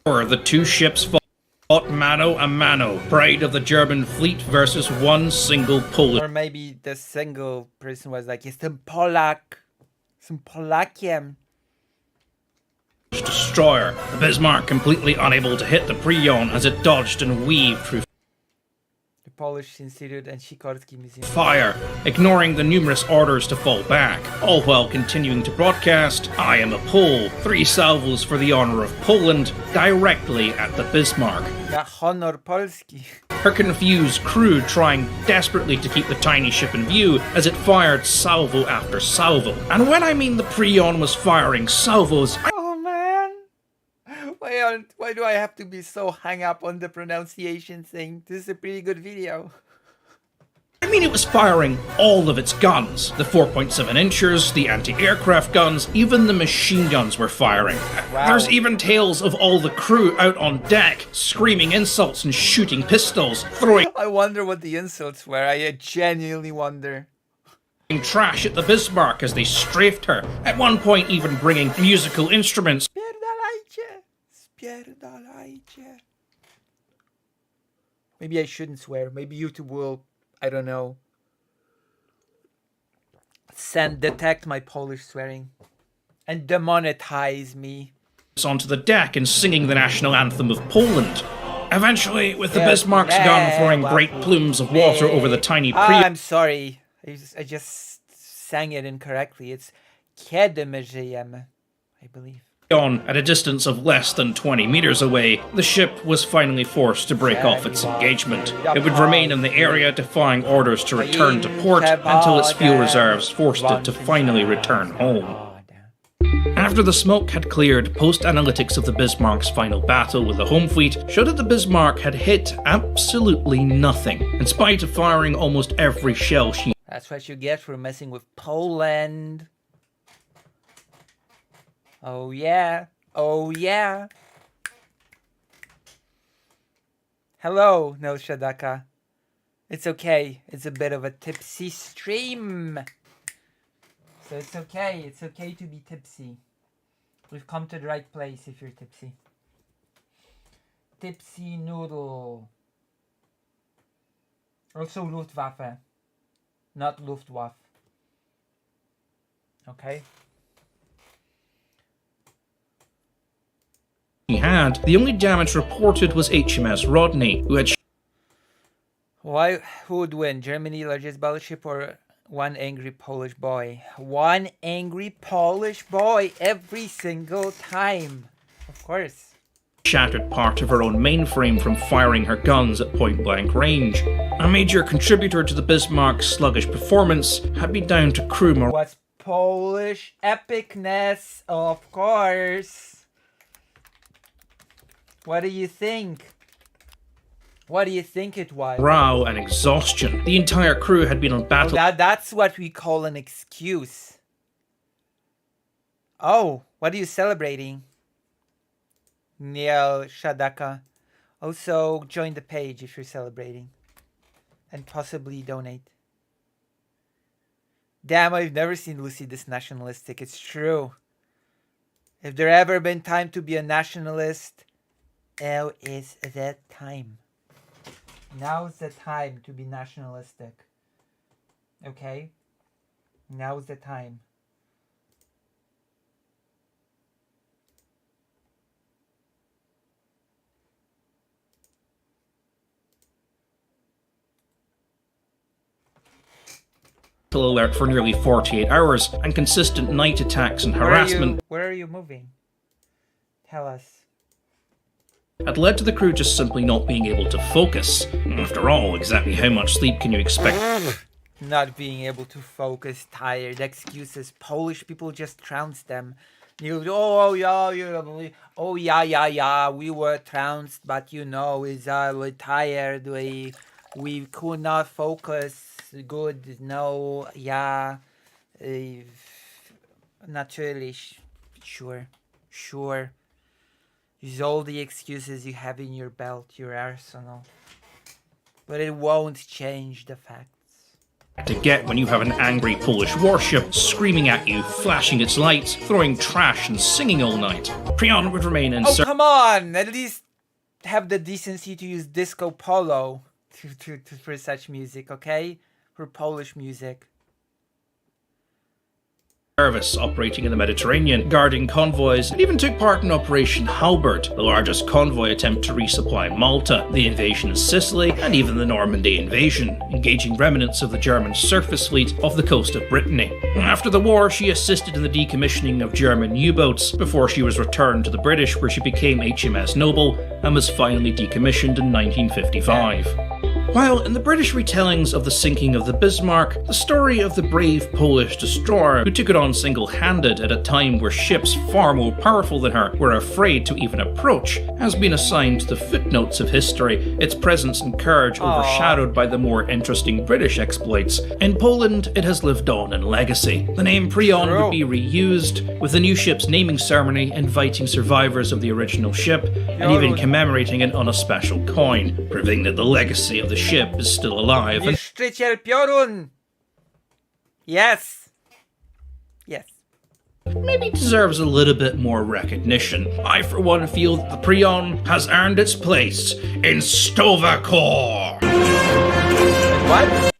the two ships fought mano a mano, pride of the German fleet versus one single Polish. Or maybe the single person was like, jestem Polak. Jestem Polakiem. Destroyer. The Bismarck completely unable to hit the Prion as it dodged and weaved through The Polish Institute and Sikorski Museum. fire, ignoring the numerous orders to fall back, all while continuing to broadcast, "I am a Pole, 3 salvos for the honor of Poland," directly at the Bismarck. Na honor Polski. Her confused crew trying desperately to keep the tiny ship in view as it fired salvo after salvo. And when I mean the Prion was firing salvos, Oh man. Why do I have to be so hung up on the pronunciation thing? This is a pretty good video. I mean it was firing all of its guns. The 4.7 inchers, the anti-aircraft guns, even the machine guns were firing. Wow. There's even tales of all the crew out on deck, screaming insults and shooting pistols, throwing I wonder what the insults were. I genuinely wonder. trash at the Bismarck as they strafed her, at one point even bringing musical instruments. Spierdalajcie. Maybe I shouldn't swear. Maybe YouTube will, I don't know, detect my Polish swearing and demonetize me. Onto the deck and singing the national anthem of Poland. Eventually, with the Bismarck's gun throwing great plumes of water over the tiny Prion. I'm sorry. I just sang it incorrectly. It's Kiedy my żyjemy, I believe. At a distance of less than 20 meters away, the ship was finally forced to break off its engagement. It would remain in the area, defying orders to return to port until its fuel reserves forced it to finally return home. After the smoke had cleared, post-analytics of the Bismarck's final battle with the home fleet showed that the Bismarck had hit absolutely nothing, in spite of firing almost every shell she... That's what you get for messing with Poland. Oh yeah. Oh yeah. Hello, No Shadaka. It's okay. It's a bit of a tipsy stream. So it's okay. It's okay to be tipsy. We've come to the right place if you're tipsy. Tipsy noodle. Also Luftwaffe. Not Luftwaffe. Okay? had, the only damage reported was HMS Rodney, who had... Who would win? Germany, largest battleship, or One angry Polish boy. One angry Polish boy every single time. Of course. Shattered part of her own mainframe from firing her guns at point-blank range. A major contributor to the Bismarck's sluggish performance had been down to crew morale. What's Polish epicness? Of course. What do you think? What do you think it was? Morale and exhaustion. The entire crew had been on battle. That's what we call an excuse. Oh, what are you celebrating? Niel Shadaka. Also, join the page if you're celebrating. And possibly donate. Damn, I've never seen Lucy this nationalistic. It's true. If there ever been time to be a nationalist, now is the time. Now's the time to be nationalistic. Okay? Now's the time. Alert for nearly 48 hours, and consistent night attacks and harassment Where are you moving? Tell us. had led to the crew just simply not being able to focus. After all, exactly how much sleep can you expect? Not being able to focus, tired, excuses. Polish people just trounced them. Oh yeah, we were trounced, but we're tired, we could not focus good, no, yeah, naturally, sure. Use all the excuses you have in your belt, your arsenal. But it won't change the facts. To get when you have an angry Polish warship screaming at you, flashing its lights, throwing trash and singing all night. Prion would remain in come on! At least have the decency to use disco polo for such music, okay? For Polish music. Service operating in the Mediterranean, guarding convoys, and even took part in Operation Halbert, the largest convoy attempt to resupply Malta, the invasion of Sicily, and even the Normandy invasion, engaging remnants of the German surface fleet off the coast of Brittany. After the war, she assisted in the decommissioning of German U-boats before she was returned to the British, where she became HMS Noble and was finally decommissioned in 1955. While in the British retellings of the sinking of the Bismarck, the story of the brave Polish destroyer who took it on single-handed at a time where ships far more powerful than her were afraid to even approach has been assigned to the footnotes of history, its presence and courage overshadowed by the more interesting British exploits. In Poland, it has lived on in legacy. The name Prion would be reused, with the new ship's naming ceremony inviting survivors of the original ship and even commemorating it on a special coin, proving that the legacy of the ship is still alive. Niszczyciel piorun! Yes. Maybe deserves a little bit more recognition. I, for one, feel that the Prion has earned its place in Stovacor. What?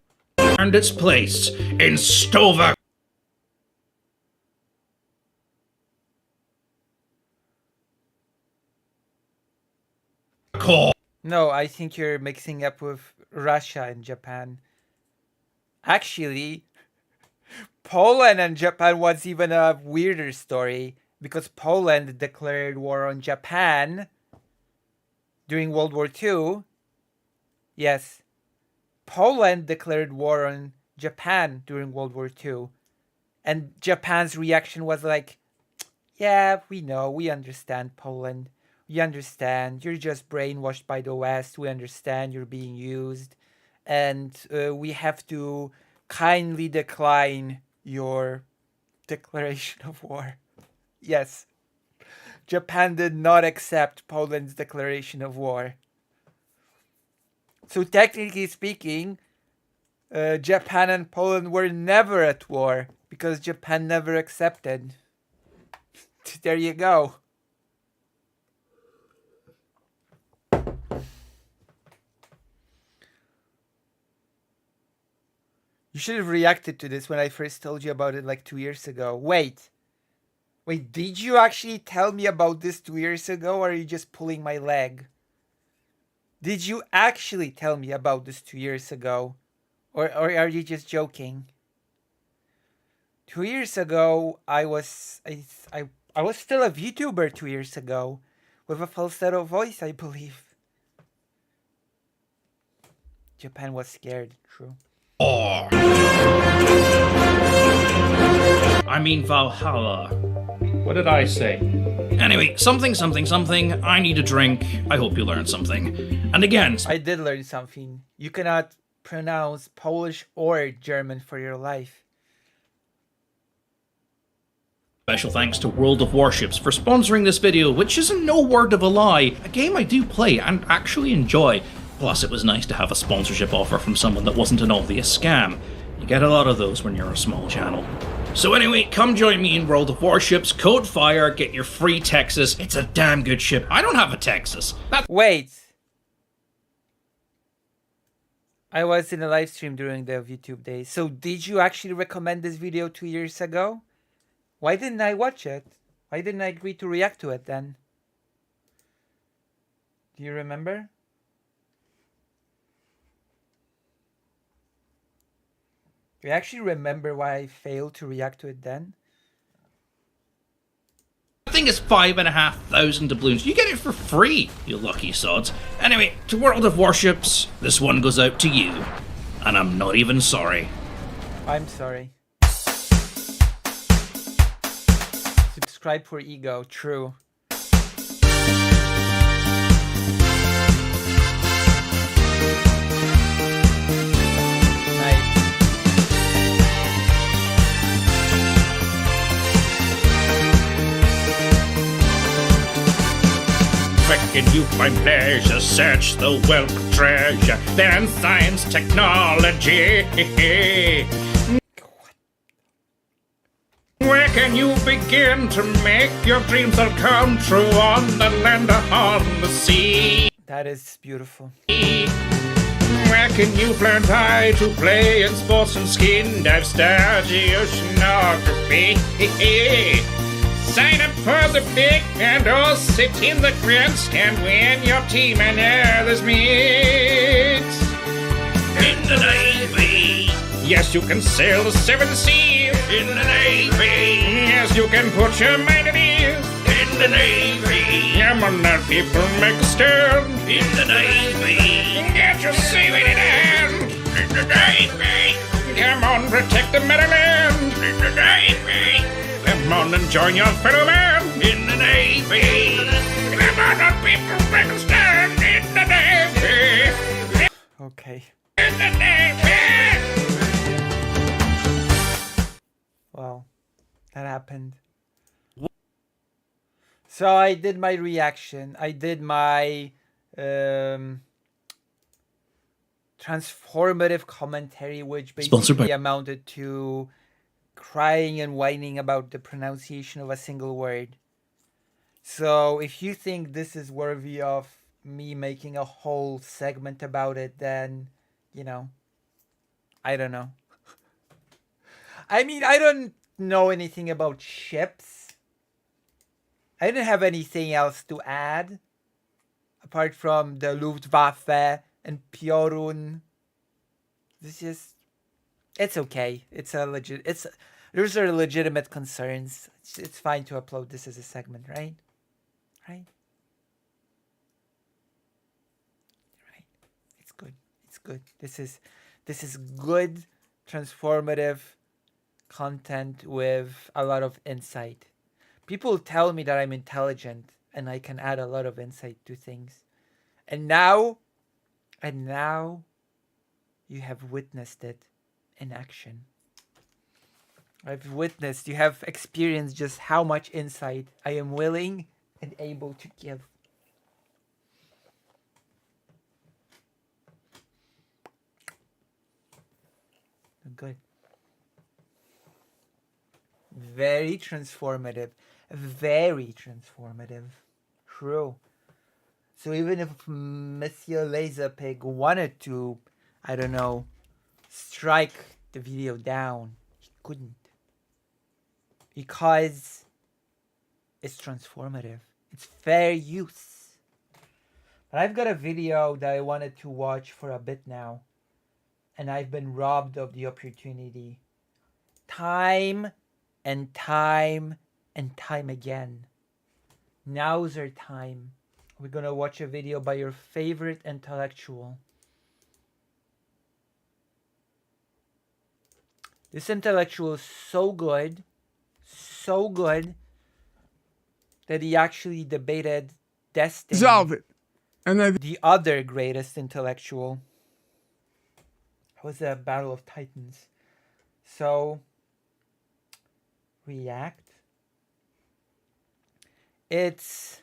Earned its place in Stovacor. No, I think you're mixing up with Russia and Japan. Actually, Poland and Japan was even a weirder story because Poland declared war on Japan during World War II. Yes, Poland declared war on Japan during World War II. And Japan's reaction was like, yeah, we know, we understand, Poland. We understand, you're just brainwashed by the West. We understand you're being used. And we have to kindly decline your declaration of war. Yes. Japan did not accept Poland's declaration of war. So technically speaking, Japan and Poland were never at war because Japan never accepted. There you go. You should have reacted to this when I first told you about it like 2 years ago. Wait, did you actually tell me about this 2 years ago, or are you just pulling my leg? Did you actually tell me about this 2 years ago? Or are you just joking? 2 years ago, I was still a VTuber 2 years ago, with a falsetto voice, I believe. Japan was scared, true. I mean Valhalla. What did I say? Anyway, something. I need a drink. I hope you learned something. And again, I did learn something. You cannot pronounce Polish or German for your life. special thanks to World of Warships for sponsoring this video, which isn't no word of a lie, a game I do play and actually enjoy. Plus, it was nice to have a sponsorship offer from someone that wasn't an obvious scam. You get a lot of those when you're a small channel. So anyway, come join me in World of Warships, code FIRE, get your free Texas. It's a damn good ship. I don't have a Texas. Wait. I was in a live stream during the YouTube days. So did you actually recommend this video 2 years ago? Why didn't I watch it? Why didn't I agree to react to it then? Do you remember? Do you actually remember why I failed to react to it then? I think it's 5,500 doubloons. You get it for free, you lucky sods. Anyway, to World of Warships, this one goes out to you. And I'm not even sorry. I'm sorry. Subscribe for ego, true. Can you find pleasure? Search the wealth of treasure, then science, technology. Where can you begin to make your dreams all come true on the land or on the sea? That is beautiful. Where can you learn how to play in sports and skin dive, study oceanography? Sign up for the big and or sit in the grandstand when your team and others meet. In the Navy. Yes, you can sail the seven seas. In the Navy. Yes, you can put your mind at ease. In the Navy. Come on now, people, make a stand. In the Navy. Get your saving in hand. In the Navy. Come on, protect the motherland. In the Navy. Come on and join your fellow man in the Navy. Come on, people, make a stand in the Navy. Okay. In the Navy. Wow, that happened. So I did my reaction. I did my transformative commentary, which basically amounted to crying and whining about the pronunciation of a single word. So if you think this is worthy of me making a whole segment about it, then, you know, I don't know. I mean, I don't know anything about ships. I didn't have anything else to add apart from the Luftwaffe and Piorun. This is, it's okay. Those are legitimate concerns. It's fine to upload this as a segment, right? Right? Right. It's good. It's good. This is good, transformative content with a lot of insight. People tell me that I'm intelligent and I can add a lot of insight to things. And now you have witnessed it in action. You have experienced just how much insight I am willing and able to give. Good. Very transformative. Very transformative. True. So even if Monsieur Laserpig wanted to, I don't know, strike the video down, he couldn't. Because it's transformative. It's fair use. But I've got a video that I wanted to watch for a bit now. And I've been robbed of the opportunity. Time and time again. Now's our time. We're gonna watch a video by your favorite intellectual. This intellectual is so good that he actually debated Destiny. Dissolve it. And then The other greatest intellectual. It was a Battle of Titans. So, react. It's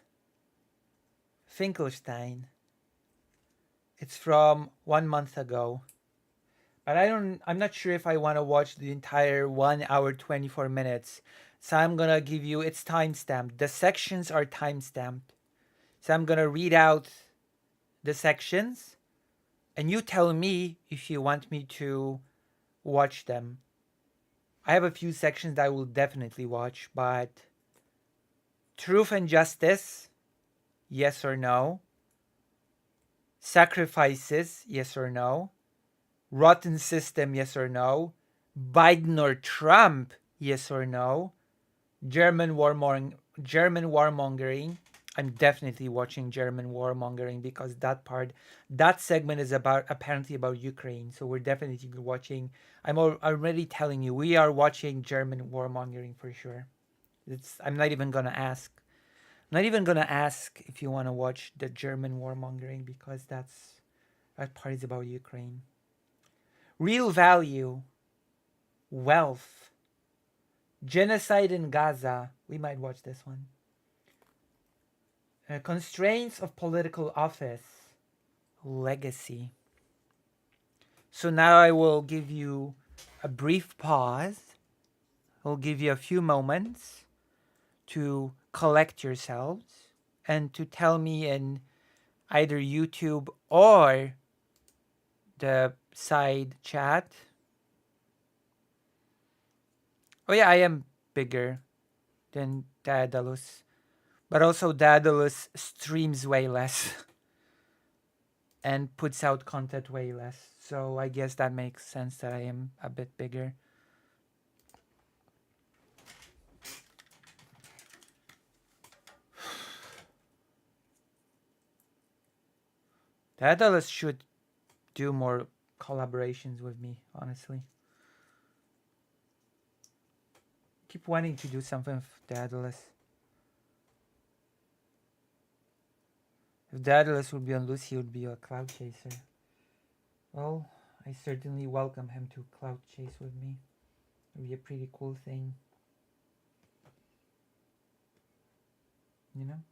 FinkleStein. It's from 1 month ago. But I'm not sure if I want to watch the entire 1 hour 24 minutes. So I'm gonna give you, it's timestamped. The sections are timestamped. So I'm gonna read out the sections and you tell me if you want me to watch them. I have a few sections that I will definitely watch, but Truth and Justice, yes or no? Sacrifices, yes or no? Rotten System, yes or no? Biden or Trump, yes or no? German warmongering. I'm definitely watching German warmongering because that segment is apparently about Ukraine. So we're definitely watching. I'm already telling you, we are watching German warmongering for sure. I'm not even gonna ask. I'm not even gonna ask if you want to watch the German warmongering because that part is about Ukraine. Real value, wealth, genocide in Gaza. We might watch this one. Constraints of political office, legacy. So now I will give you a brief pause. I'll give you a few moments to collect yourselves and to tell me in either YouTube or the side chat. Oh yeah, I am bigger than Daedalus. But also Daedalus streams way less and puts out content way less. So I guess that makes sense that I am a bit bigger. Daedalus should do more collaborations with me, honestly. Keep wanting to do something with Daedalus. If Daedalus would be on Lucy, he would be a cloud chaser. Well, I certainly welcome him to cloud chase with me. It would be a pretty cool thing. You know?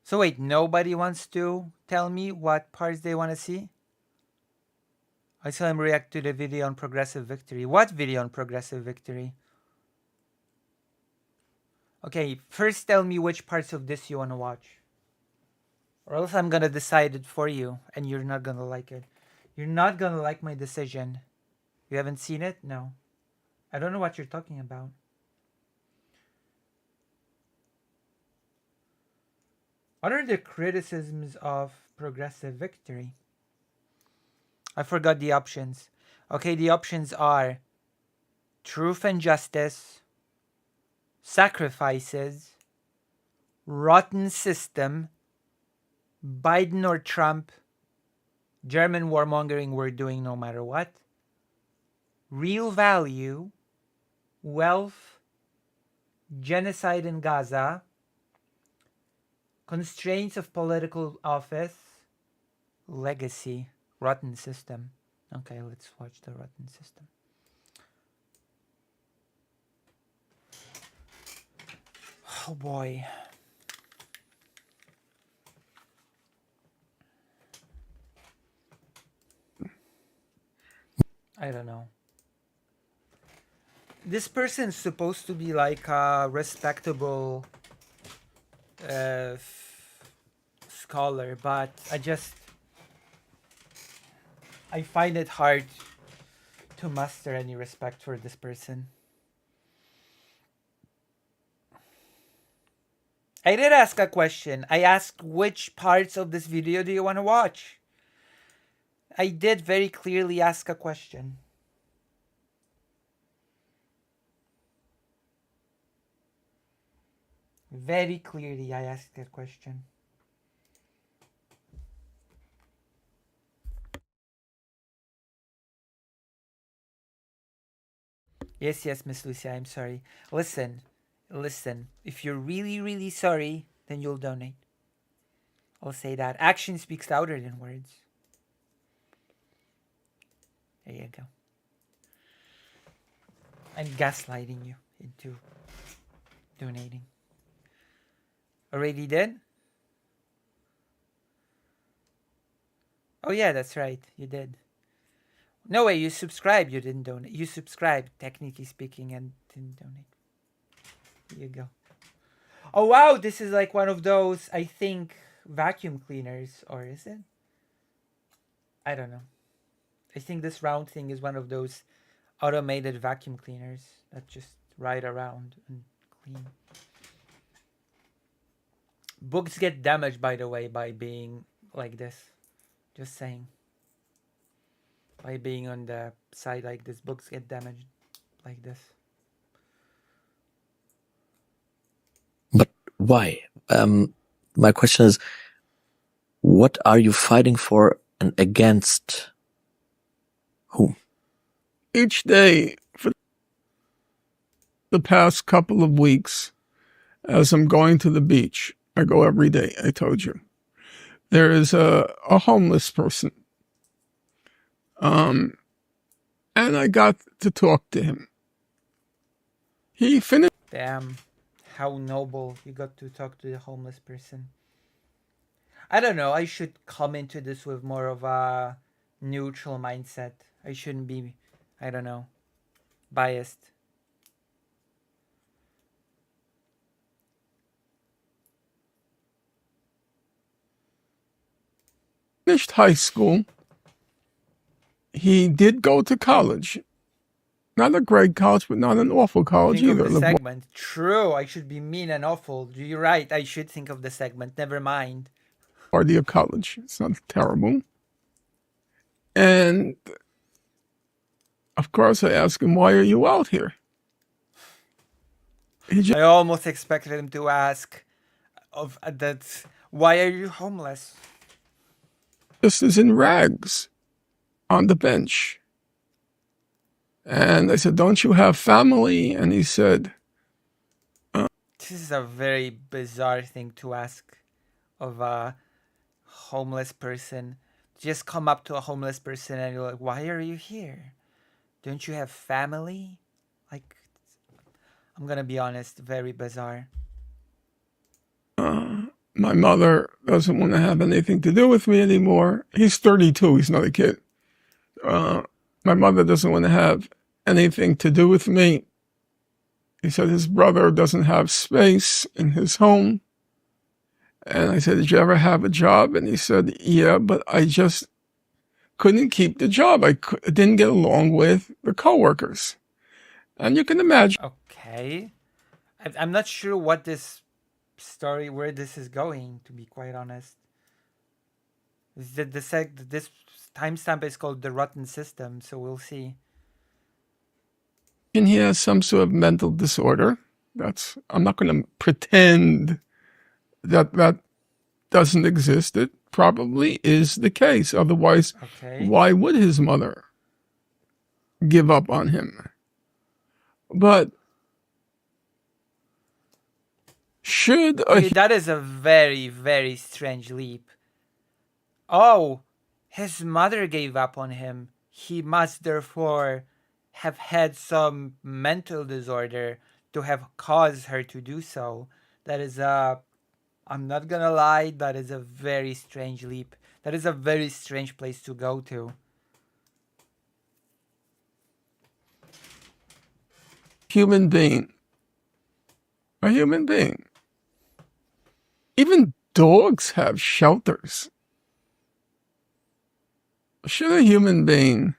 So wait, nobody wants to tell me what parts they want to see? I saw him react to the video on Progressive Victory. What video on Progressive Victory? Okay, first tell me which parts of this you want to watch. Or else I'm gonna decide it for you and you're not gonna like it. You're not gonna like my decision. You haven't seen it? No. I don't know what you're talking about. What are the criticisms of Progressive Victory? I forgot the options. Okay, the options are Truth and Justice, Sacrifices, Rotten System, Biden or Trump, German warmongering we're doing no matter what, Real Value, Wealth, Genocide in Gaza, Constraints of Political Office, Legacy, Rotten System. Okay, let's watch the Rotten System. Oh boy. I don't know. This person's supposed to be like a respectable scholar, but I find it hard to muster any respect for this person. I did ask a question. I asked which parts of this video do you want to watch? I did very clearly ask a question. Very clearly I asked that question. Yes, Miss Lucia, I'm sorry. Listen. If you're really, really sorry, then you'll donate. I'll say that. Action speaks louder than words. There you go. I'm gaslighting you into donating. Already did? Oh yeah, that's right. You did. No way, you subscribed. You didn't donate. You subscribed, technically speaking, and didn't donate. Here you go. Oh wow, this is like one of those, I think, vacuum cleaners. Or is it? I don't know. I think this round thing is one of those automated vacuum cleaners that just ride around and clean. Books get damaged, by the way, by being like this. Just saying. By being on the side like this, books get damaged like this. But why? My question is, what are you fighting for and against whom? Each day for the past couple of weeks, as I'm going to the beach, I go every day, I told you. There is a homeless person. And I got to talk to him. He finished. Damn, how noble you got to talk to the homeless person. I don't know, I should come into this with more of a neutral mindset. I shouldn't be, I don't know, biased. Finished high school. He did go to college. Not a great college, but not an awful college Think either. of the segment. True, I should be mean and awful. You're right, I should think of the segment. Never mind. LaGuardia College. It's not terrible. And of course, I asked him, "Why are you out here?" I almost expected him to ask, "Of that, why are you homeless?" Just is in rags on the bench. And I said, "Don't you have family?" And he said, This is a very bizarre thing to ask of a homeless person. Just come up to a homeless person and you're like, "Why are you here? Don't you have family?" Like, I'm gonna be honest, very bizarre. "My mother doesn't want to have anything to do with me anymore." He's 32, he's not a kid. "My mother doesn't want to have anything to do with me." He said his brother doesn't have space in his home. And I said, "Did you ever have a job?" And he said, "Yeah, but I just couldn't keep the job. I didn't get along with the coworkers." And you can imagine. Okay. I'm not sure what this story, where this is going, to be quite honest. This timestamp is called The Rotten System, so we'll see. And he has some sort of mental disorder. I'm not going to pretend that doesn't exist. It probably is the case. Otherwise, why would his mother give up on him? But should that is a very, very strange leap. Oh, his mother gave up on him. He must therefore have had some mental disorder to have caused her to do so. That is I'm not gonna lie, that is a very strange leap. That is a very strange place to go to. Human being. A human being. Even dogs have shelters. Should a human being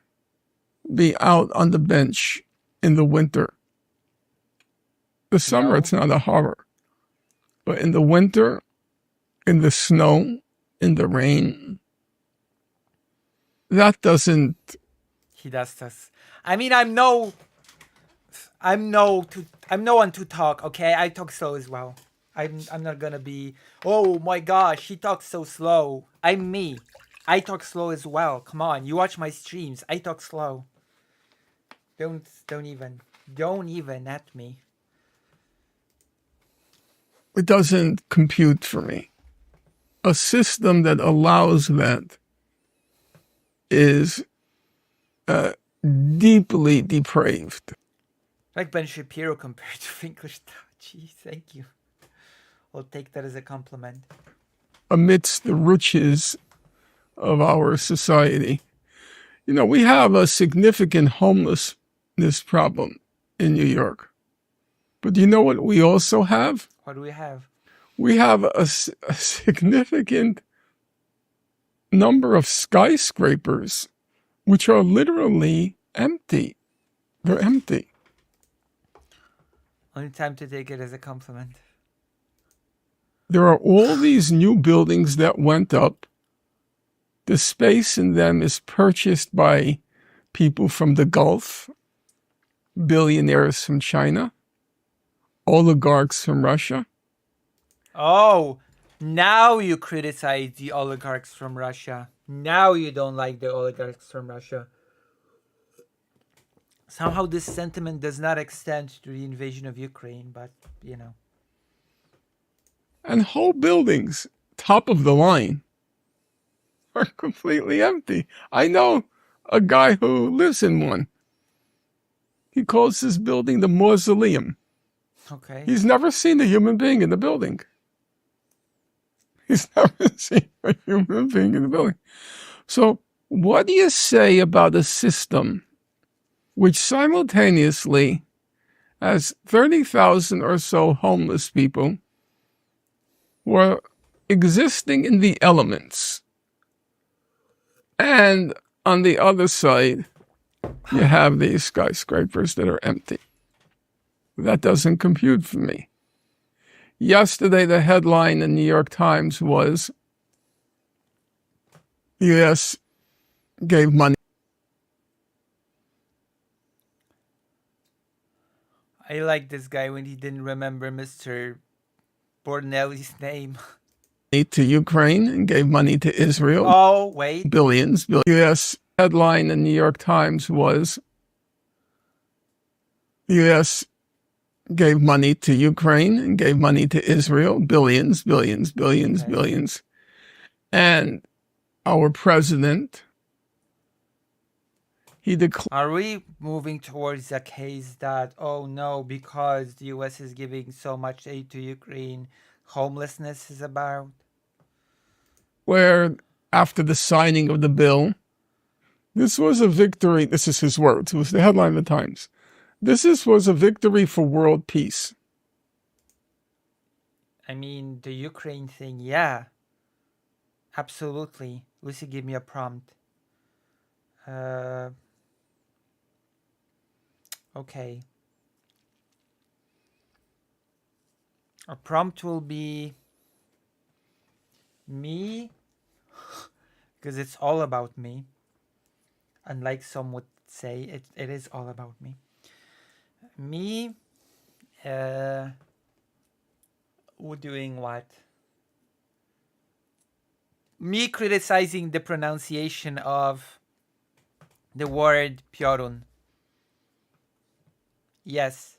be out on the bench in the winter. The summer, it's not a horror. But in the winter, in the snow, in the rain, that doesn't... He does this. I mean, I'm no one to talk, okay? I talk slow as well. I'm not gonna be, oh my gosh, he talks so slow. I'm me. I talk slow as well. Come on, you watch my streams. I talk slow. Don't even at me. It doesn't compute for me. A system that allows that is deeply depraved. Like Ben Shapiro compared to FinkleStein. Gee, thank you. I'll take that as a compliment. Amidst the riches of our society. You know, we have a significant homelessness problem in New York. But do you know what we also have? What do we have? We have a significant number of skyscrapers which are literally empty. They're empty. Only time to take it as a compliment. There are all these new buildings that went up. The space in them is purchased by people from the Gulf, billionaires from China, oligarchs from Russia. Oh, now you criticize the oligarchs from Russia. Now you don't like the oligarchs from Russia. Somehow this sentiment does not extend to the invasion of Ukraine, but, you know. And whole buildings, top of the line, are completely empty. I know a guy who lives in one. He calls his building the mausoleum. Okay. He's never seen a human being in the building. He's never seen a human being in the building. So what do you say about a system which simultaneously has 30,000 or so homeless people who are existing in the elements, and on the other side, you have these skyscrapers that are empty? That doesn't compute for me. Yesterday, the headline in the New York Times was, U.S. gave money. I like this guy when he didn't remember Mr. Bornelli's name. To Ukraine and gave money to Israel. Oh, wait. Billions. U.S. headline in the New York Times was, U.S. gave money to Ukraine and gave money to Israel. Billions. And our president, he declared... Are we moving towards a case that, oh no, because the US is giving so much aid to Ukraine, homelessness is about? Where after the signing of the bill, this was a victory. This is his words. It was the headline of the Times. Was a victory for world peace. I mean, the Ukraine thing, yeah. Absolutely. Lucy, give me a prompt. Okay. A prompt will be me, because it's all about me. Unlike some would say, it is all about me. Me, doing what? Me criticizing the pronunciation of the word Piorun. Yes,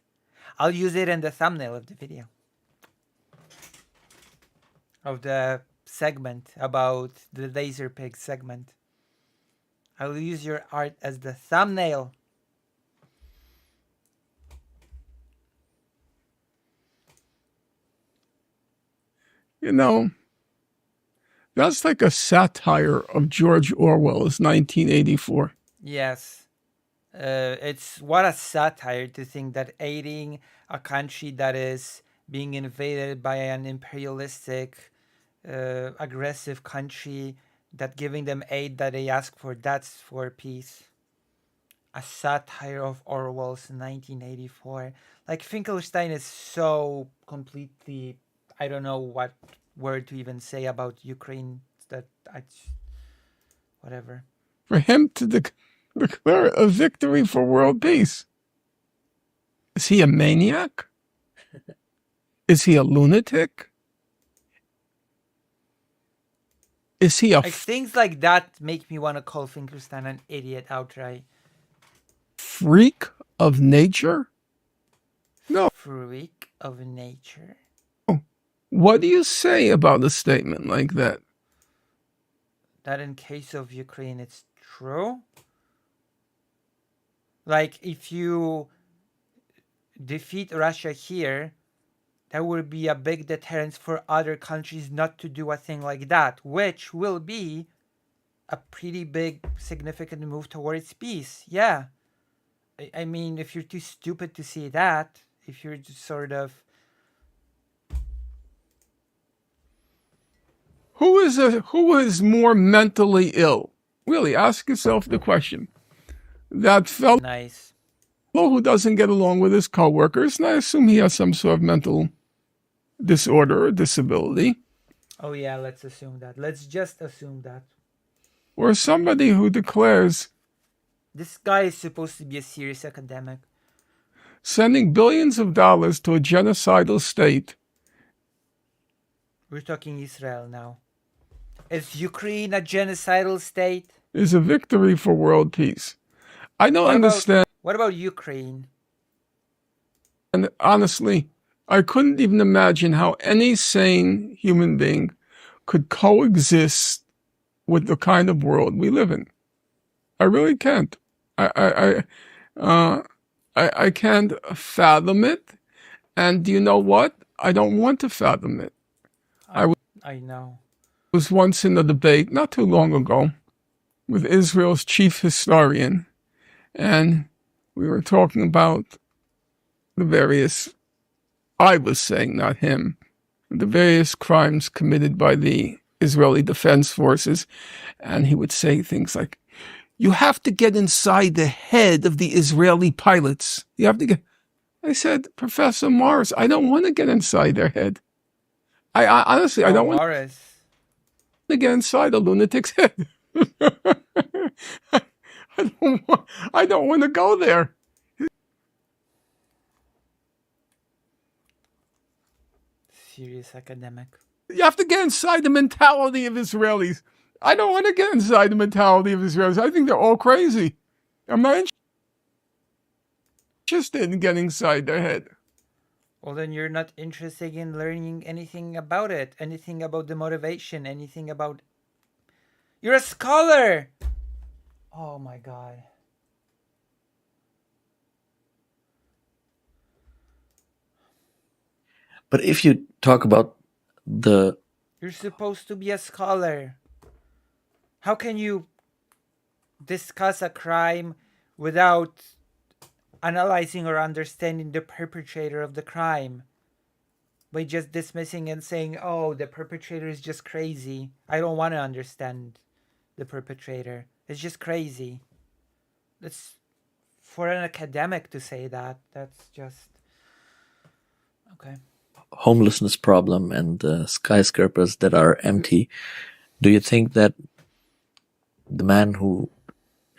I'll use it in the thumbnail of the video. Of the segment about the laser pig segment. I'll use your art as the thumbnail. You know, that's like a satire of George Orwell's 1984. Yes. It's what a satire to think that aiding a country that is being invaded by an imperialistic, aggressive country, that giving them aid that they ask for, that's for peace. a satire of Orwell's 1984. Like, FinkleStein is so completely, I don't know what word to even say about Ukraine, that whatever. For him to declare a victory for world peace. Is he a maniac? Is he a lunatic? Is he a Like, things like that make me want to call FinkleStein an idiot outright. freak of nature? No. Freak of nature? What do you say about a statement like that? That in case of Ukraine, it's true? Like, if you defeat Russia here, that would be a big deterrence for other countries not to do a thing like that, which will be a pretty big, significant move towards peace. Yeah. I mean, if you're too stupid to see that, if you're just sort of... Who is more mentally ill? Really, ask yourself the question. That fellow Nice. who doesn't get along with his coworkers, and I assume he has some sort of mental disorder or disability. Oh yeah, let's assume that. Let's just assume that. Or somebody who declares This guy is supposed to be a serious academic. sending billions of dollars to a genocidal state. We're talking Israel now. Is Ukraine a genocidal state? Is a victory for world peace. I don't understand. What about Ukraine? And honestly, I couldn't even imagine how any sane human being could coexist with the kind of world we live in. I really can't. I can't fathom it. And do you know what? I don't want to fathom it. I know. Was once in a debate not too long ago with Israel's chief historian, and we were talking about the various, I was saying, not him, the various crimes committed by the Israeli Defense Forces, and he would say things like, you have to get inside the head of the Israeli pilots. You have to get... I said, Professor Morris, I don't want to get inside their head. I honestly, I don't want to get inside a lunatic's head. I don't want to go there. Serious academic. You have to get inside the mentality of Israelis. I don't want to get inside the mentality of Israelis. I think they're all crazy. I'm not interested in getting inside their head. Well, then you're not interested in learning anything about it, anything about the motivation, anything about... You're a scholar! Oh my god. But if you talk about the... You're supposed to be a scholar. How can you discuss a crime without analyzing or understanding the perpetrator of the crime? By just dismissing and saying, oh, the perpetrator is just crazy. I don't want to understand the perpetrator. It's just crazy. That's for an academic to say that. That's just... Okay. homelessness problem and skyscrapers that are empty. Do you think that the man who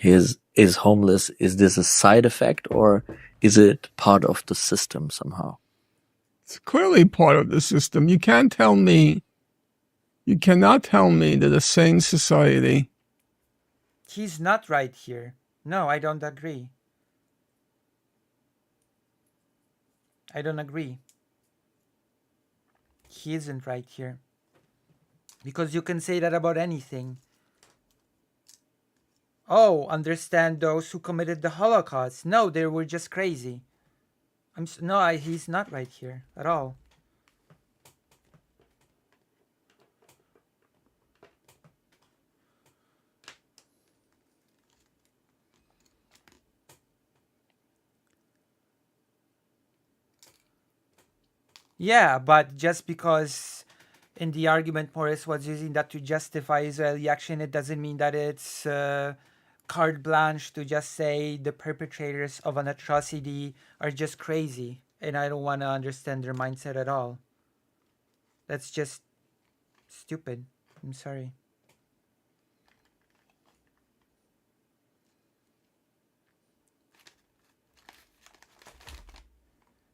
is homeless, is this a side effect or is it part of the system somehow? It's clearly part of the system. You cannot tell me that a sane society... He's not right here. No, I don't agree. I don't agree. He isn't right here. Because you can say that about anything. Oh, understand those who committed the Holocaust. No, they were just crazy. He's not right here at all. Yeah, but just because in the argument Morris was using that to justify Israeli action, it doesn't mean that it's carte blanche to just say the perpetrators of an atrocity are just crazy, and I don't want to understand their mindset at all. That's just stupid. I'm sorry.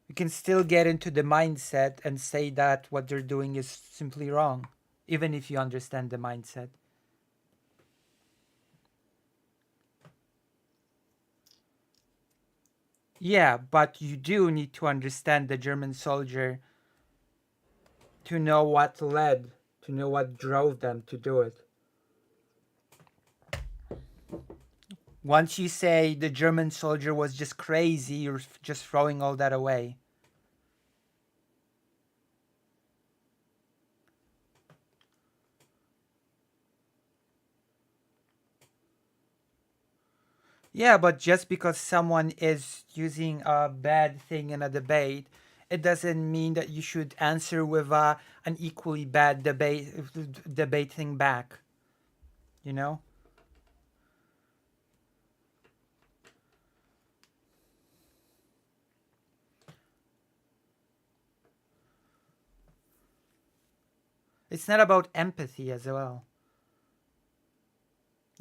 You can still get into the mindset and say that what they're doing is simply wrong, even if you understand the mindset. Yeah, but you do need to understand the German soldier to know what led, to know what drove them to do it. Once you say the German soldier was just crazy, you're just throwing all that away. Yeah, but just because someone is using a bad thing in a debate, it doesn't mean that you should answer with an equally bad debate thing back. You know? It's not about empathy as well.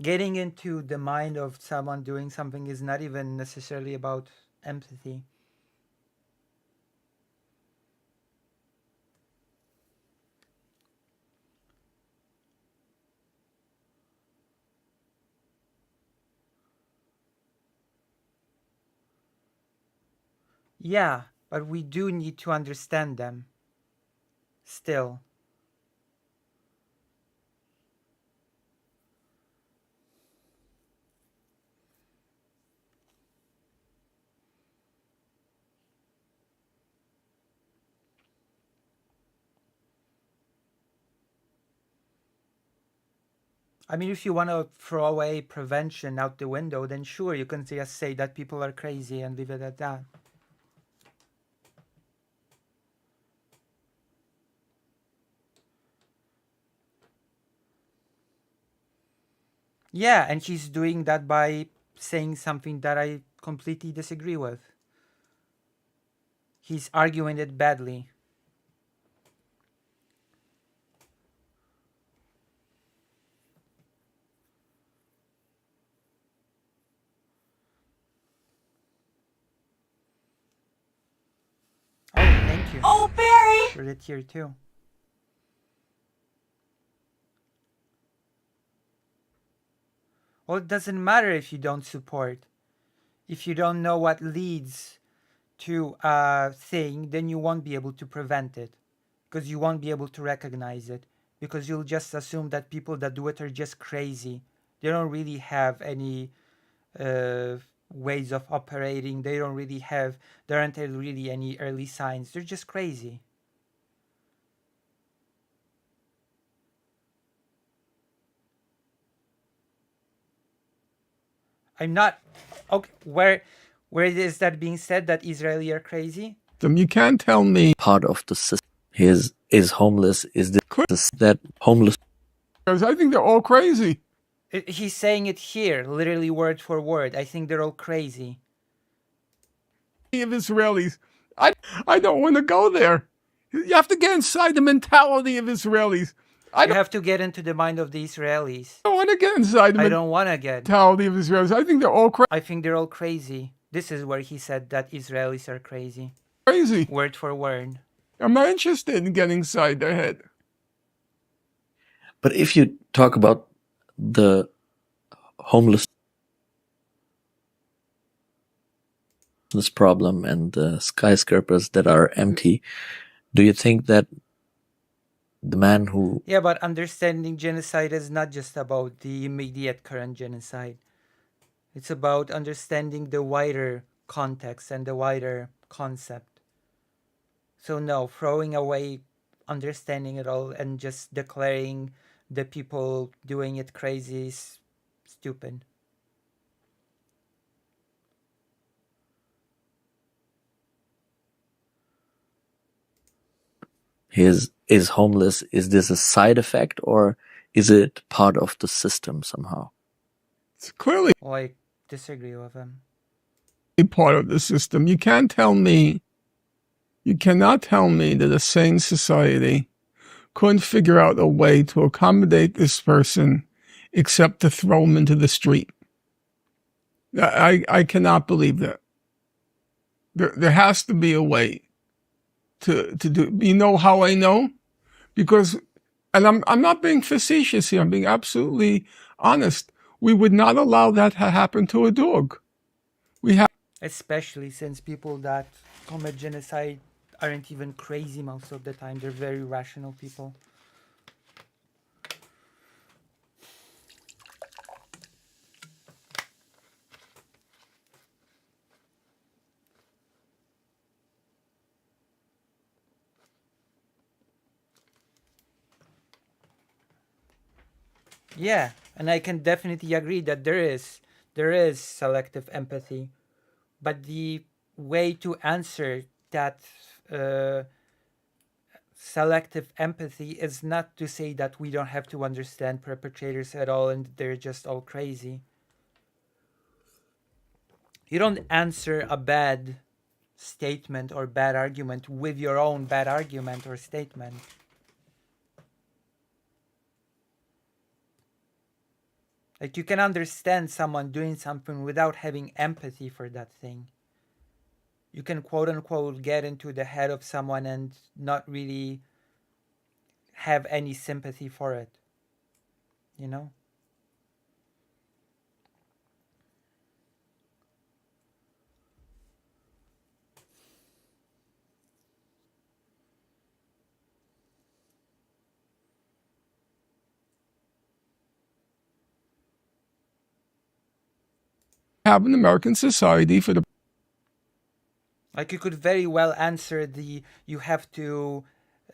Getting into the mind of someone doing something is not even necessarily about empathy. Yeah, but we do need to understand them. Still. I mean, if you want to throw away prevention out the window, then sure, you can just say that people are crazy and leave it at that. Yeah, and she's doing that by saying something that I completely disagree with. He's arguing it badly. Oh, thank you. Oh, Barry! For the tier 2. Well, it doesn't matter if you don't support. If you don't know what leads to a thing, then you won't be able to prevent it. Because you won't be able to recognize it. Because you'll just assume that people that do it are just crazy. They don't really have any ways of operating. There aren't really any early signs. They're just crazy. I'm not okay. Where is that being said that Israeli are crazy? You can't tell me part of the system. He is homeless. Is this that homeless? Because I think they're all crazy. He's saying it here, literally word for word. I think they're all crazy. Of Israelis, I don't want to go there. You have to get inside the mentality of Israelis. You have to get into the mind of the Israelis. I don't want to get inside the mentality of Israelis. I think they're all crazy. I think they're all crazy. This is where he said that Israelis are crazy. Crazy. Word for word. I'm not interested in getting inside their head. But if you talk about the homeless problem and the skyscrapers that are empty, do you think that the man who... Yeah, but understanding genocide is not just about the immediate current genocide. It's about understanding the wider context and the wider concept. So no, throwing away understanding it all and just declaring the people doing it crazy is stupid. He is homeless. Is this a side effect or is it part of the system somehow? It's clearly Well, I disagree with him. a part of the system. You cannot tell me that a sane society couldn't figure out a way to accommodate this person except to throw him into the street. I cannot believe that. There has to be a way to do. You know how I know? Because, and I'm not being facetious here, I'm being absolutely honest. We would not allow that to happen to a dog. We have, Especially since people that commit genocide aren't even crazy most of the time. They're very rational people. Yeah, and I can definitely agree that there is selective empathy, but the way to answer that selective empathy is not to say that we don't have to understand perpetrators at all and they're just all crazy. You don't answer a bad statement or bad argument with your own bad argument or statement. Like, you can understand someone doing something without having empathy for that thing. You can quote unquote get into the head of someone and not really have any sympathy for it. You know? an American society for the. Like, you could very well answer the you have to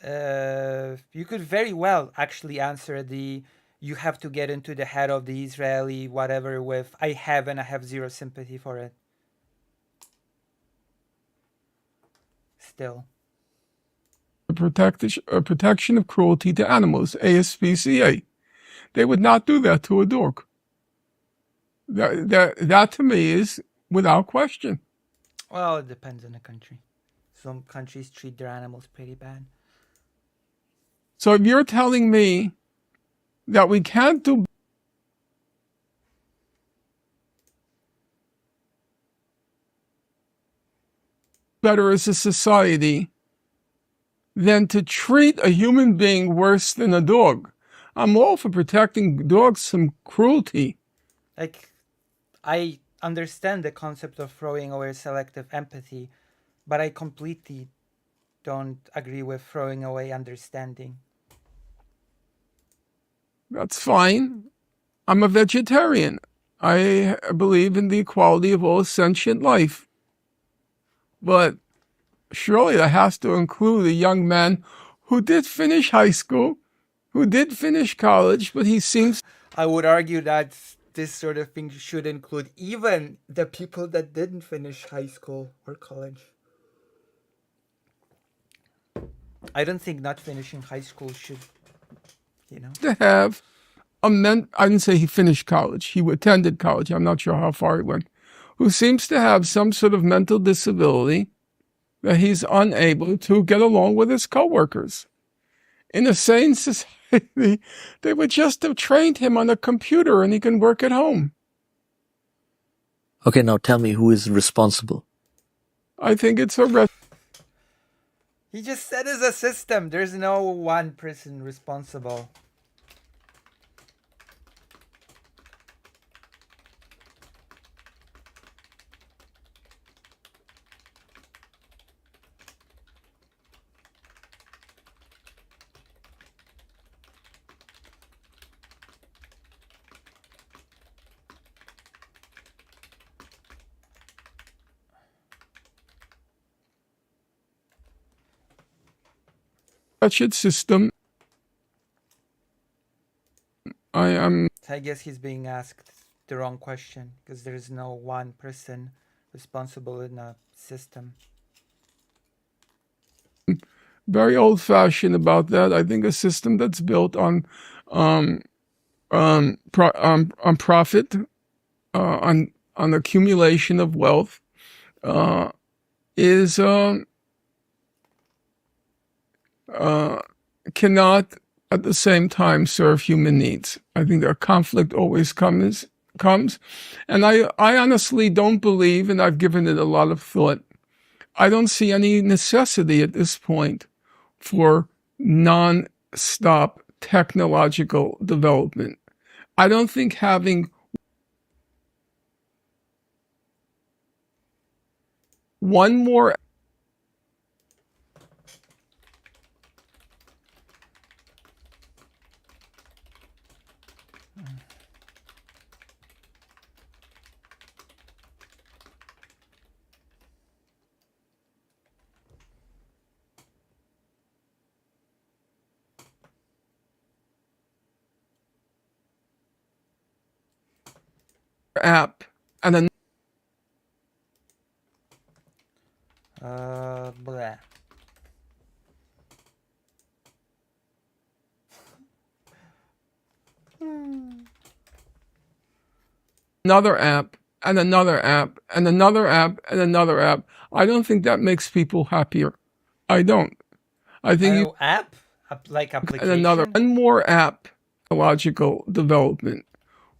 you could very well actually answer the you have to get into the head of the Israeli whatever with I have zero sympathy for it. Still. Protection of cruelty to animals, ASPCA. They would not do that to a dog. That to me is without question. Well, it depends on the country. Some countries treat their animals pretty bad. So if you're telling me that we can't do better as a society than to treat a human being worse than a dog, I'm all for protecting dogs from cruelty. Like, I understand the concept of throwing away selective empathy, but I completely don't agree with throwing away understanding. That's fine. I'm a vegetarian. I believe in the equality of all sentient life. But surely that has to include a young man who did finish high school, who did finish college, but he seems... I would argue that this sort of thing should include even the people that didn't finish high school or college. I don't think not finishing high school should, to have I didn't say he finished college. He attended college. I'm not sure how far he went. Who seems to have some sort of mental disability that he's unable to get along with his coworkers. In a sane society, they would just have trained him on a computer and he can work at home. Okay, now tell me who is responsible. I think it's He just said it's a system. There's no one person responsible. wretched system. I guess he's being asked the wrong question because there's no one person responsible in a system. Very old-fashioned about that. I think a system that's built on profit on accumulation of wealth is cannot at the same time serve human needs. I think that conflict always comes, and I honestly don't believe, and I've given it a lot of thought, I don't see any necessity at this point for non-stop technological development. I don't think having one more app and then Blah. another app and another app and another app and another app, I don't think that makes people happier. I don't. I think app? Like application? And another one more app, technological development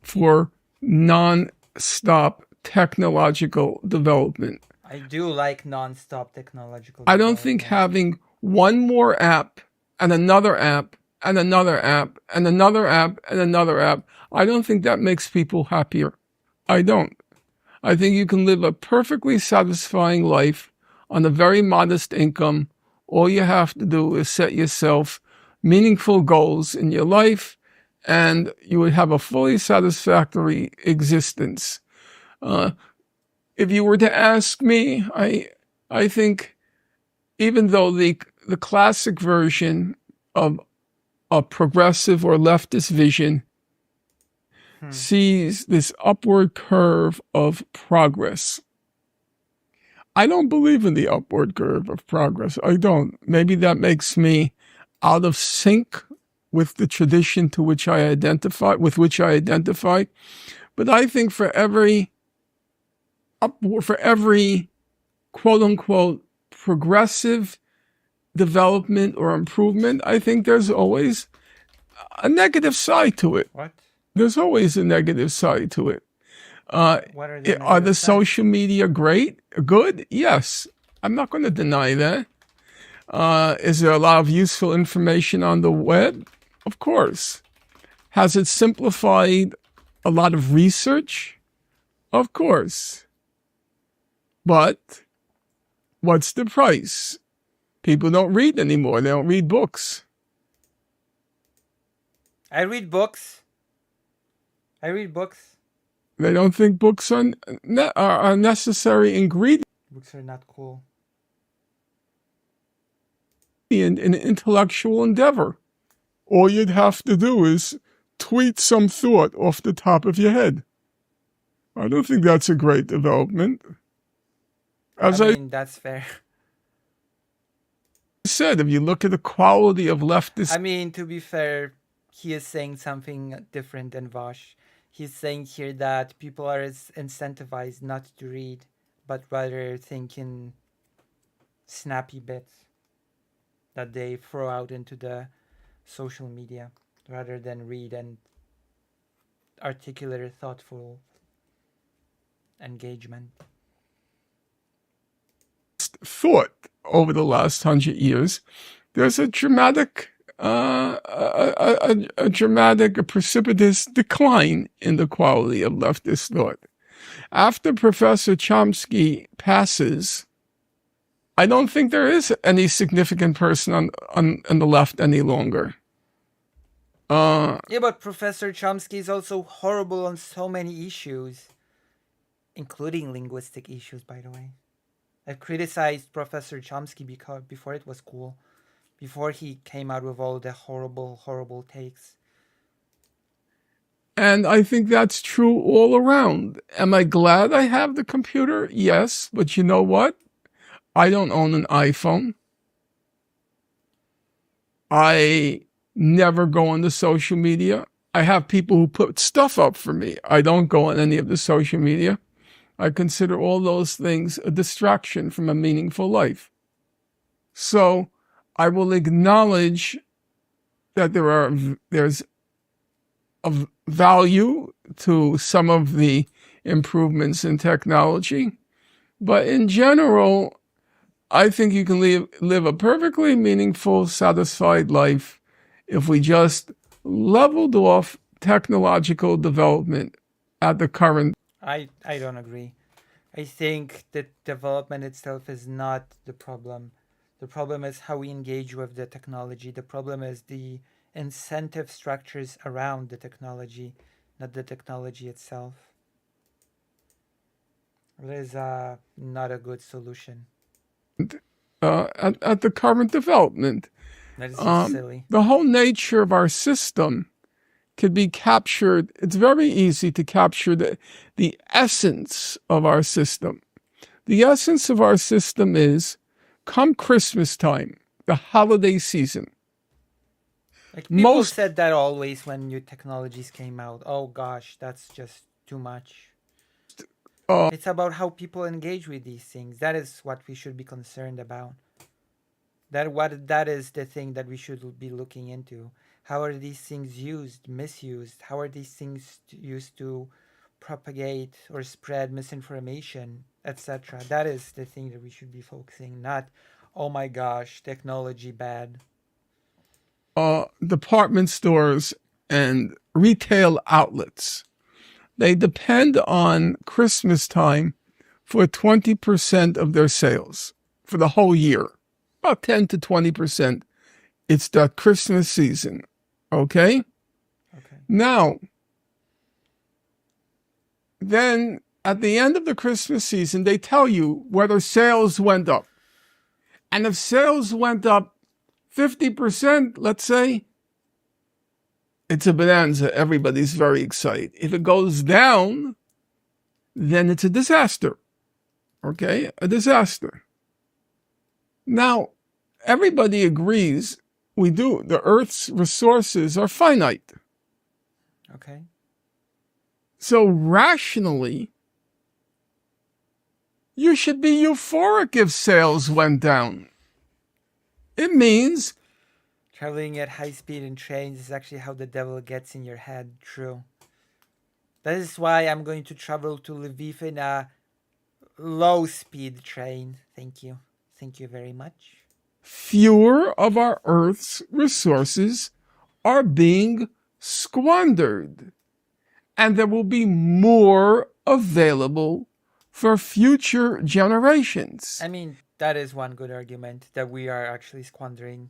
for non-stop technological development. I do like non-stop technological I don't think having one more app and another app and another app and another app and another app, I don't think that makes people happier. I don't. I think you can live a perfectly satisfying life on a very modest income. All you have to do is set yourself meaningful goals in your life, and you would have a fully satisfactory existence. If you were to ask me, I think even though the classic version of a progressive or leftist vision sees this upward curve of progress, I don't believe in the upward curve of progress. I don't. Maybe that makes me out of sync with the tradition to which I identify, But I think for every quote unquote progressive development or improvement, I think there's always a negative side to it. What? There's always a negative side to it. Are the social media good? Yes. I'm not going to deny that. Is there a lot of useful information on the web? Of course. Has it simplified a lot of research? Of course. But what's the price? People don't read anymore. They don't read books. I read books. They don't think books are a necessary ingredient. Books are not cool. In an intellectual endeavor. All you'd have to do is tweet some thought off the top of your head. I don't think that's a great development. I mean, that's fair. Said, if you look at the quality of leftist... I mean, to be fair, he is saying something different than Vosh. He's saying here that people are incentivized not to read, but rather think in snappy bits that they throw out into the social media, rather than read and articulate, thoughtful engagement. Thought over the last 100 years, there's a dramatic, a precipitous decline in the quality of leftist thought. After Professor Chomsky passes, I don't think there is any significant person on the left any longer. Yeah, but Professor Chomsky is also horrible on so many issues, including linguistic issues, by the way. I've criticized Professor Chomsky before it was cool, before he came out with all the horrible, horrible takes. And I think that's true all around. Am I glad I have the computer? Yes, but you know what? I don't own an iPhone. I never go into social media. I have people who put stuff up for me. I don't go on any of the social media. I consider all those things a distraction from a meaningful life. So I will acknowledge that there's of value to some of the improvements in technology. But in general, I think you can live a perfectly meaningful, satisfied life if we just leveled off technological development at the current. I don't agree. I think that development itself is not the problem. The problem is how we engage with the technology. The problem is the incentive structures around the technology, not the technology itself. It is not a good solution. At the current development. That is so silly. The whole nature of our system could be captured. It's very easy to capture the essence of our system. The essence of our system is, come Christmas time, the holiday season. Like people said that always when new technologies came out. Oh gosh, that's just too much. It's about how people engage with these things. That is what we should be concerned about. That is the thing that we should be looking into. How are these things used, misused? How are these things used to propagate or spread misinformation, etc.? That is the thing that we should be focusing, not, oh my gosh, technology bad. Department stores and retail outlets, they depend on Christmas time for 20% of their sales for the whole year. About 10 to 20%. It's the Christmas season. Okay? Now, then at the end of the Christmas season, they tell you whether sales went up. And if sales went up 50%, let's say, it's a bonanza. Everybody's very excited. If it goes down, then it's a disaster. Okay? A disaster. Now, everybody agrees the Earth's resources are finite. Okay. So rationally, you should be euphoric if sales went down. It means traveling at high speed in trains is actually how the devil gets in your head. True. That is why I'm going to travel to Lviv in a low speed train. Thank you. Thank you very much. Fewer of our Earth's resources are being squandered, and there will be more available for future generations. I mean, that is one good argument, that we are actually squandering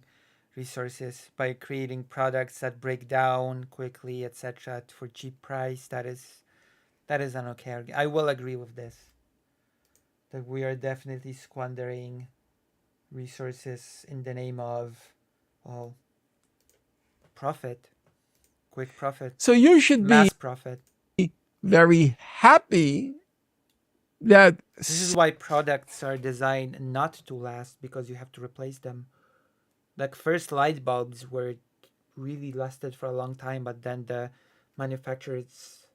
resources by creating products that break down quickly, etc., for cheap price. That is an okay argument. I will agree with this, that we are definitely squandering resources in the name of, well, profit, quick profit. So you should mass profit. Very happy that this is why products are designed not to last, because you have to replace them. Like first light bulbs were really lasted for a long time, but then the manufacturers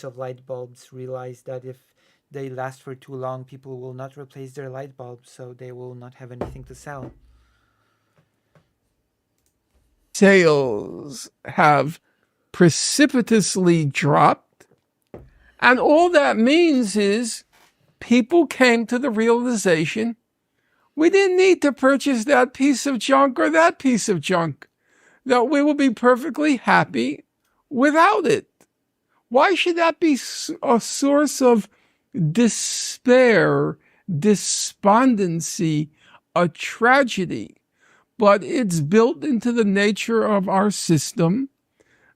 of light bulbs realized that if they last for too long, people will not replace their light bulbs, so they will not have anything to sell. Sales have precipitously dropped, and all that means is people came to the realization we didn't need to purchase that piece of junk or that piece of junk, that we will be perfectly happy without it. Why should that be a source of despair, despondency, a tragedy? But it's built into the nature of our system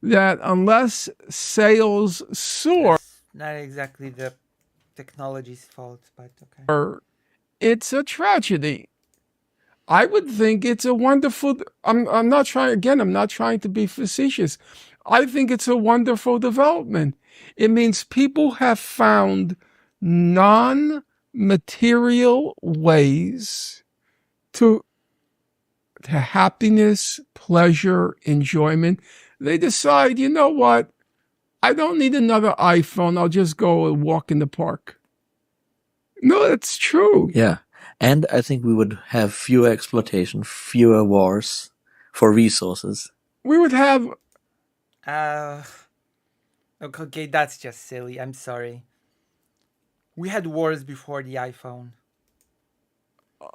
that unless sales soar, that's not exactly the technology's fault, but okay. It's a tragedy. I would think it's a wonderful, I'm not trying to be facetious. I think it's a wonderful development. It means people have found non-material ways to happiness, pleasure, enjoyment they decide, you know what? I don't need another iPhone. I'll just go and walk in the park. No, that's true. Yeah. And I think we would have fewer exploitation, fewer wars for resources. We would have... Okay, that's just silly. I'm sorry. We had wars before the iPhone.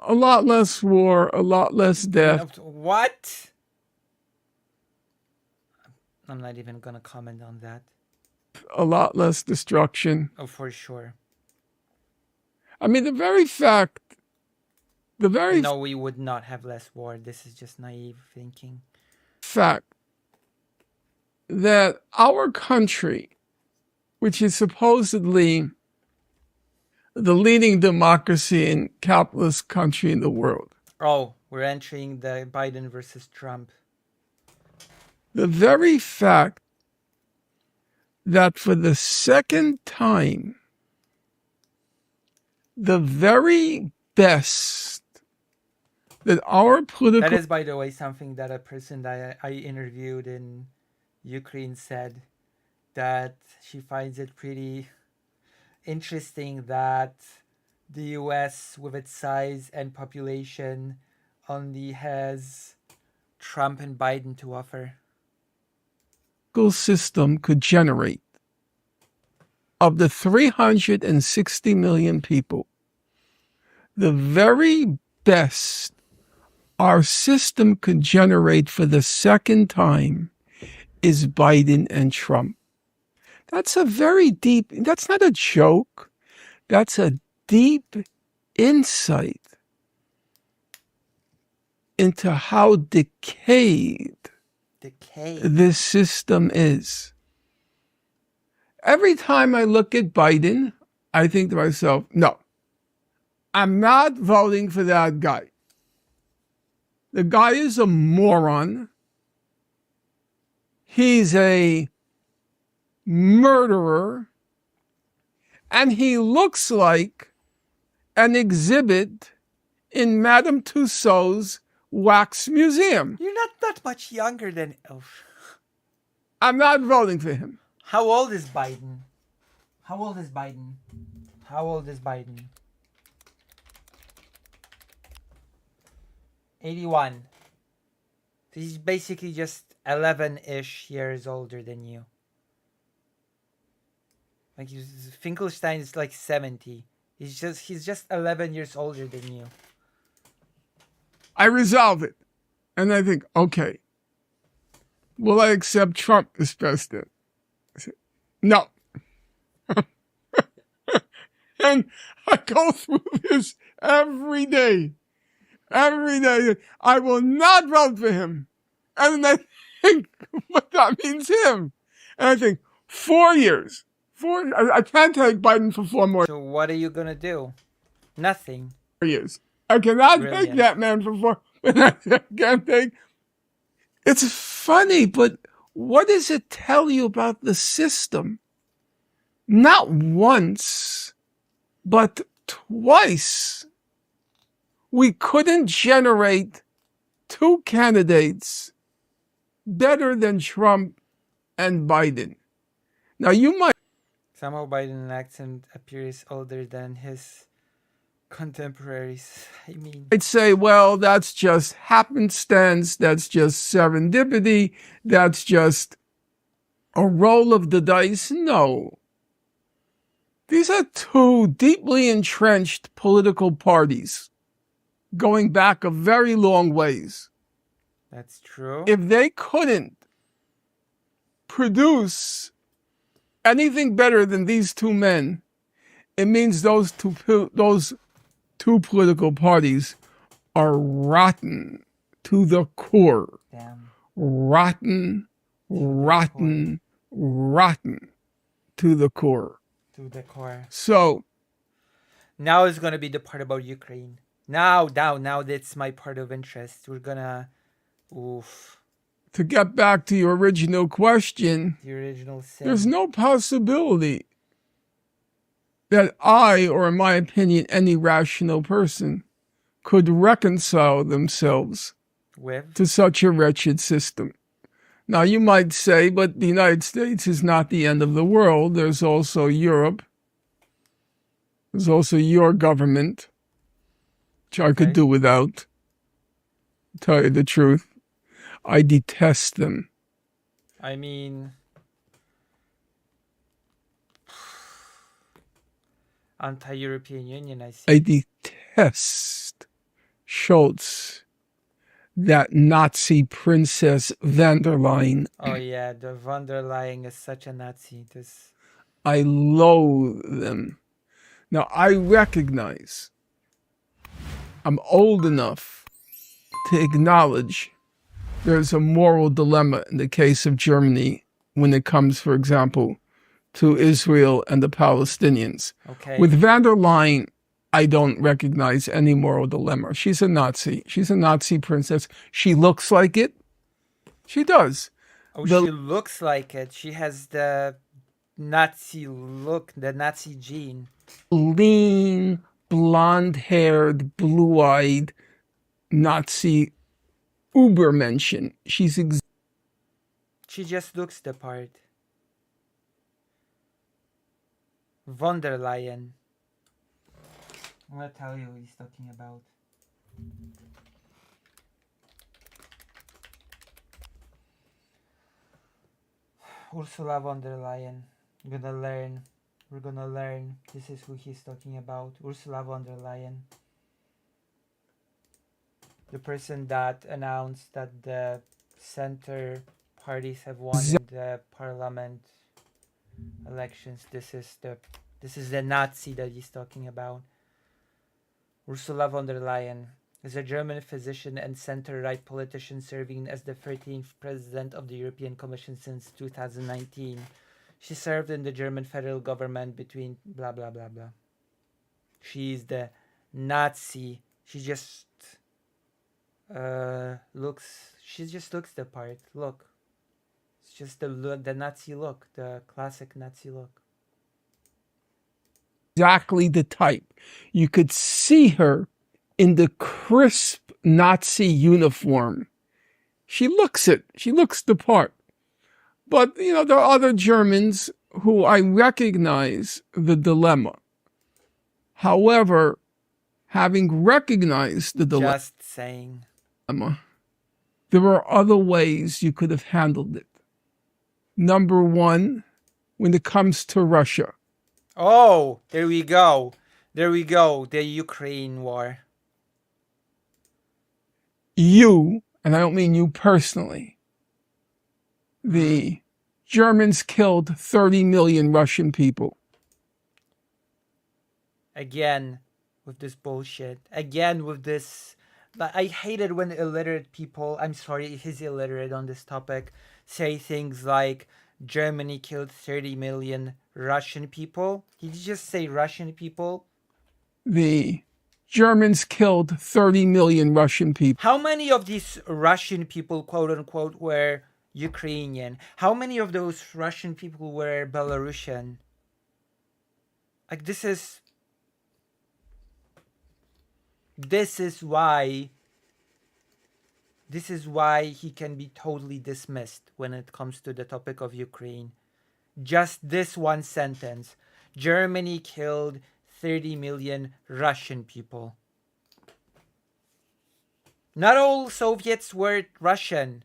A lot less war, a lot less death. What? I'm not even gonna comment on that. A lot less destruction. Oh, for sure. I mean, the very fact... No, we would not have less war. This is just naive thinking. Fact that our country, which is supposedly the leading democracy and capitalist country in the world. Oh, we're entering the Biden versus Trump. The very fact that for the second time, the very best that our political... That is, by the way, something that a person that I interviewed in Ukraine said, that she finds it pretty interesting that the US, with its size and population, only has Trump and Biden to offer. System could generate of the 360 million people, the very best our system could generate for the second time is Biden and Trump. That's a very deep, that's not a joke. That's a deep insight into how decayed this system is. Every time I look at Biden, I think to myself, no, I'm not voting for that guy. The guy is a moron. He's a murderer. And he looks like an exhibit in Madame Tussauds wax museum. You're not that much younger than Elf. I'm not voting for him. How old is Biden? How old is Biden? How old is Biden? 81. He's basically just 11-ish years older than you. Like, FinkleStein is like 70. He's just 11 years older than you. I resolve it. And I think, okay, will I accept Trump as president? I say, no. And I go through this every day. Every day. I will not vote for him. And then I think, but that means him. And I think, 4 years. I can't take Biden for 4 more. So what are you going to do? Nothing. Years. I cannot Brilliant. take that man for 4. I can't take. It's funny, but what does it tell you about the system? Not once, but twice. We couldn't generate 2 candidates better than Trump and Biden. Now you might. Somehow Biden's accent appears older than his contemporaries. I mean, I'd say, well, that's just happenstance. That's just serendipity. That's just a roll of the dice. No. These are 2 deeply entrenched political parties going back a very long ways. that's true. If they couldn't produce anything better than these 2 men, it means those two political parties are rotten to the core. Damn. Rotten to the core. To the core. So now is gonna be the part about Ukraine. Now that's my part of interest. We're gonna, to get back to your original question, the original sin. there's no possibility that I, or in my opinion, any rational person, could reconcile themselves With? to such a wretched system. Now, you might say, but the United States is not the end of the world. There's also Europe. There's also your government, which I could do without. Tell you the truth. I detest them. I mean, anti-European Union, I see. I detest Schultz, that Nazi princess van der Leyen. Oh yeah, the von der Leyen is such a Nazi. This. I loathe them. Now, I recognize I'm old enough to acknowledge there's a moral dilemma in the case of Germany when it comes, for example, to Israel and the Palestinians. Okay. With van der Leyen, I don't recognize any moral dilemma. She's a Nazi. She's a Nazi princess. She looks like it. She does. Oh, she looks like it. She has the Nazi look, the Nazi gene. Lean, blonde-haired, blue-eyed Nazi Ubermenschen. She just looks the part. Von der Leyen. I'm gonna tell you what he's talking about. Ursula von der Leyen. We're gonna learn. This is who he's talking about. Ursula von der Leyen. The person that announced that the center parties have won in the parliament elections. This is the Nazi that he's talking about. Ursula von der Leyen is a German physician and center-right politician serving as the 13th president of the European Commission since 2019. She served in the German federal government between blah blah blah blah. She's the Nazi. She just looks the part. Look. It's just the Nazi look, the classic Nazi look. Exactly the type. You could see her in the crisp Nazi uniform. She looks it. She looks the part. But, there are other Germans who I recognize the dilemma. However, having recognized the dilemma, just saying, there are other ways you could have handled it. Number one, when it comes to Russia. Oh, there we go. The Ukraine war. You, and I don't mean you personally, the Germans killed 30 million Russian people. Again, with this bullshit. Again, with this. I hate it when illiterate people, I'm sorry if he's illiterate on this topic, say things like Germany killed 30 million Russian people. Did you just say Russian people? The Germans killed 30 million Russian people. How many of these Russian people, quote unquote, were Ukrainian? How many of those Russian people were Belarusian? Like, this is why he can be totally dismissed when it comes to the topic of Ukraine. Just this one sentence. Germany killed 30 million Russian people. Not all Soviets were Russian.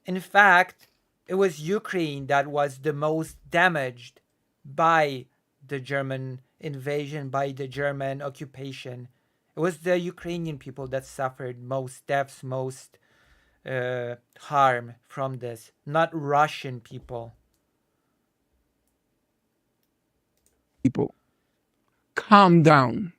In fact, it was Ukraine that was the most damaged by the German invasion, by the German occupation. It was the Ukrainian people that suffered most deaths, most harm from this, not Russian people. People, calm down.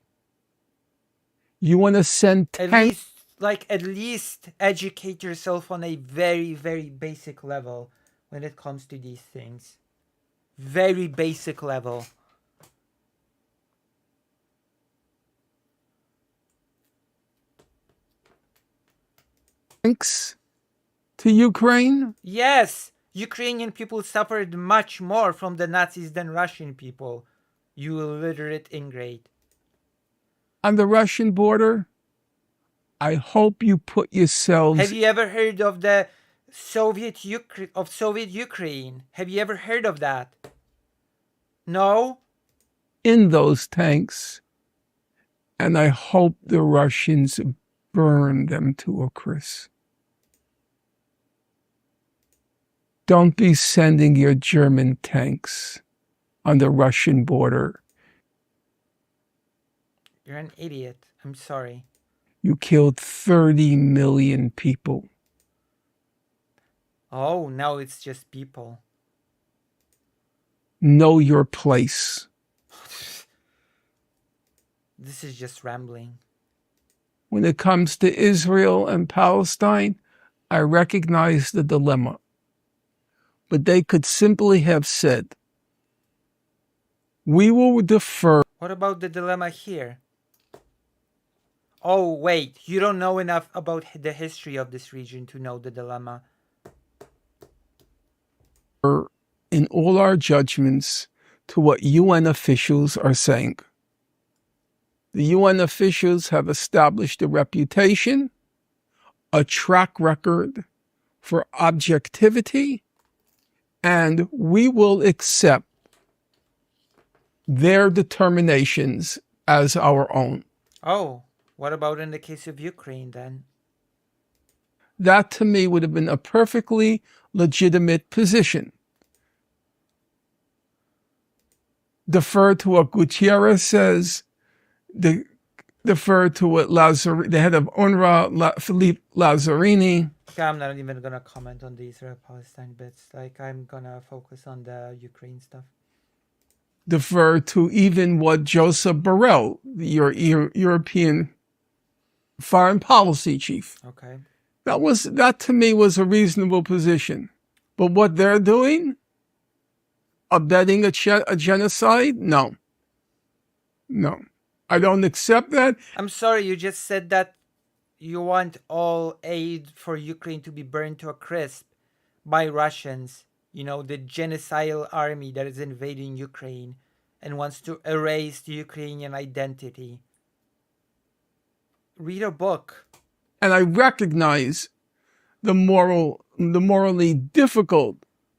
You want to send at least educate yourself on a very, very basic level when it comes to these things. Very basic level. Thanks to Ukraine? Yes, Ukrainian people suffered much more from the Nazis than Russian people. You illiterate ingrate. On the Russian border, I hope you put yourselves... Have you ever heard of the Soviet Ukraine. Have you ever heard of that? No? In those tanks, and I hope the Russians burn them to a crisp. Don't be sending your German tanks on the Russian border. You're an idiot. I'm sorry. You killed 30 million people. Oh, now it's just people. Know your place. This is just rambling. When it comes to Israel and Palestine, I recognize the dilemma. But they could simply have said, we will defer. What about the dilemma here? Oh, wait, you don't know enough about the history of this region to know the dilemma. In all our judgments to what UN officials are saying. The UN officials have established a reputation, a track record for objectivity, and we will accept their determinations as our own. Oh, what about in the case of Ukraine then? That to me would have been a perfectly legitimate position. Defer to what Gutierrez says, defer to what the head of UNRWA, Philippe Lazzarini. Yeah, I'm not even gonna comment on the Israel-Palestine bits. Like, I'm gonna focus on the Ukraine stuff. Defer to even what Joseph Borrell, your European foreign policy chief. Okay. That to me was a reasonable position. But what they're doing, abetting a genocide, no. No. I don't accept that. I'm sorry, you just said that you want all aid for Ukraine to be burned to a crisp by Russians. You know, the genocidal army that is invading Ukraine and wants to erase the Ukrainian identity. Read a book. And I recognize the morally difficult,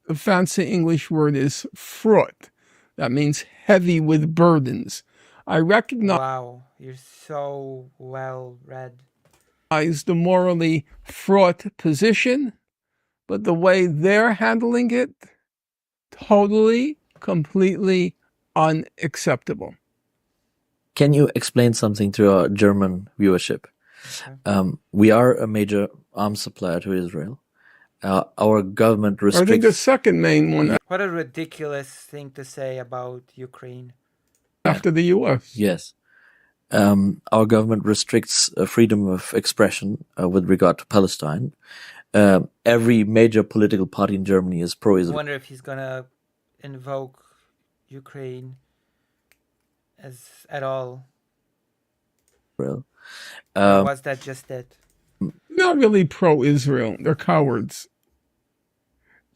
the fancy English word is fraught. That means heavy with burdens. I recognize. Wow, you're so well read. The morally fraught position, but the way they're handling it, totally, completely unacceptable. Can you explain something to our German viewership? Okay. We are a major arms supplier to Israel. Our government restricts... I think the second main one. What a ridiculous thing to say about Ukraine. After the U.S. Yes. Our government restricts freedom of expression with regard to Palestine. Every major political party in Germany is pro-Israel. I wonder if he's going to invoke Ukraine at all. Israel. Was that just it? Not really pro-Israel. They're cowards.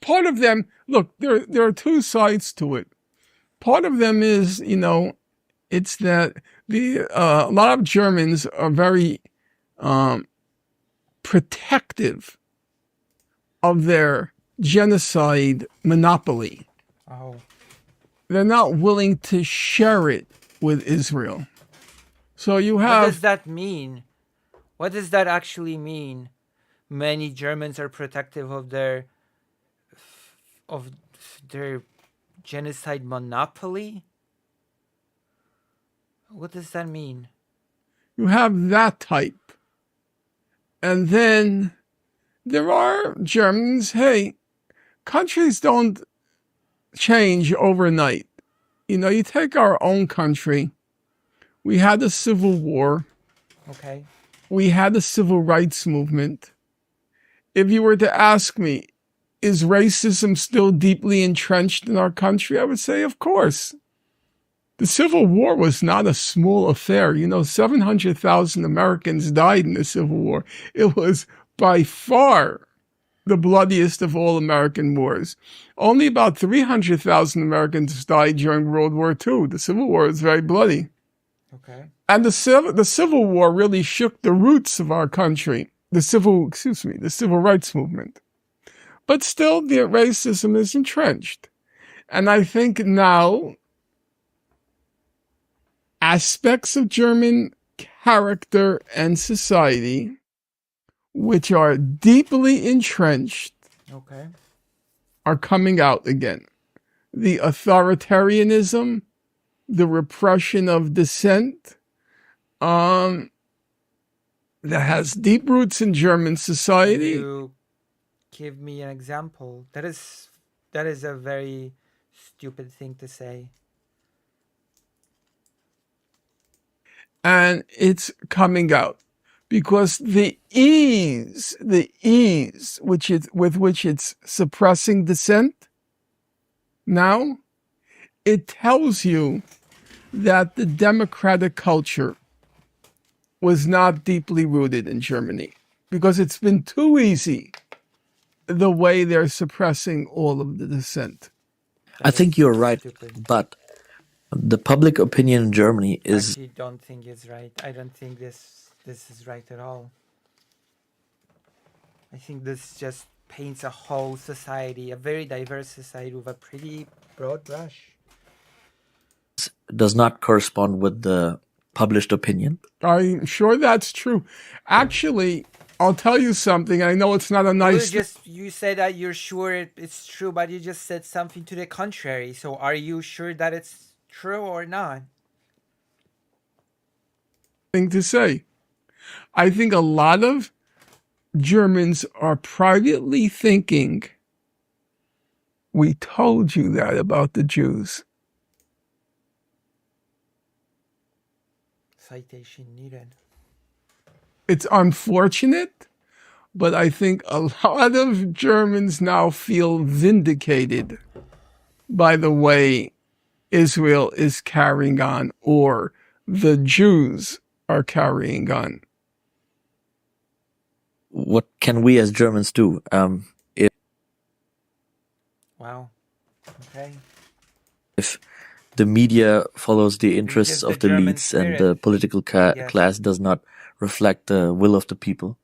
Part of them, look, there are two sides to it. Part of them is, it's that a lot of Germans are very protective of their genocide monopoly. Oh. They're not willing to share it with Israel. So you have... What does that mean? What does that actually mean? Many Germans are protective of their genocide monopoly? What does that mean? You have that type. And then there are Germans, hey, countries don't change overnight. You take our own country. We had a civil war. Okay. We had a civil rights movement. If you were to ask me, is racism still deeply entrenched in our country? I would say, of course. The Civil War was not a small affair. 700,000 Americans died in the Civil War. It was by far the bloodiest of all American wars. Only about 300,000 Americans died during World War II. The Civil War was very bloody. Okay. And the Civil War really shook the roots of our country. The civil rights movement. But still, the racism is entrenched. And I think now aspects of German character and society which are deeply entrenched are coming out again. The authoritarianism, the repression of dissent, that has deep roots in German society. Can you give me an example? That is a very stupid thing to say. And it's coming out because the ease with which it's suppressing dissent now, it tells you that the democratic culture was not deeply rooted in Germany because it's been too easy the way they're suppressing all of the dissent. I think you're right, but the public opinion in Germany I is... actually don't think it's right. I don't think this is right at all. I think this just paints a whole society, a very diverse society, with a pretty broad brush. does not correspond with the published opinion. I'm sure that's true. Actually, I'll tell you something. I know it's not a nice... You said that you're sure it's true, but you just said something to the contrary. So are you sure that it's true or not? Thing to say. I think a lot of Germans are privately thinking, we told you that about the Jews. Citation needed. It's unfortunate, but I think a lot of Germans now feel vindicated by the way Israel is carrying on, or the Jews are carrying on. What can we as Germans do? Wow. Okay. If the media follows the interests of the elites and the political class does not reflect the will of the people,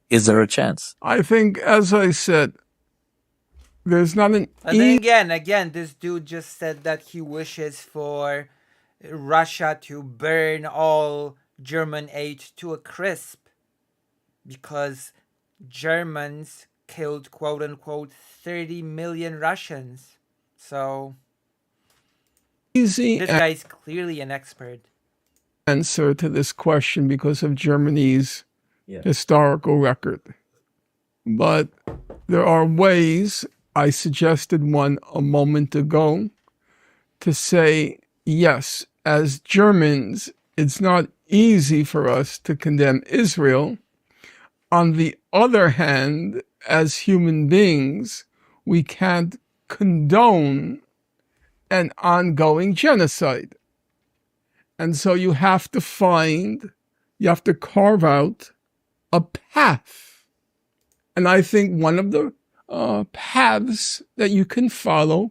is there a chance? I think, as I said, there's not an... And then again, this dude just said that he wishes for Russia to burn all German aid to a crisp because Germans killed, quote unquote, 30 million Russians. So this guy's clearly an expert. Answer to this question because of Germany's historical record. But there are ways, I suggested one a moment ago, to say, yes, as Germans, it's not easy for us to condemn Israel. On the other hand, as human beings, we can't condone an ongoing genocide. And so you have to carve out a path. And I think one of the paths that you can follow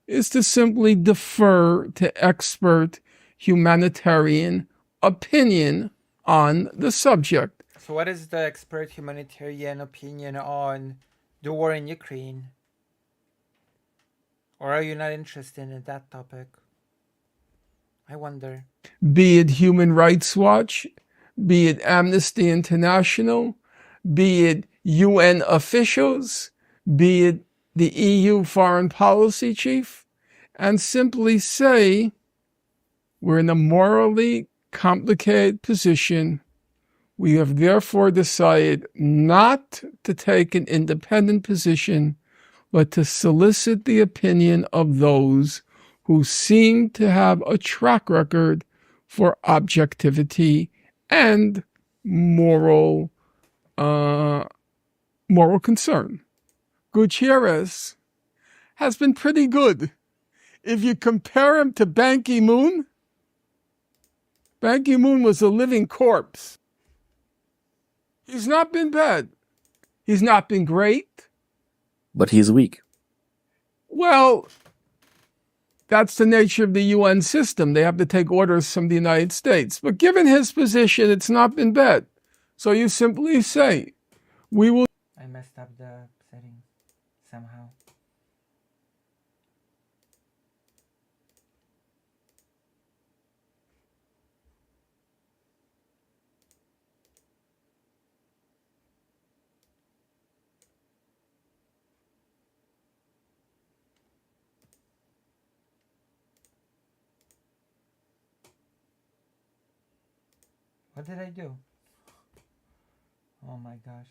is to simply defer to expert humanitarian opinion on the subject. So what is the expert humanitarian opinion on the war in Ukraine? Or are you not interested in that topic? I wonder. Be it Human Rights Watch, be it Amnesty International, be it UN officials, be it the EU foreign policy chief, and simply say, we're in a morally complicated position. We have therefore decided not to take an independent position, but to solicit the opinion of those who seem to have a track record for objectivity and moral concern. Gutierrez has been pretty good. If you compare him to Ban Ki-moon, Ban Ki-moon was a living corpse. He's not been bad. He's not been great. But he's weak. Well, that's the nature of the UN system. They have to take orders from the United States. But given his position, it's not been bad. So you simply say, we will... I messed up the settings. somehow. What did I do? Oh my gosh.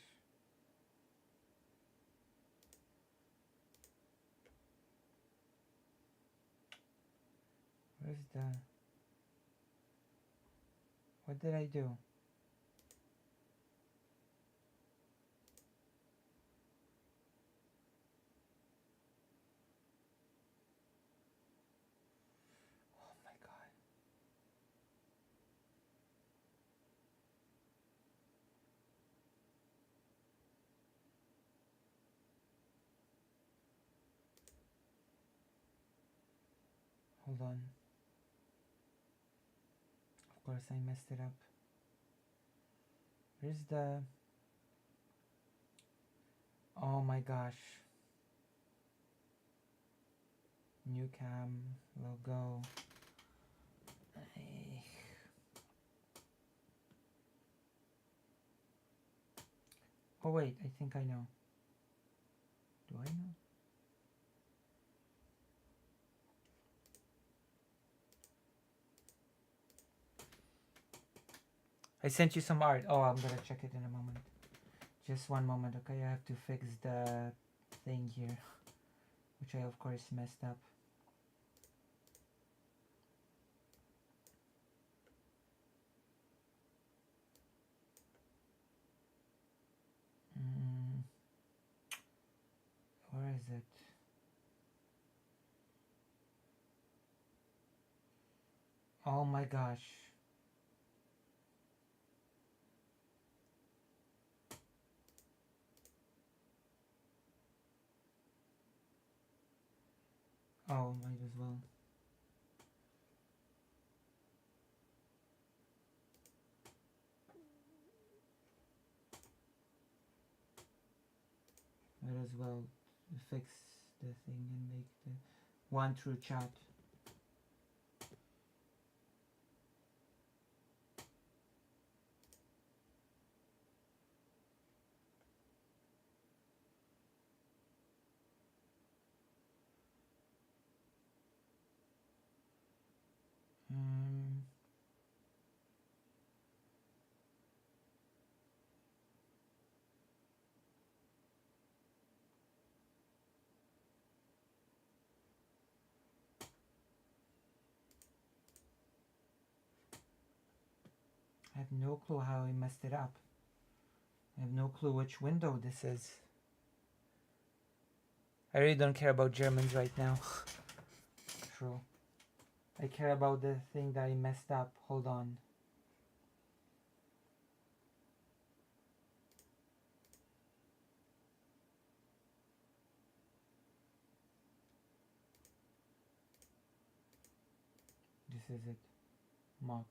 Where's the... What did I do? Oh my god. Hold on. Of course I messed it up. Where's the... Oh my gosh. New cam logo. Ay. Oh wait, I think I know. Do I know? I sent you some art. Oh, I'm gonna check it in a moment. Just one moment, okay? I have to fix the thing here, which I of course messed up. Where is it? Oh my gosh. Oh, might as well. Might as well fix the thing and make the one through chat. I have no clue how I messed it up. I have no clue which window this is. I really don't care about Germans right now. True. I care about the thing that I messed up. Hold on. This is it. Mock.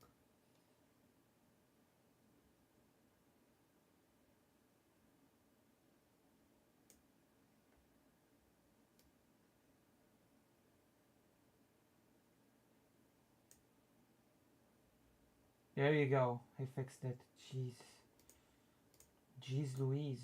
There you go. I fixed it. Jeez. Jeez Louise.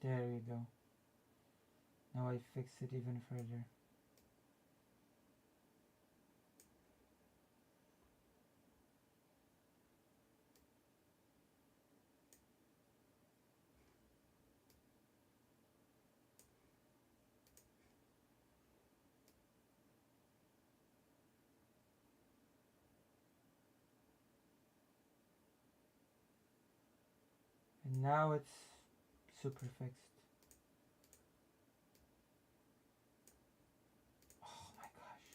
There you go. Now I fix it even further. And now it's super fixed. Oh my gosh.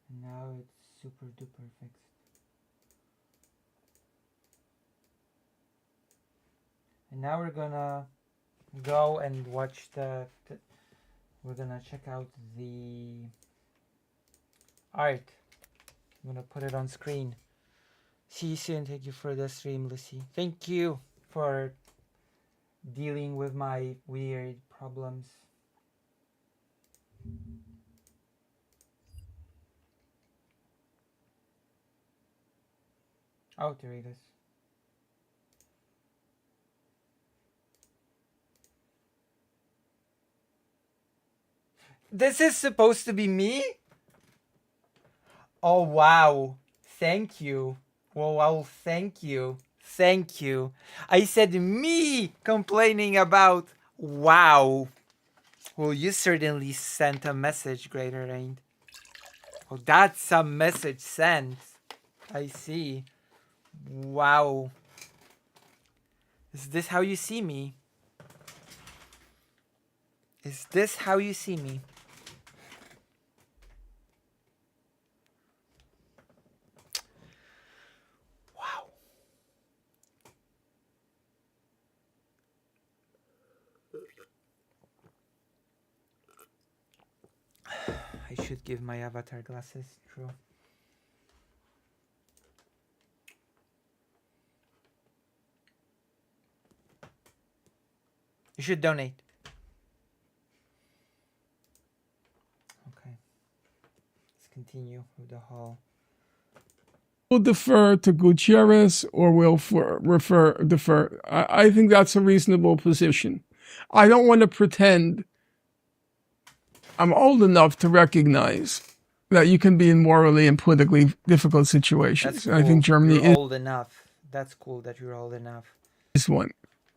And now it's super duper fixed. And now we're gonna go and watch we're gonna check out the art. I'm gonna put it on screen. See you soon. Thank you for the stream, Lucy. Thank you for dealing with my weird problems. Oh, there it is. This is supposed to be me? Oh, wow. Thank you. Oh, wow, thank you. Thank you. I said me complaining about wow. Well, you certainly sent a message, Greater Rain. Oh, that's a message sent. I see. Wow. Is this how you see me? Is this how you see me? Wow. I should give my avatar glasses. True. You should donate. Okay. Let's continue with the haul. We'll defer to Gutierrez or we'll defer. I think that's a reasonable position. I don't want to pretend. I'm old enough to recognize that you can be in morally and politically difficult situations. That's cool. I think Germany You're is old enough. That's cool that you're old enough. one.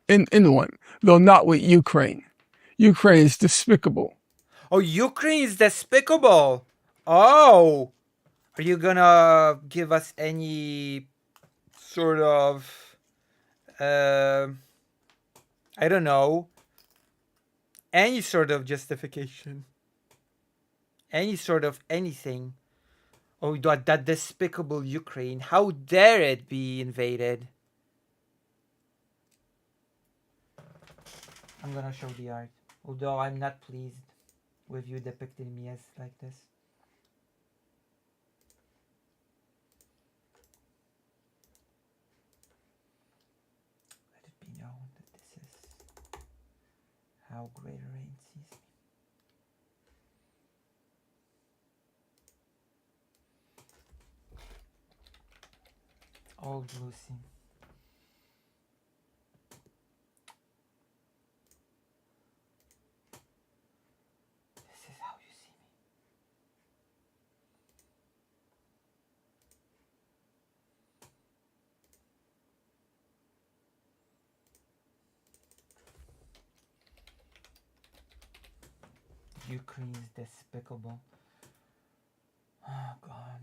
In one, though not with Ukraine. Ukraine is despicable. Oh, Ukraine is despicable. Oh, are you gonna give us any sort of, I don't know, any sort of justification? Any sort of anything? Oh, that despicable Ukraine. How dare it be invaded? I'm gonna show the art. Although I'm not pleased with you depicting me as like this. Let it be known that this is how Greater Rain sees me. Old Lucy. This is how you see me. Ukraine is despicable. Oh God.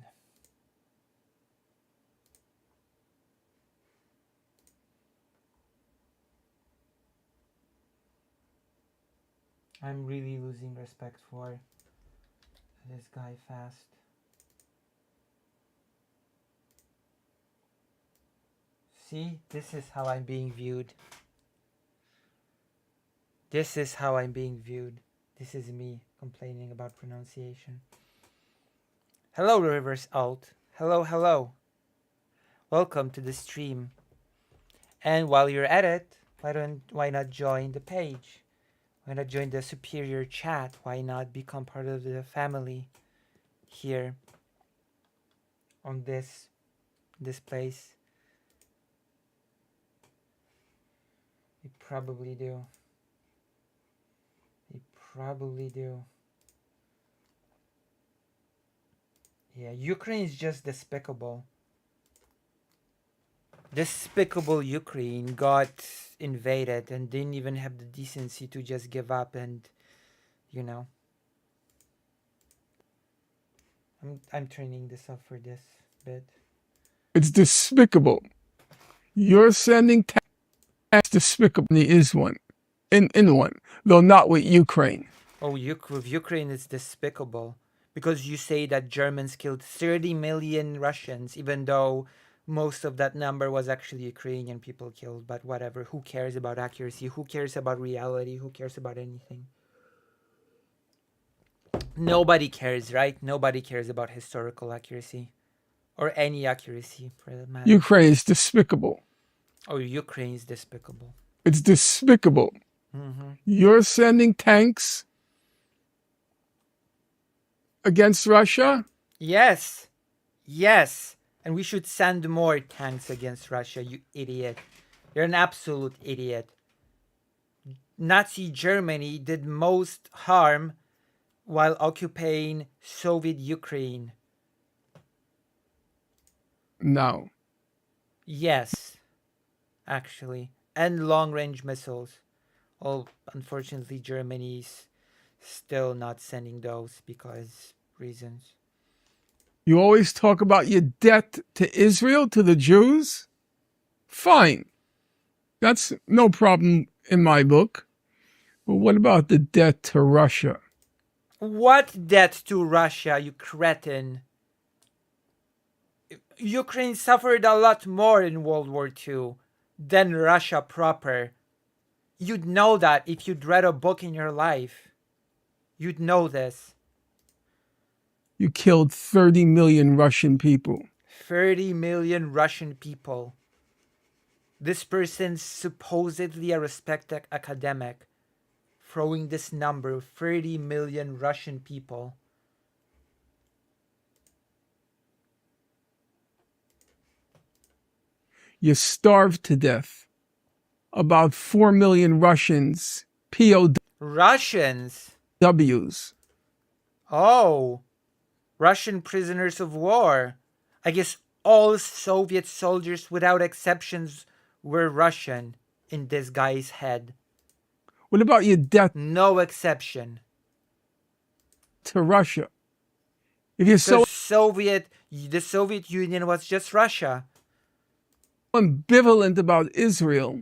I'm really losing respect for this guy fast. See, this is how I'm being viewed. This is how I'm being viewed. This is me complaining about pronunciation. Hello, Reverse Alt. Hello, hello. Welcome to the stream. And while you're at it, why not join the page? Why not join the superior chat? Why not become part of the family here on this place? You probably do. You probably do. Yeah, Ukraine is just despicable. Despicable Ukraine got invaded and didn't even have the decency to just give up and, you know. I'm turning this off for this bit. It's despicable. You're sending That's despicable. He is one. In one. Though not with Ukraine. Oh, with Ukraine it's despicable. Because you say that Germans killed 30 million Russians, even though most of that number was actually Ukrainian people killed. But whatever, who cares about accuracy? Who cares about reality? Who cares about anything? Nobody cares, right? Nobody cares about historical accuracy. Or any accuracy, for that matter. Ukraine is despicable. Oh, Ukraine is despicable. It's despicable. You're sending tanks against Russia? Yes. Yes. And we should send more tanks against Russia, you idiot. You're an absolute idiot. Nazi Germany did most harm while occupying Soviet Ukraine. No. Yes. Actually. And long-range missiles. Well, unfortunately, Germany's still not sending those because reasons. You always talk about your debt to Israel, to the Jews? Fine. That's no problem in my book. But what about the debt to Russia? What debt to Russia, you cretin? Ukraine suffered a lot more in World War II than Russia proper. You'd know that if you'd read a book in your life. You'd know this. You killed 30 million Russian people. 30 million Russian people. This person's supposedly a respected academic, throwing this number, 30 million Russian people. You starved to death. About 4 million Russians, POWs. Russians? Oh, Russian prisoners of war. I guess all Soviet soldiers without exceptions were Russian in this guy's head. What about your debt? No exception. To Russia. If you're so the Soviet Union was just Russia. Ambivalent about Israel.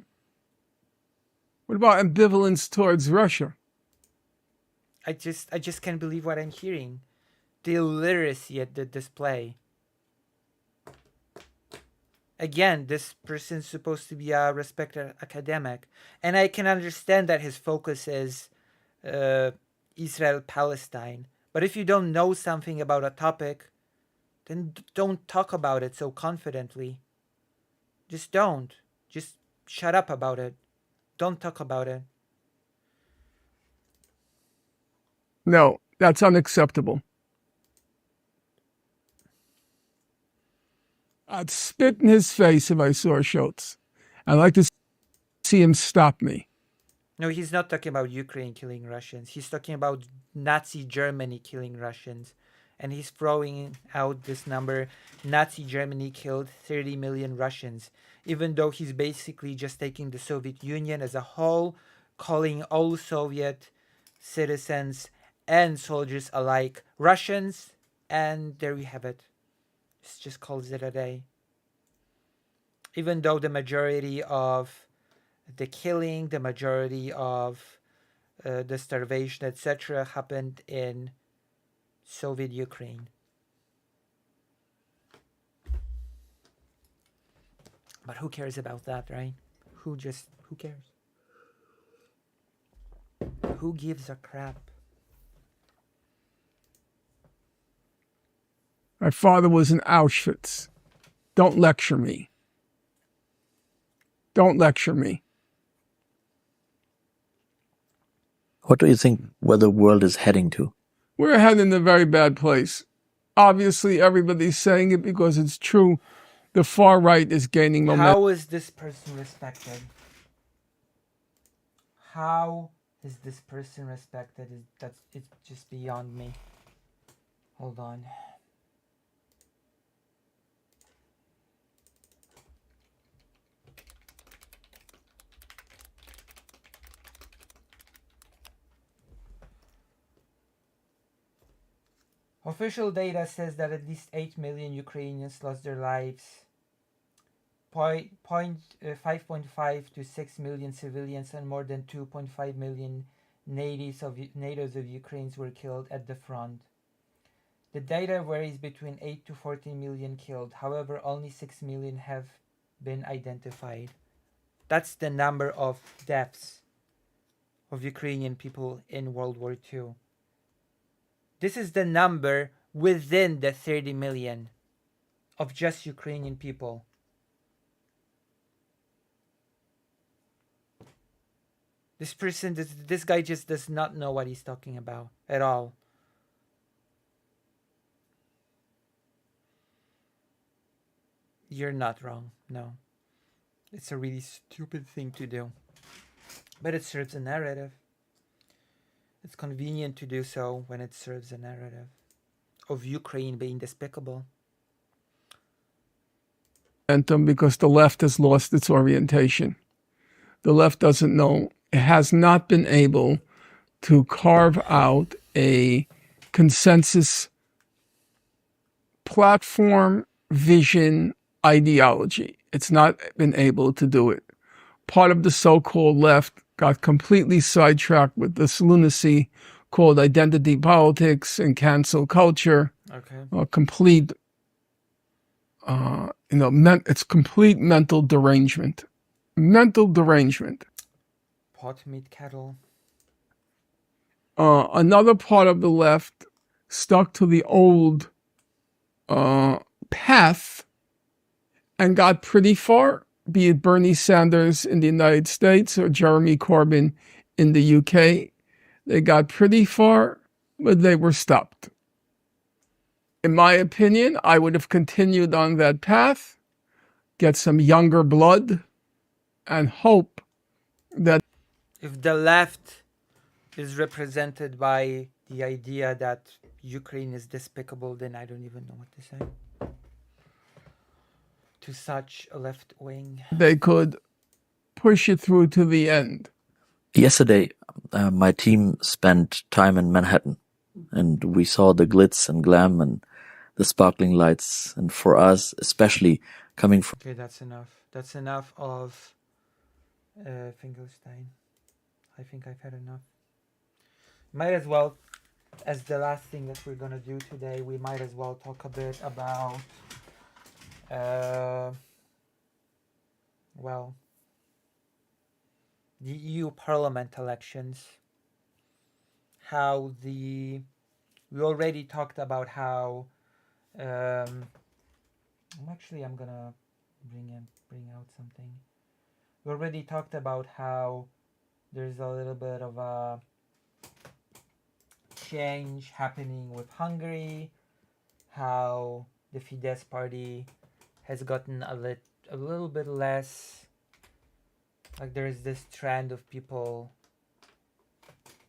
What about ambivalence towards Russia? I just can't believe what I'm hearing. The illiteracy at the display. Again, this person's supposed to be a respected academic. And I can understand that his focus is Israel-Palestine. But if you don't know something about a topic, then don't talk about it so confidently. Just don't. Just shut up about it. Don't talk about it. No, that's unacceptable. I'd spit in his face if I saw Schultz. I'd like to see him stop me. No, he's not talking about Ukraine killing Russians. He's talking about Nazi Germany killing Russians. And he's throwing out this number. Nazi Germany killed 30 million Russians. Even though he's basically just taking the Soviet Union as a whole, calling all Soviet citizens and soldiers alike Russians. And there we have it. It just calls it a day. Even though the majority of the killing, the majority of the starvation, etc. happened in Soviet Ukraine. But who cares about that, right? Who cares? Who gives a crap? My father was in Auschwitz. Don't lecture me. Don't lecture me. What do you think where the world is heading to? We're heading in a very bad place. Obviously, everybody's saying it because it's true. The far right is gaining momentum. How is this person respected? How is this person respected? It's just beyond me. Hold on. Official data says that at least 8 million Ukrainians lost their lives 5.5 to 6 million civilians and more than 2.5 million natives of Ukraine were killed at the front. The data varies between 8 to 14 million killed. However, only 6 million have been identified. That's the number of deaths of Ukrainian people in World War II. This is the number within the 30 million of just Ukrainian people. This guy just does not know what he's talking about at all. You're not wrong, no. It's a really stupid thing to do. But it serves a narrative. It's convenient to do so when it serves a narrative of Ukraine being despicable. Because the left has lost its orientation. The left doesn't know, it has not been able to carve out a consensus platform, vision, ideology. It's not been able to do it. Part of the so-called left got completely sidetracked with this lunacy called identity politics and cancel culture. Okay. Complete, it's complete mental derangement. Mental derangement. Pot meat kettle. Another part of the left stuck to the old path and got pretty far, be it Bernie Sanders in the United States or Jeremy Corbyn in the UK. They got pretty far, but they were stopped. In my opinion, I would have continued on that path, get some younger blood, and hope that if the left is represented by the idea that Ukraine is despicable, then I don't even know what to say to such a left wing. They could push it through to the end. Yesterday, my team spent time in Manhattan, and we saw the glitz and glam and the sparkling lights. And for us, especially coming from... Okay, that's enough. That's enough of FinkleStein. I think I've had enough. Might as well, as the last thing that we're gonna do today, we might as well talk a bit about well, the EU Parliament elections. We already talked about how I'm gonna bring out something. We already talked about how there's a little bit of a change happening with Hungary, how the Fidesz party has gotten a little bit less, like there's this trend of people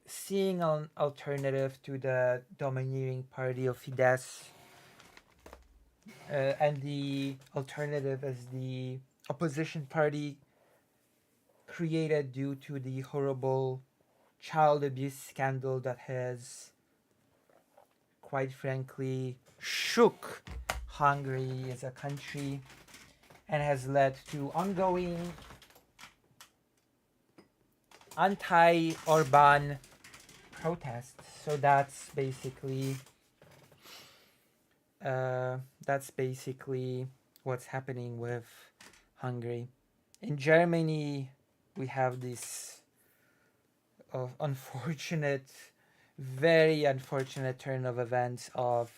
seeing an alternative to the domineering party of Fidesz, and the alternative is the opposition party created due to the horrible child abuse scandal that has, quite frankly, shook Hungary as a country and has led to ongoing anti-Orban protests. So that's basically what's happening with Hungary. In Germany, we have this very unfortunate turn of events of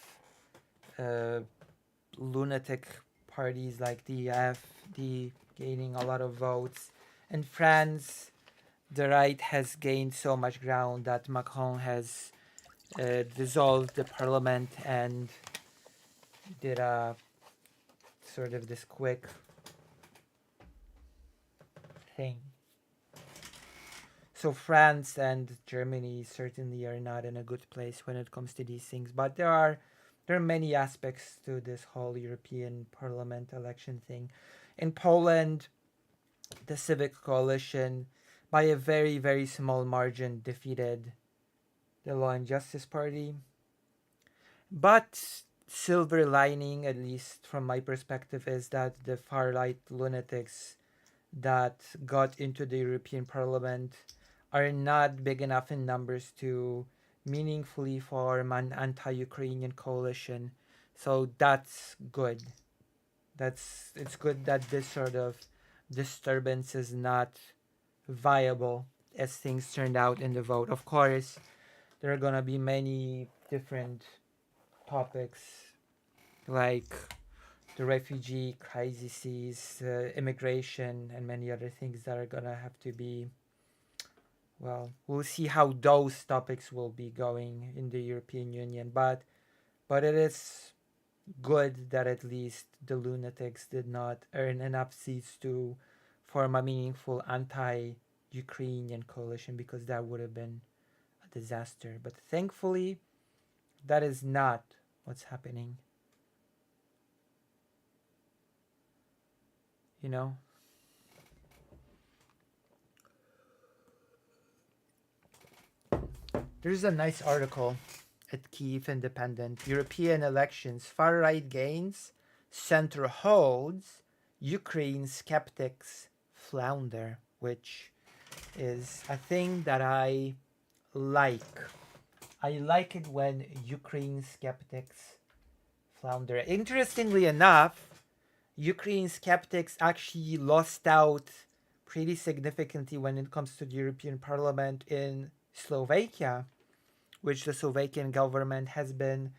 lunatic parties like the AfD gaining a lot of votes. In France, the right has gained so much ground that Macron has dissolved the parliament and did a sort of this quick thing. So France and Germany certainly are not in a good place when it comes to these things. But there are many aspects to this whole European Parliament election thing. In Poland, the Civic Coalition, by a very, very small margin, defeated the Law and Justice Party. But silver lining, at least from my perspective, is that the far right lunatics that got into the European Parliament are not big enough in numbers to meaningfully form an anti-Ukrainian coalition. So that's good. It's good that this sort of disturbance is not viable as things turned out in the vote. Of course, there are gonna be many different topics like the refugee crises, immigration, and many other things that are gonna have to be. Well, we'll see how those topics will be going in the European Union, but it is good that at least the lunatics did not earn enough seats to form a meaningful anti-Ukrainian coalition, because that would have been a disaster. But thankfully, that is not what's happening. You know? There's a nice article at Kyiv Independent. European elections, far-right gains, center holds, Ukraine skeptics flounder, which is a thing that I like. I like it when Ukraine skeptics flounder. Interestingly enough, Ukraine skeptics actually lost out pretty significantly when it comes to the European Parliament in Slovakia, which the Slovakian government has been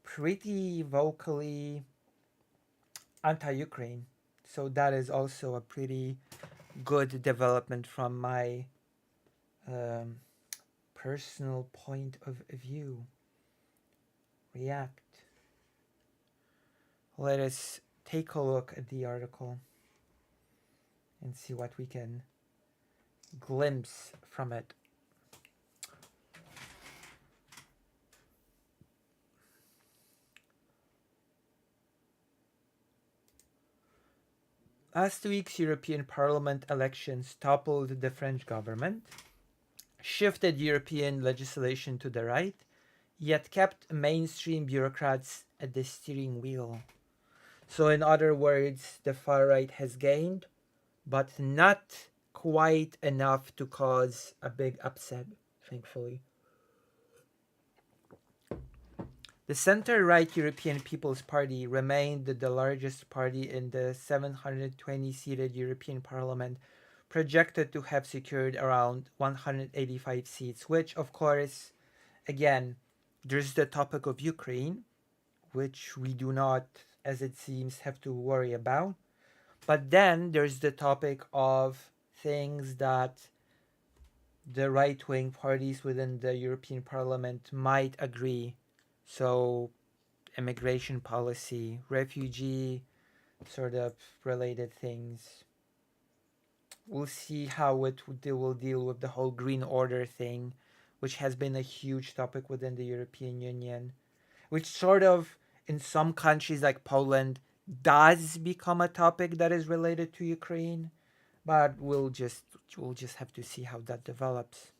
pretty vocally anti-Ukraine. So that is also a pretty good development from my personal point of view. React. Let us take a look at the article and see what we can glimpse from it. Last week's European Parliament elections toppled the French government, shifted European legislation to the right, yet kept mainstream bureaucrats at the steering wheel. So in other words, the far right has gained, but not quite enough to cause a big upset, thankfully. The center-right European People's Party remained the largest party in the 720-seated European Parliament, projected to have secured around 185 seats, which, of course, again, there's the topic of Ukraine, which we do not, as it seems, have to worry about. But then there's the topic of things that the right-wing parties within the European Parliament might agree. So, immigration policy, refugee sort of related things. We'll see how they will deal with the whole green order thing, which has been a huge topic within the European Union, which sort of in some countries like Poland does become a topic that is related to Ukraine, but we'll just have to see how that develops.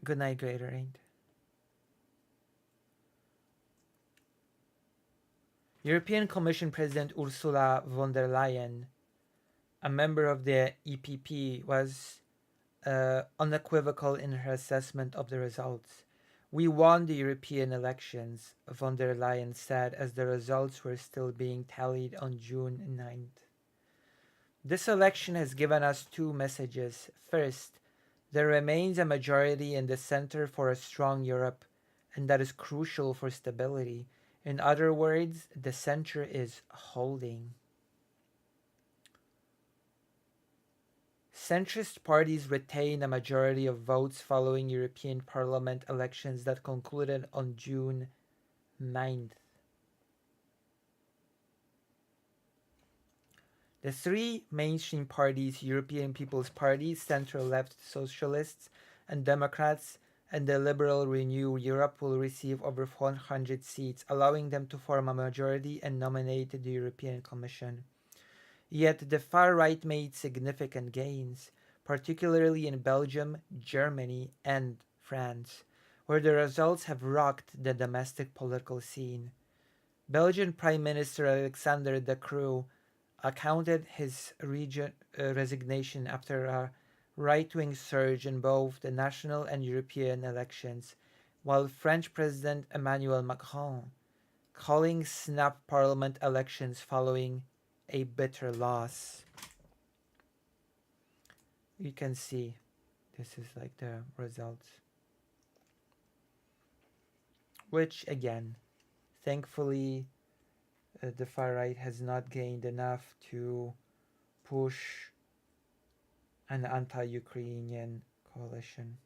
Good night, Gatorade. European Commission President Ursula von der Leyen, a member of the EPP, was unequivocal in her assessment of the results. We won the European elections, von der Leyen said as the results were still being tallied on June 9th. This election has given us two messages. First, there remains a majority in the center for a strong Europe, and that is crucial for stability. In other words, the center is holding. Centrist parties retain a majority of votes following European Parliament elections that concluded on June 9th. The three mainstream parties, European People's Party, center-left Socialists and Democrats, and the Liberal Renew Europe, will receive over 400 seats, allowing them to form a majority and nominate the European Commission. Yet the far right made significant gains. particularly in Belgium, Germany, and France, where the results have rocked the domestic political scene. Belgian Prime Minister Alexander De Croo accounted his resignation after a right-wing surge in both the national and European elections, while French President Emmanuel Macron calling snap parliament elections following a bitter loss. You can see this is like the results, which again, thankfully, the far right has not gained enough to push an anti-Ukrainian coalition.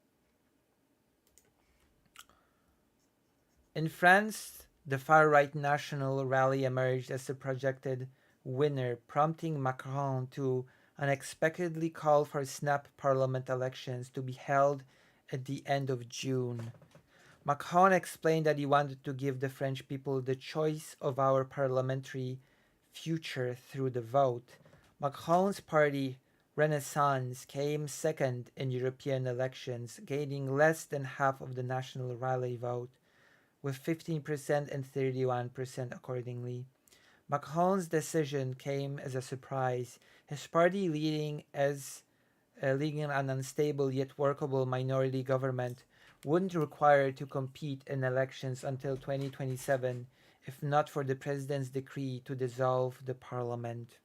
In France, the far-right national rally emerged as the projected winner, prompting Macron to unexpectedly call for snap parliament elections to be held at the end of June. Macron explained that he wanted to give the French people the choice of our parliamentary future through the vote. Macron's party, Renaissance, came second in European elections, gaining less than half of the national rally vote, with 15% and 31% accordingly. Macron's decision came as a surprise, his party leading an unstable yet workable minority government wouldn't require to compete in elections until 2027 if not for the president's decree to dissolve the parliament.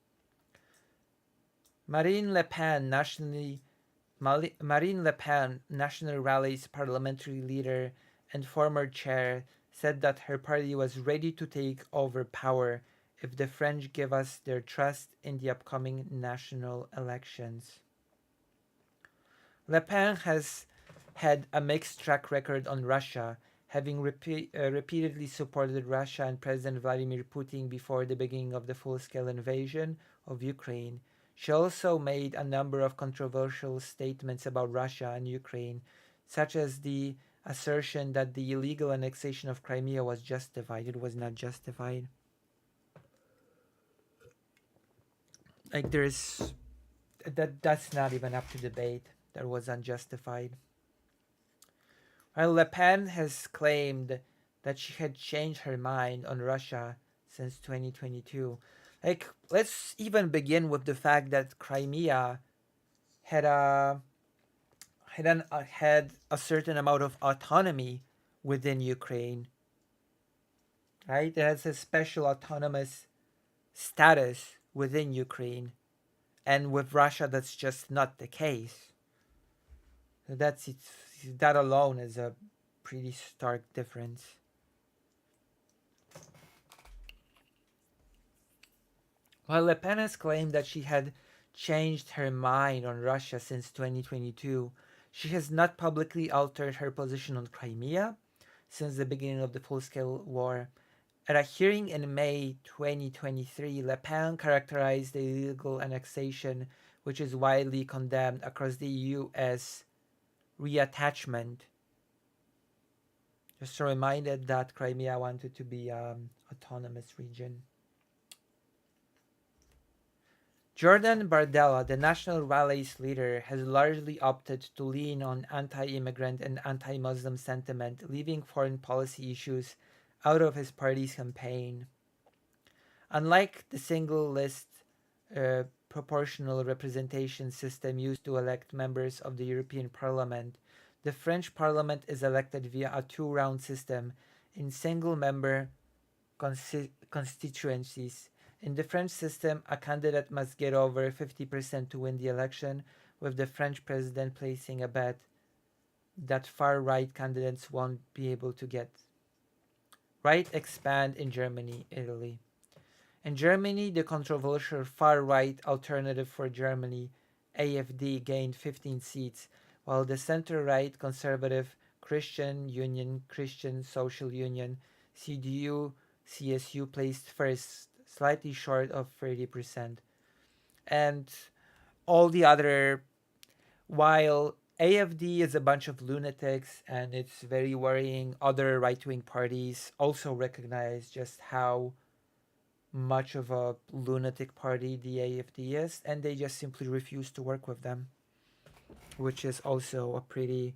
Marine Le Pen, National Rally's parliamentary leader and former chair, said that her party was ready to take over power if the French give us their trust in the upcoming national elections. Le Pen has had a mixed track record on Russia, having repeatedly supported Russia and President Vladimir Putin before the beginning of the full-scale invasion of Ukraine. She also made a number of controversial statements about Russia and Ukraine, such as the assertion that the illegal annexation of Crimea was justified. It was not justified. Like that's not even up to debate. That was unjustified. While Le Pen has claimed that she had changed her mind on Russia since 2022. Like, let's even begin with the fact that Crimea had a certain amount of autonomy within Ukraine, right? It has a special autonomous status within Ukraine, and with Russia, that's just not the case. So that alone is a pretty stark difference. While Le Pen has claimed that she had changed her mind on Russia since 2022, she has not publicly altered her position on Crimea since the beginning of the full-scale war. At a hearing in May 2023, Le Pen characterized the illegal annexation, which is widely condemned across the EU, as reattachment. Just reminded that Crimea wanted to be an autonomous region. Jordan Bardella, the National Rally's leader, has largely opted to lean on anti-immigrant and anti-Muslim sentiment, leaving foreign policy issues out of his party's campaign. Unlike the single-list proportional representation system used to elect members of the European Parliament, the French Parliament is elected via a two-round system in single-member constituencies. In the French system, a candidate must get over 50% to win the election, with the French president placing a bet that far-right candidates won't be able to get. Right expand in Germany, Italy. In Germany, the controversial far-right Alternative for Germany, AfD, gained 15 seats, while the center-right conservative Christian Union, Christian Social Union, CDU-CSU placed first, slightly short of 30%. And all the other, while AfD is a bunch of lunatics and it's very worrying, other right-wing parties also recognize just how much of a lunatic party the AfD is, and they just simply refuse to work with them. which is also a pretty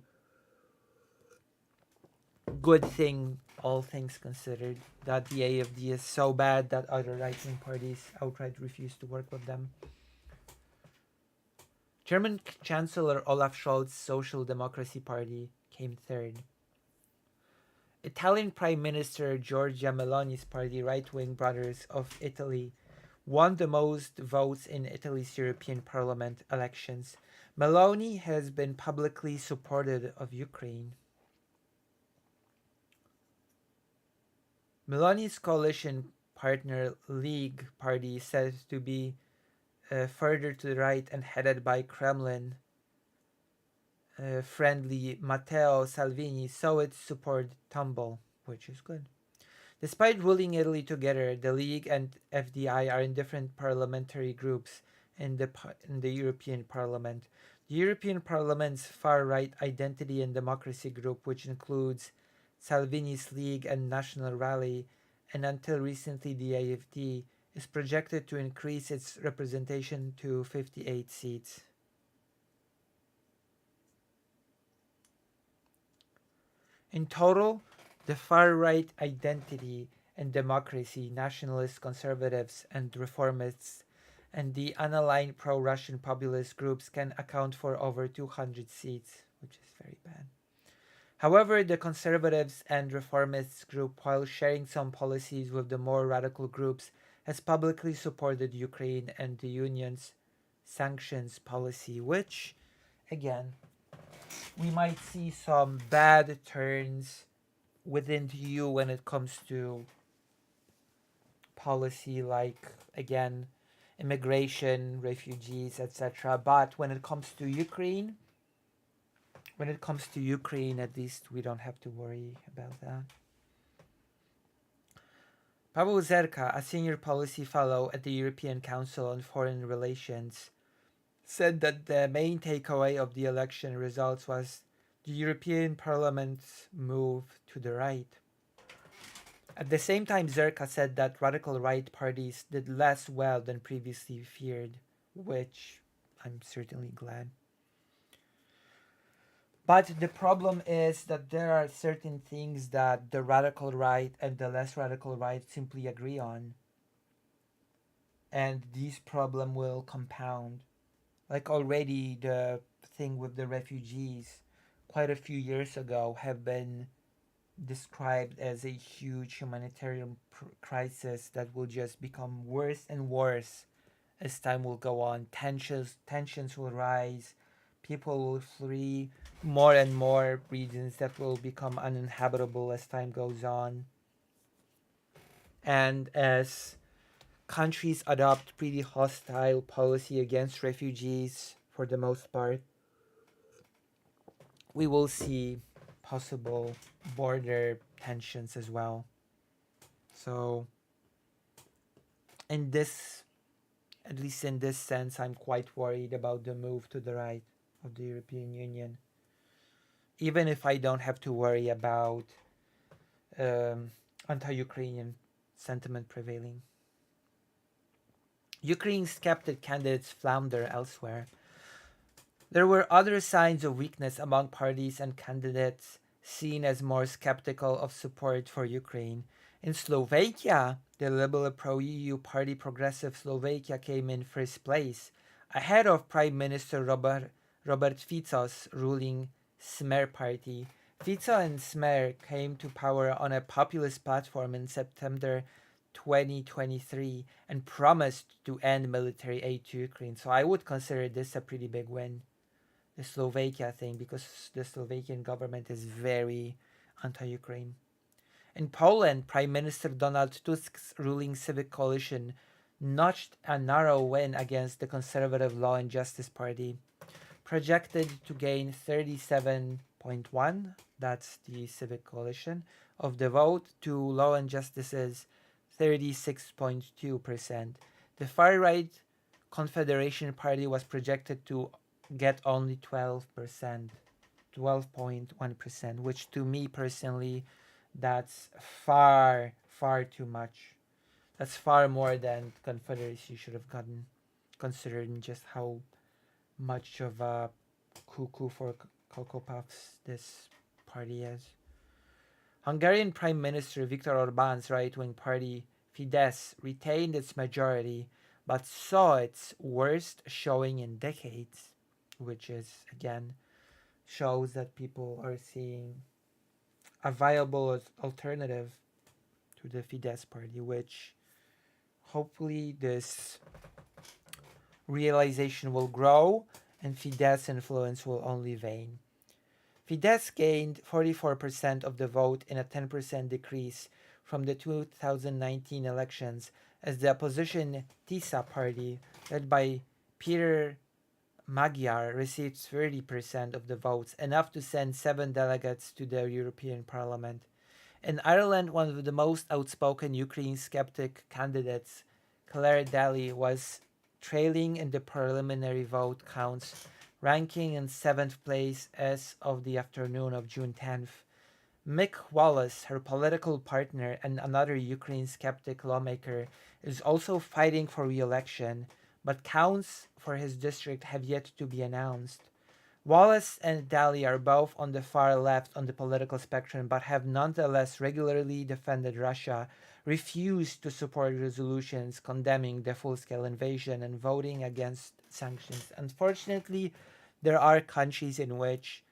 good thing, all things considered, that the AFD is so bad that other right-wing parties outright refuse to work with them. German Chancellor Olaf Scholz's Social Democracy Party came third. Italian Prime Minister Giorgia Meloni's party, Right-Wing Brothers of Italy, won the most votes in Italy's European Parliament elections. Meloni has been publicly supportive of Ukraine. Meloni's coalition partner League Party, said to be further to the right and headed by Kremlin friendly Matteo Salvini, saw its support tumble, which is good. Despite ruling Italy together, the League and FDI are in different parliamentary groups in the European Parliament. The European Parliament's far-right Identity and Democracy group, which includes Salvini's League and National Rally, and until recently the AFD, is projected to increase its representation to 58 seats. In total, the far-right Identity and Democracy, nationalist conservatives and reformists, and the unaligned pro-Russian populist groups can account for over 200 seats, which is very bad. However, the conservatives and reformists group, while sharing some policies with the more radical groups, has publicly supported Ukraine and the Union's sanctions policy, which, again, we might see some bad turns within the EU when it comes to policy, like, again, immigration, refugees, etc. But when it comes to Ukraine, at least we don't have to worry about that. Paweł Zerka, a senior policy fellow at the European Council on Foreign Relations, said that the main takeaway of the election results was the European Parliament's move to the right. At the same time, Zerka said that radical right parties did less well than previously feared, which I'm certainly glad. But the problem is that there are certain things that the radical right and the less radical right simply agree on. And this problem will compound. Like already the thing with the refugees quite a few years ago have been described as a huge humanitarian crisis that will just become worse and worse as time will go on. Tensions will rise. People will flee more and more regions that will become uninhabitable as time goes on. And as countries adopt pretty hostile policy against refugees for the most part, we will see possible border tensions as well. So, at least in this sense, I'm quite worried about the move to the right of the European Union. Even if I don't have to worry about anti-Ukrainian sentiment prevailing. Ukraine's skeptic candidates flounder elsewhere. There were other signs of weakness among parties and candidates seen as more skeptical of support for Ukraine. In Slovakia, the liberal pro-EU party Progressive Slovakia came in first place, ahead of Prime Minister Robert Fico's ruling Smer party. Fico and Smer came to power on a populist platform in September 2023 and promised to end military aid to Ukraine. So I would consider this a pretty big win, the Slovakia thing, because the Slovakian government is very anti-Ukraine. In Poland, Prime Minister Donald Tusk's ruling Civic Coalition notched a narrow win against the conservative Law and Justice Party, projected to gain 37.1, that's the Civic Coalition, of the vote to Law and Justice's 36.2%. The far-right Confederation Party was projected to get only 12.1%, which to me personally, that's far too much. That's far more than Confederacy should have gotten, considering just how much of a cuckoo for Cocoa Puffs this party is. Hungarian Prime Minister Viktor Orban's right-wing party Fidesz retained its majority but saw its worst showing in decades, which is, again, shows that people are seeing a viable alternative to the Fidesz party, which hopefully this realization will grow and Fidesz influence will only wane. Fidesz gained 44% of the vote in a 10% decrease from the 2019 elections as the opposition TISA party, led by Peter Magyar, received 30% of the votes, enough to send 7 delegates to the European Parliament. In Ireland, one of the most outspoken Ukraine skeptic candidates, Claire Daly, was trailing in the preliminary vote counts, ranking in 7th place as of the afternoon of June 10th. Mick Wallace, her political partner and another Ukraine skeptic lawmaker, is also fighting for re-election, but counts for his district have yet to be announced. Wallace and Daly are both on the far left on the political spectrum, but have nonetheless regularly defended Russia, refused to support resolutions condemning the full-scale invasion, and voting against sanctions. Unfortunately, there are countries in which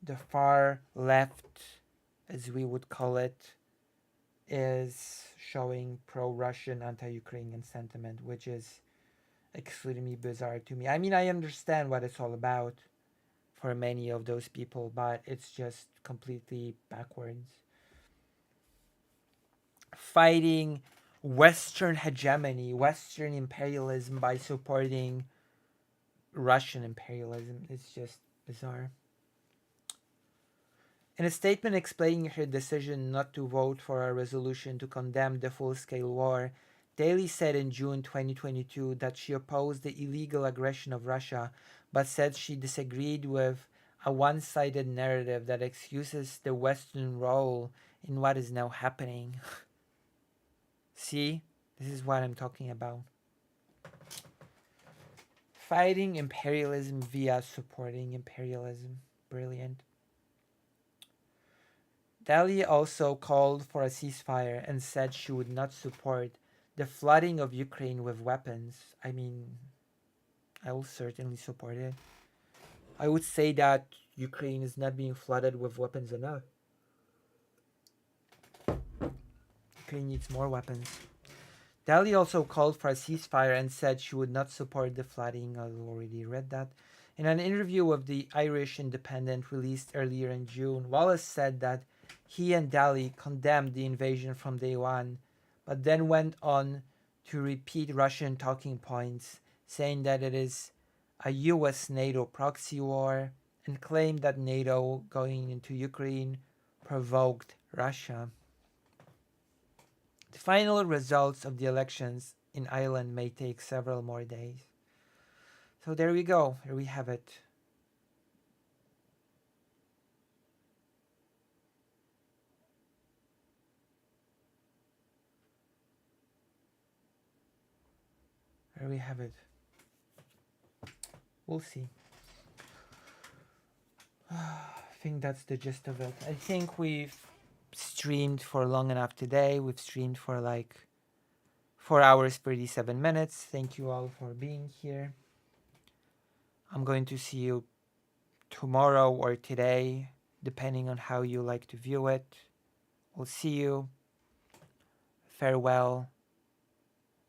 the far left, as we would call it, is showing pro-Russian, anti-Ukrainian sentiment, which is extremely bizarre to me. I mean, I understand what it's all about for many of those people, but it's just completely backwards. Fighting Western hegemony, Western imperialism by supporting Russian imperialism is just bizarre. In a statement explaining her decision not to vote for a resolution to condemn the full-scale war, Daly said in June 2022 that she opposed the illegal aggression of Russia, but said she disagreed with a one-sided narrative that excuses the Western role in what is now happening. See? This is what I'm talking about. Fighting imperialism via supporting imperialism. Brilliant. Daly also called for a ceasefire and said she would not support the flooding of Ukraine with weapons. I mean, I will certainly support it. I would say that Ukraine is not being flooded with weapons enough. Ukraine needs more weapons. Daly also called for a ceasefire and said she would not support the flooding. I already read that. In an interview with the Irish Independent released earlier in June, Wallace said that he and Daly condemned the invasion from day one, but then went on to repeat Russian talking points, saying that it is a US-NATO proxy war, and claimed that NATO going into Ukraine provoked Russia. The final results of the elections in Ireland may take several more days. So there we go. Here we have it. There we have it. We'll see. I think that's the gist of it. I think we've streamed for long enough today. We've streamed for like 4 hours, 37 minutes. Thank you all for being here. I'm going to see you tomorrow or today, depending on how you like to view it. We'll see you. Farewell.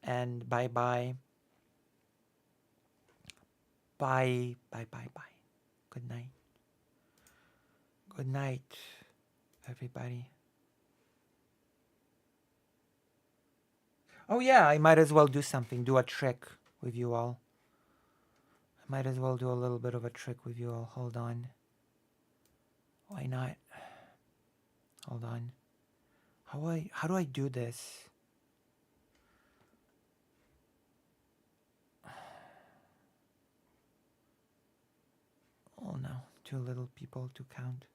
And bye-bye. Bye. Bye. Good night. Good night, everybody. Oh yeah, I might as well do something. Do a trick with you all. I might as well do a little bit of a trick with you all. Hold on. Why not? Hold on. How do I do this? Oh no, too little people to count.